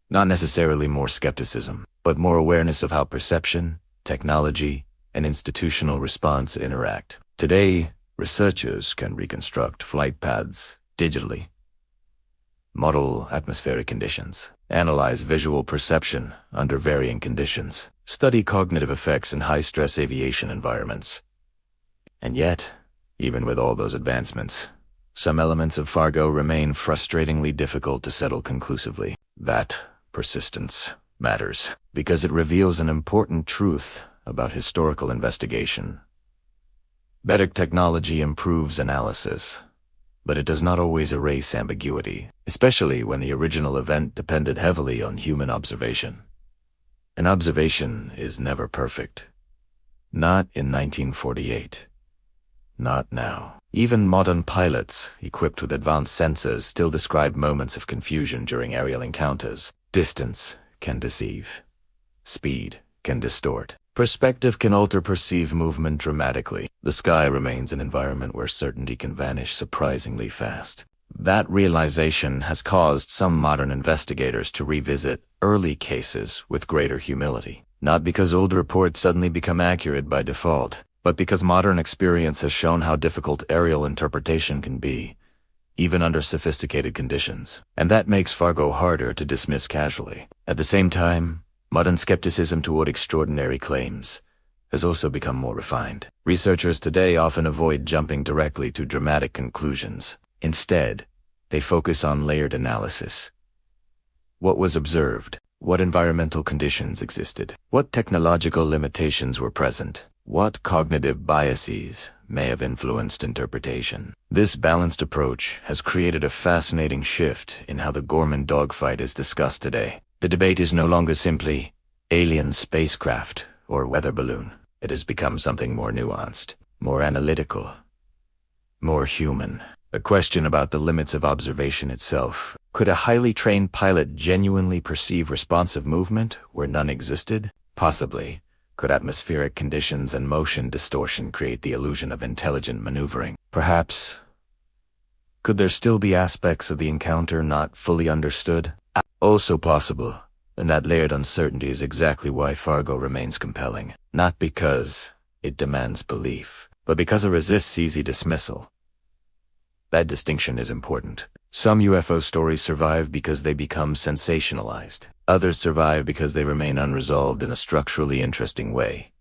not necessarily more skepticism, but more awareness of how perception, technology, and institutional response interact. Today, researchers can reconstruct flight paths digitally, model atmospheric conditions, analyze visual perception under varying conditions, study cognitive effects in high-stress aviation environments. And yet, even with all those advancements, some elements of Fargo remain frustratingly difficult to settle conclusively. That persistence matters, because it reveals an important truth about historical investigation. Better technology improves analysis, but it does not always erase ambiguity, especially when the original event depended heavily on human observation. An observation is never perfect. Not in 1948. Not now. Even modern pilots, equipped with advanced sensors, still describe moments of confusion during aerial encounters. Distance can deceive. Speed can distort. Perspective can alter perceived movement dramatically. The sky remains an environment where certainty can vanish surprisingly fast. That realization has caused some modern investigators to revisit early cases with greater humility. Not because old reports suddenly become accurate by default, but because modern experience has shown how difficult aerial interpretation can be, even under sophisticated conditions. And that makes Fargo harder to dismiss casually. At the same time, modern skepticism toward extraordinary claims has also become more refined. Researchers today often avoid jumping directly to dramatic conclusions. Instead, they focus on layered analysis. What was observed? What environmental conditions existed? What technological limitations were present? What cognitive biases may have influenced interpretation? This balanced approach has created a fascinating shift in how the Gorman Dogfight is discussed today. The debate is no longer simply alien spacecraft or weather balloon. It has become something more nuanced, more analytical, more human. A question about the limits of observation itself. Could a highly trained pilot genuinely perceive responsive movement where none existed? Possibly. Could atmospheric conditions and motion distortion create the illusion of intelligent maneuvering? Perhaps. Could there still be aspects of the encounter not fully understood? Also possible, and that layered uncertainty is exactly why Fargo remains compelling. Not because it demands belief, but because it resists easy dismissal. That distinction is important. Some UFO stories survive because they become sensationalized. Others survive because they remain unresolved in a structurally interesting way.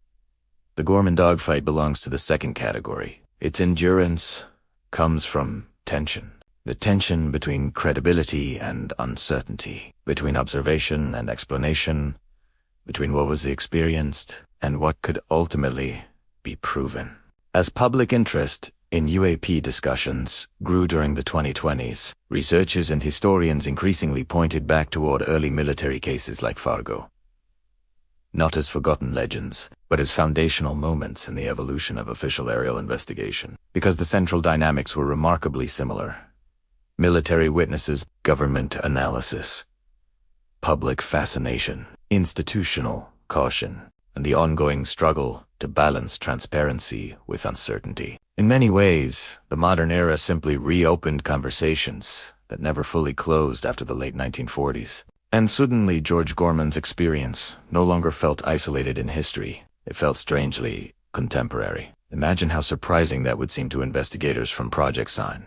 The Gorman Dogfight belongs to the second category. Its endurance comes from tension. The tension between credibility and uncertainty, between observation and explanation, between what was experienced and what could ultimately be proven. As public interest in UAP discussions grew during the 2020s, researchers and historians increasingly pointed back toward early military cases like Fargo. Not as forgotten legends, but as foundational moments in the evolution of official aerial investigation, because the central dynamics were remarkably similar. Military witnesses, government analysis, public fascination, institutional caution, and the ongoing struggle to balance transparency with uncertainty. In many ways, the modern era simply reopened conversations that never fully closed after the late 1940s. And suddenly George Gorman's experience no longer felt isolated in history. It felt strangely contemporary. Imagine how surprising that would seem to investigators from Project Sign.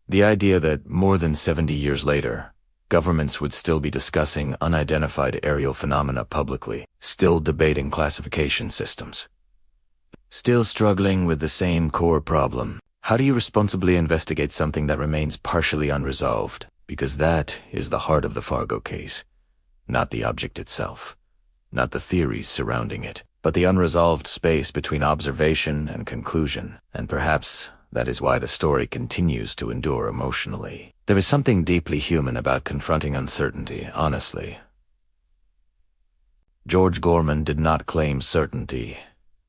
The idea that more than 70 years later, governments would still be discussing unidentified aerial phenomena publicly, still debating classification systems, still struggling with the same core problem. How do you responsibly investigate something that remains partially unresolved? Because that is the heart of the Fargo case. Not the object itself, not the theories surrounding it, but the unresolved space between observation and conclusion. And perhaps that is why the story continues to endure emotionally. There is something deeply human about confronting uncertainty, honestly. George Gorman did not claim certainty.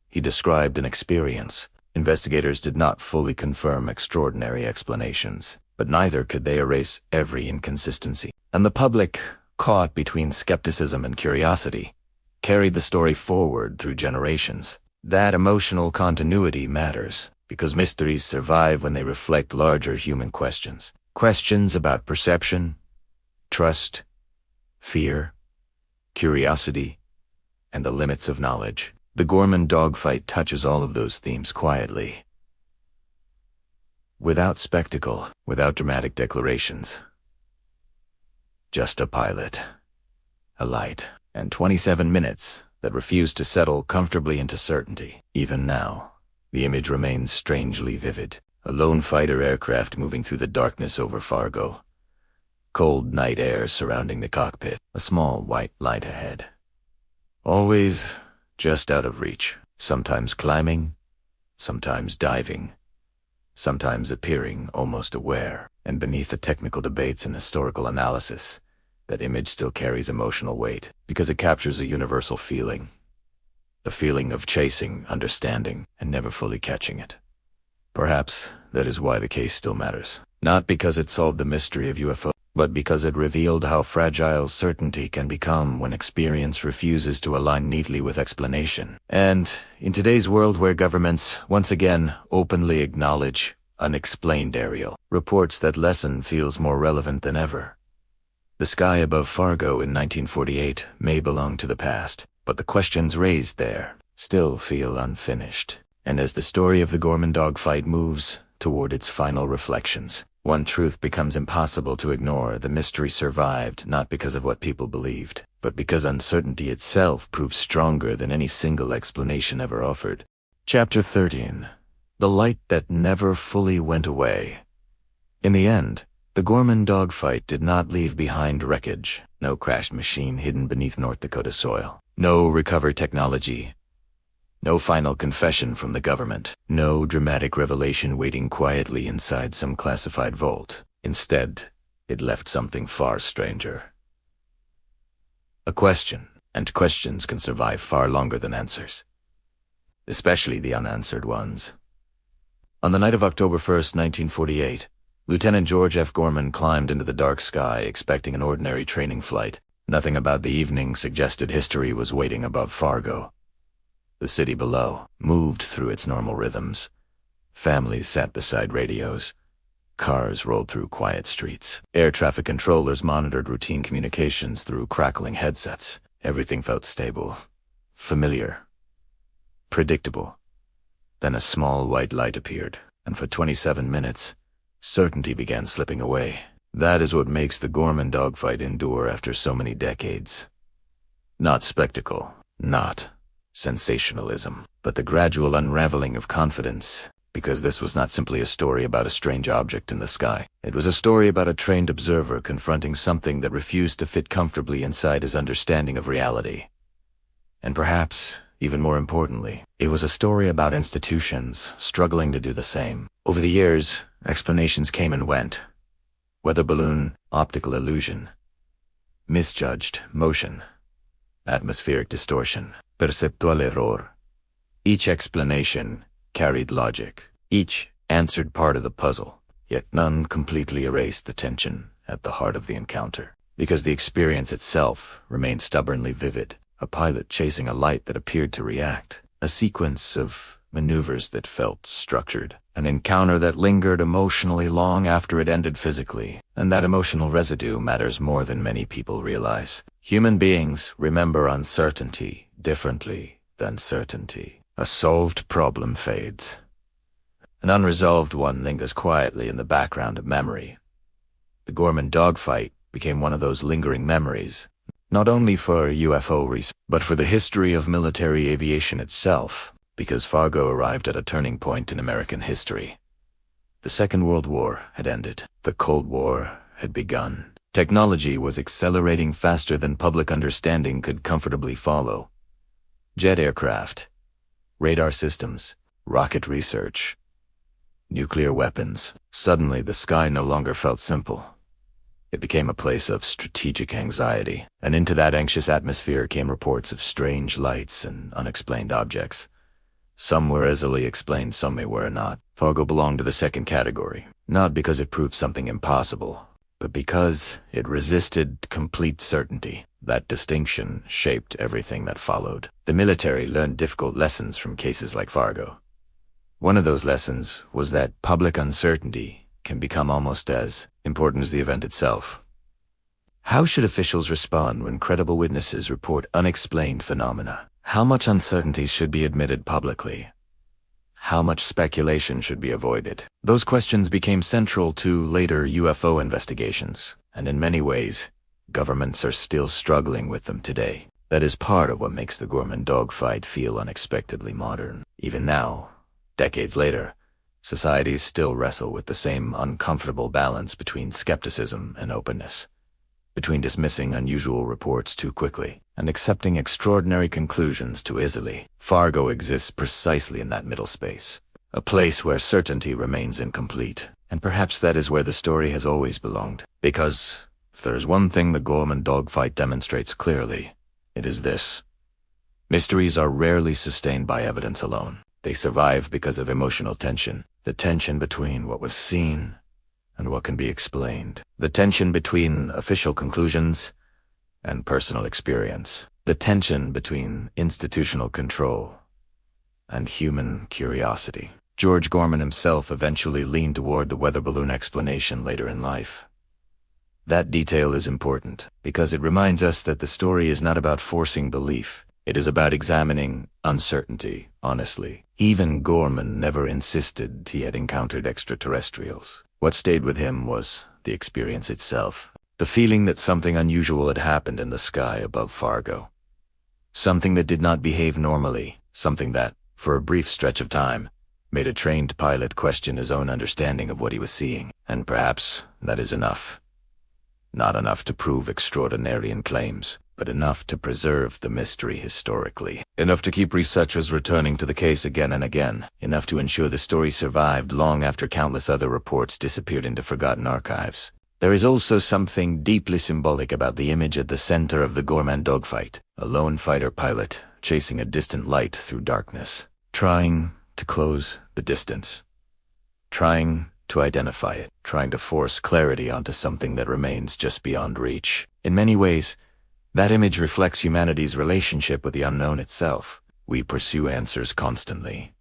He described an experience. Investigators did not fully confirm extraordinary explanations, but neither could they erase every inconsistency. And the public, caught between skepticism and curiosity, carried the story forward through generations. That emotional continuity matters, because mysteries survive when they reflect larger human questions. Questions about perception, trust, fear, curiosity, and the limits of knowledge. The Gorman Dogfight touches all of those themes quietly, without spectacle, without dramatic declarations. Just a pilot, a light, and 27 minutes that refuse to settle comfortably into certainty. Even now, the image remains strangely vivid. A lone fighter aircraft moving through the darkness over Fargo. Cold night air surrounding the cockpit. A small white light ahead. Always just out of reach. Sometimes climbing, sometimes diving, sometimes appearing almost aware. And beneath the technical debates and historical analysis, that image still carries emotional weight, because it captures a universal feeling. The feeling of chasing, understanding, and never fully catching it. Perhaps that is why the case still matters. Not because it solved the mystery of UFO, but because it revealed how fragile certainty can become when experience refuses to align neatly with explanation. And in today's world where governments once again openly acknowledge unexplained aerial reports, that lesson feels more relevant than ever. The sky above Fargo in 1948 may belong to the past, but the questions raised there still feel unfinished. And as the story of the Gorman Dogfight moves toward its final reflections, one truth becomes impossible to ignore: the mystery survived not because of what people believed, but because uncertainty itself proved stronger than any single explanation ever offered. Chapter 13. The Light That Never Fully Went Away. In the end, the Gorman Dogfight did not leave behind wreckage. No crashed machine hidden beneath North Dakota soil. No recovered technology. No final confession from the government. No dramatic revelation waiting quietly inside some classified vault. Instead, it left something far stranger. A question, and questions can survive far longer than answers. Especially the unanswered ones. On the night of October 1st, 1948, Lieutenant George F. Gorman climbed into the dark sky expecting an ordinary training flight. Nothing about the evening suggested history was waiting above Fargo. The city below moved through its normal rhythms. Families sat beside radios. Cars rolled through quiet streets. Air traffic controllers monitored routine communications through crackling headsets. Everything felt stable, familiar, predictable. Then a small white light appeared, and for 27 minutes, certainty began slipping away. That is what makes the Gorman Dogfight endure after so many decades. Not spectacle, not sensationalism, but the gradual unraveling of confidence, because this was not simply a story about a strange object in the sky. It was a story about a trained observer confronting something that refused to fit comfortably inside his understanding of reality. And perhaps, even more importantly, it was a story about institutions struggling to do the same. Over the years, explanations came and went. Weather balloon, optical illusion, misjudged motion, atmospheric distortion, perceptual error. Each explanation carried logic. Each answered part of the puzzle, yet none completely erased the tension at the heart of the encounter. Because the experience itself remained stubbornly vivid. A pilot chasing a light that appeared to react. A sequence of maneuvers that felt structured. An encounter that lingered emotionally long after it ended physically. And that emotional residue matters more than many people realize. Human beings remember uncertainty differently than certainty. A solved problem fades. An unresolved one lingers quietly in the background of memory. The Gorman Dogfight became one of those lingering memories, not only for UFO research, but for the history of military aviation itself, because Fargo arrived at a turning point in American history. The Second World War had ended. The Cold War had begun. Technology was accelerating faster than public understanding could comfortably follow. Jet aircraft, radar systems, rocket research, nuclear weapons. Suddenly, the sky no longer felt simple. It became a place of strategic anxiety, and into that anxious atmosphere came reports of strange lights and unexplained objects. Some were easily explained, some were not. Fargo belonged to the second category, not because it proved something impossible, but because it resisted complete certainty. That distinction shaped everything that followed. The military learned difficult lessons from cases like Fargo. One of those lessons was that public uncertainty can become almost as important as the event itself. How should officials respond when credible witnesses report unexplained phenomena? How much uncertainty should be admitted publicly? How much speculation should be avoided? Those questions became central to later UFO investigations, and in many ways, governments are still struggling with them today. That is part of what makes the Gorman Dogfight feel unexpectedly modern. Even now, decades later, societies still wrestle with the same uncomfortable balance between skepticism and openness, between dismissing unusual reports too quickly and accepting extraordinary conclusions too easily. Fargo exists precisely in that middle space, a place where certainty remains incomplete. And perhaps that is where the story has always belonged, because If there's one thing the Gorman Dogfight demonstrates clearly, it is this. Mysteries are rarely sustained by evidence alone. They survive because of emotional tension. The tension between what was seen and what can be explained. The tension between official conclusions and personal experience. The tension between institutional control and human curiosity. George Gorman himself eventually leaned toward the weather balloon explanation later in life. That detail is important because it reminds us that the story is not about forcing belief. It is about examining uncertainty honestly. Even Gorman never insisted he had encountered extraterrestrials. What stayed with him was the experience itself. The feeling that something unusual had happened in the sky above Fargo. Something that did not behave normally. Something that, for a brief stretch of time, made a trained pilot question his own understanding of what he was seeing. And perhaps that is enough. Not enough to prove extraordinarian claims, but enough to preserve the mystery historically. Enough to keep researchers returning to the case again and again. Enough to ensure the story survived long after countless other reports disappeared into forgotten archives. There is also something deeply symbolic about the image at the center of the Gorman Dogfight. A lone fighter pilot chasing a distant light through darkness. Trying to close the distance. Trying to identify it. Trying to force clarity onto something that remains just beyond reach. In many ways, that image reflects humanity's relationship with the unknown itself. We pursue answers constantly.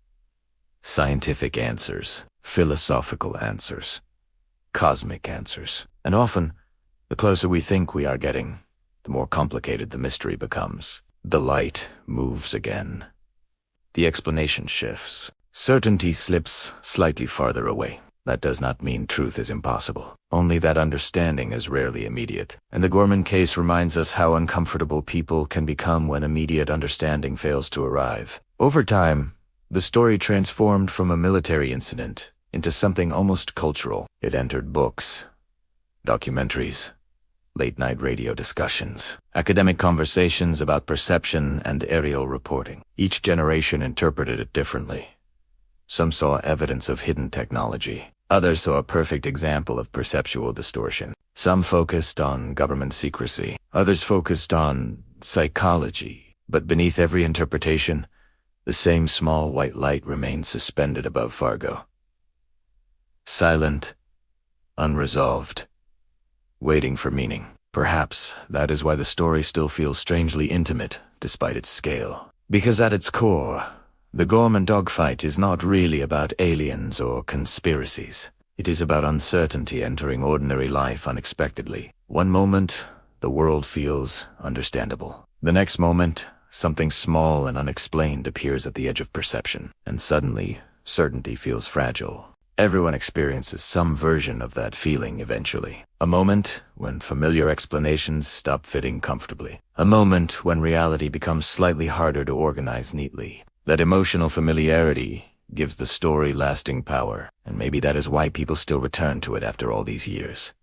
Scientific answers, philosophical answers, cosmic answers. And often, the closer we think we are getting, the more complicated the mystery becomes. The light moves again. The explanation shifts. Certainty slips slightly farther away. That does not mean truth is impossible. Only that understanding is rarely immediate. And the Gorman case reminds us how uncomfortable people can become when immediate understanding fails to arrive. Over time, the story transformed from a military incident into something almost cultural. It entered books, documentaries, late-night radio discussions, academic conversations about perception and aerial reporting. Each generation interpreted it differently. Some saw evidence of hidden technology. Others saw a perfect example of perceptual distortion. Some focused on government secrecy. Others focused on psychology. But beneath every interpretation, the same small white light remained suspended above Fargo. Silent, unresolved, waiting for meaning. Perhaps that is why the story still feels strangely intimate, despite its scale. Because at its core, the Gorman Dogfight is not really about aliens or conspiracies. It is about uncertainty entering ordinary life unexpectedly. One moment, the world feels understandable. The next moment, something small and unexplained appears at the edge of perception. And suddenly, certainty feels fragile. Everyone experiences some version of that feeling eventually. A moment when familiar explanations stop fitting comfortably. A moment when reality becomes slightly harder to organize neatly. That emotional familiarity gives the story lasting power, and maybe that is why people still return to it after all these years.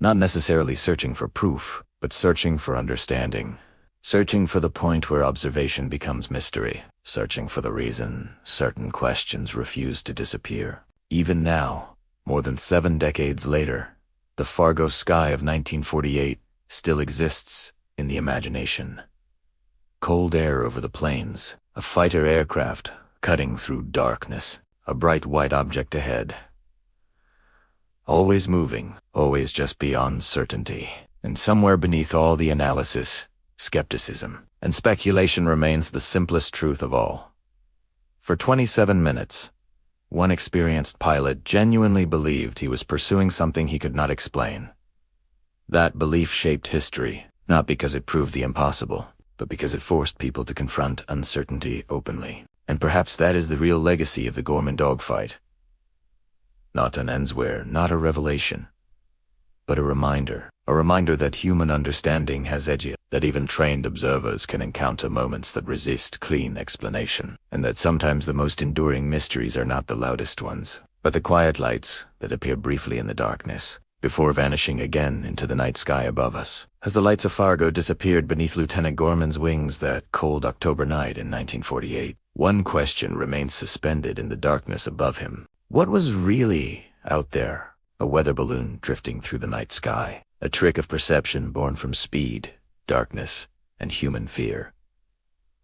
Not necessarily searching for proof, but searching for understanding. Searching for the point where observation becomes mystery. Searching for the reason certain questions refuse to disappear. Even now, more than 7 decades later, the Fargo sky of 1948 still exists in the imagination. Cold air over the plains. A fighter aircraft cutting through darkness, a bright white object ahead. Always moving, always just beyond certainty. And somewhere beneath all the analysis, skepticism and speculation remains the simplest truth of all. For 27 minutes, one experienced pilot genuinely believed he was pursuing something he could not explain. That belief shaped history, not because it proved the impossible, but because it forced people to confront uncertainty openly. And perhaps that is the real legacy of the Gorman Dogfight. Not an answer, not a revelation, but a reminder that human understanding has edges, that even trained observers can encounter moments that resist clean explanation, and that sometimes the most enduring mysteries are not the loudest ones, but the quiet lights that appear briefly in the darkness, before vanishing again into the night sky above us. As the lights of Fargo disappeared beneath Lieutenant Gorman's wings that cold October night in 1948, one question remained suspended in the darkness above him. What was really out there? A weather balloon drifting through the night sky? A trick of perception born from speed, darkness, and human fear.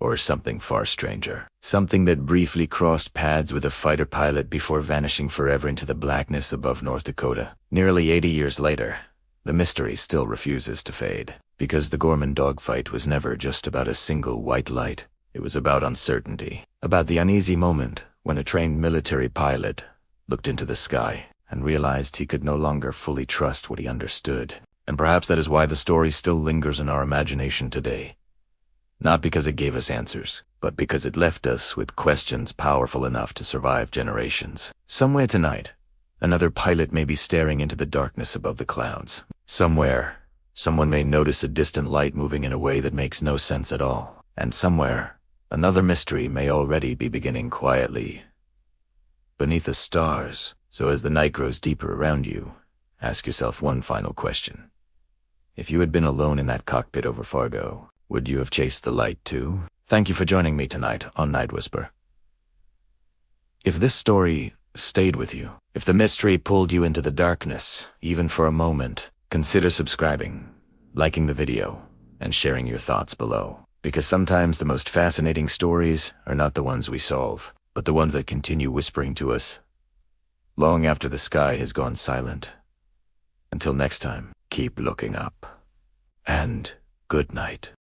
Or something far stranger. Something that briefly crossed paths with a fighter pilot before vanishing forever into the blackness above North Dakota. Nearly 80 years later, the mystery still refuses to fade. Because the Gorman Dogfight was never just about a single white light. It was about uncertainty. About the uneasy moment when a trained military pilot looked into the sky and realized he could no longer fully trust what he understood. And perhaps that is why the story still lingers in our imagination today. Not because it gave us answers, but because it left us with questions powerful enough to survive generations. Somewhere tonight, another pilot may be staring into the darkness above the clouds. Somewhere, someone may notice a distant light moving in a way that makes no sense at all. And somewhere, another mystery may already be beginning quietly beneath the stars. So as the night grows deeper around you, ask yourself one final question. If you had been alone in that cockpit over Fargo, would you have chased the light too? Thank you for joining me tonight on Night Whisper. If this story stayed with you, if the mystery pulled you into the darkness, even for a moment, consider subscribing, liking the video, and sharing your thoughts below. Because sometimes the most fascinating stories are not the ones we solve, but the ones that continue whispering to us long after the sky has gone silent. Until next time, keep looking up. And good night.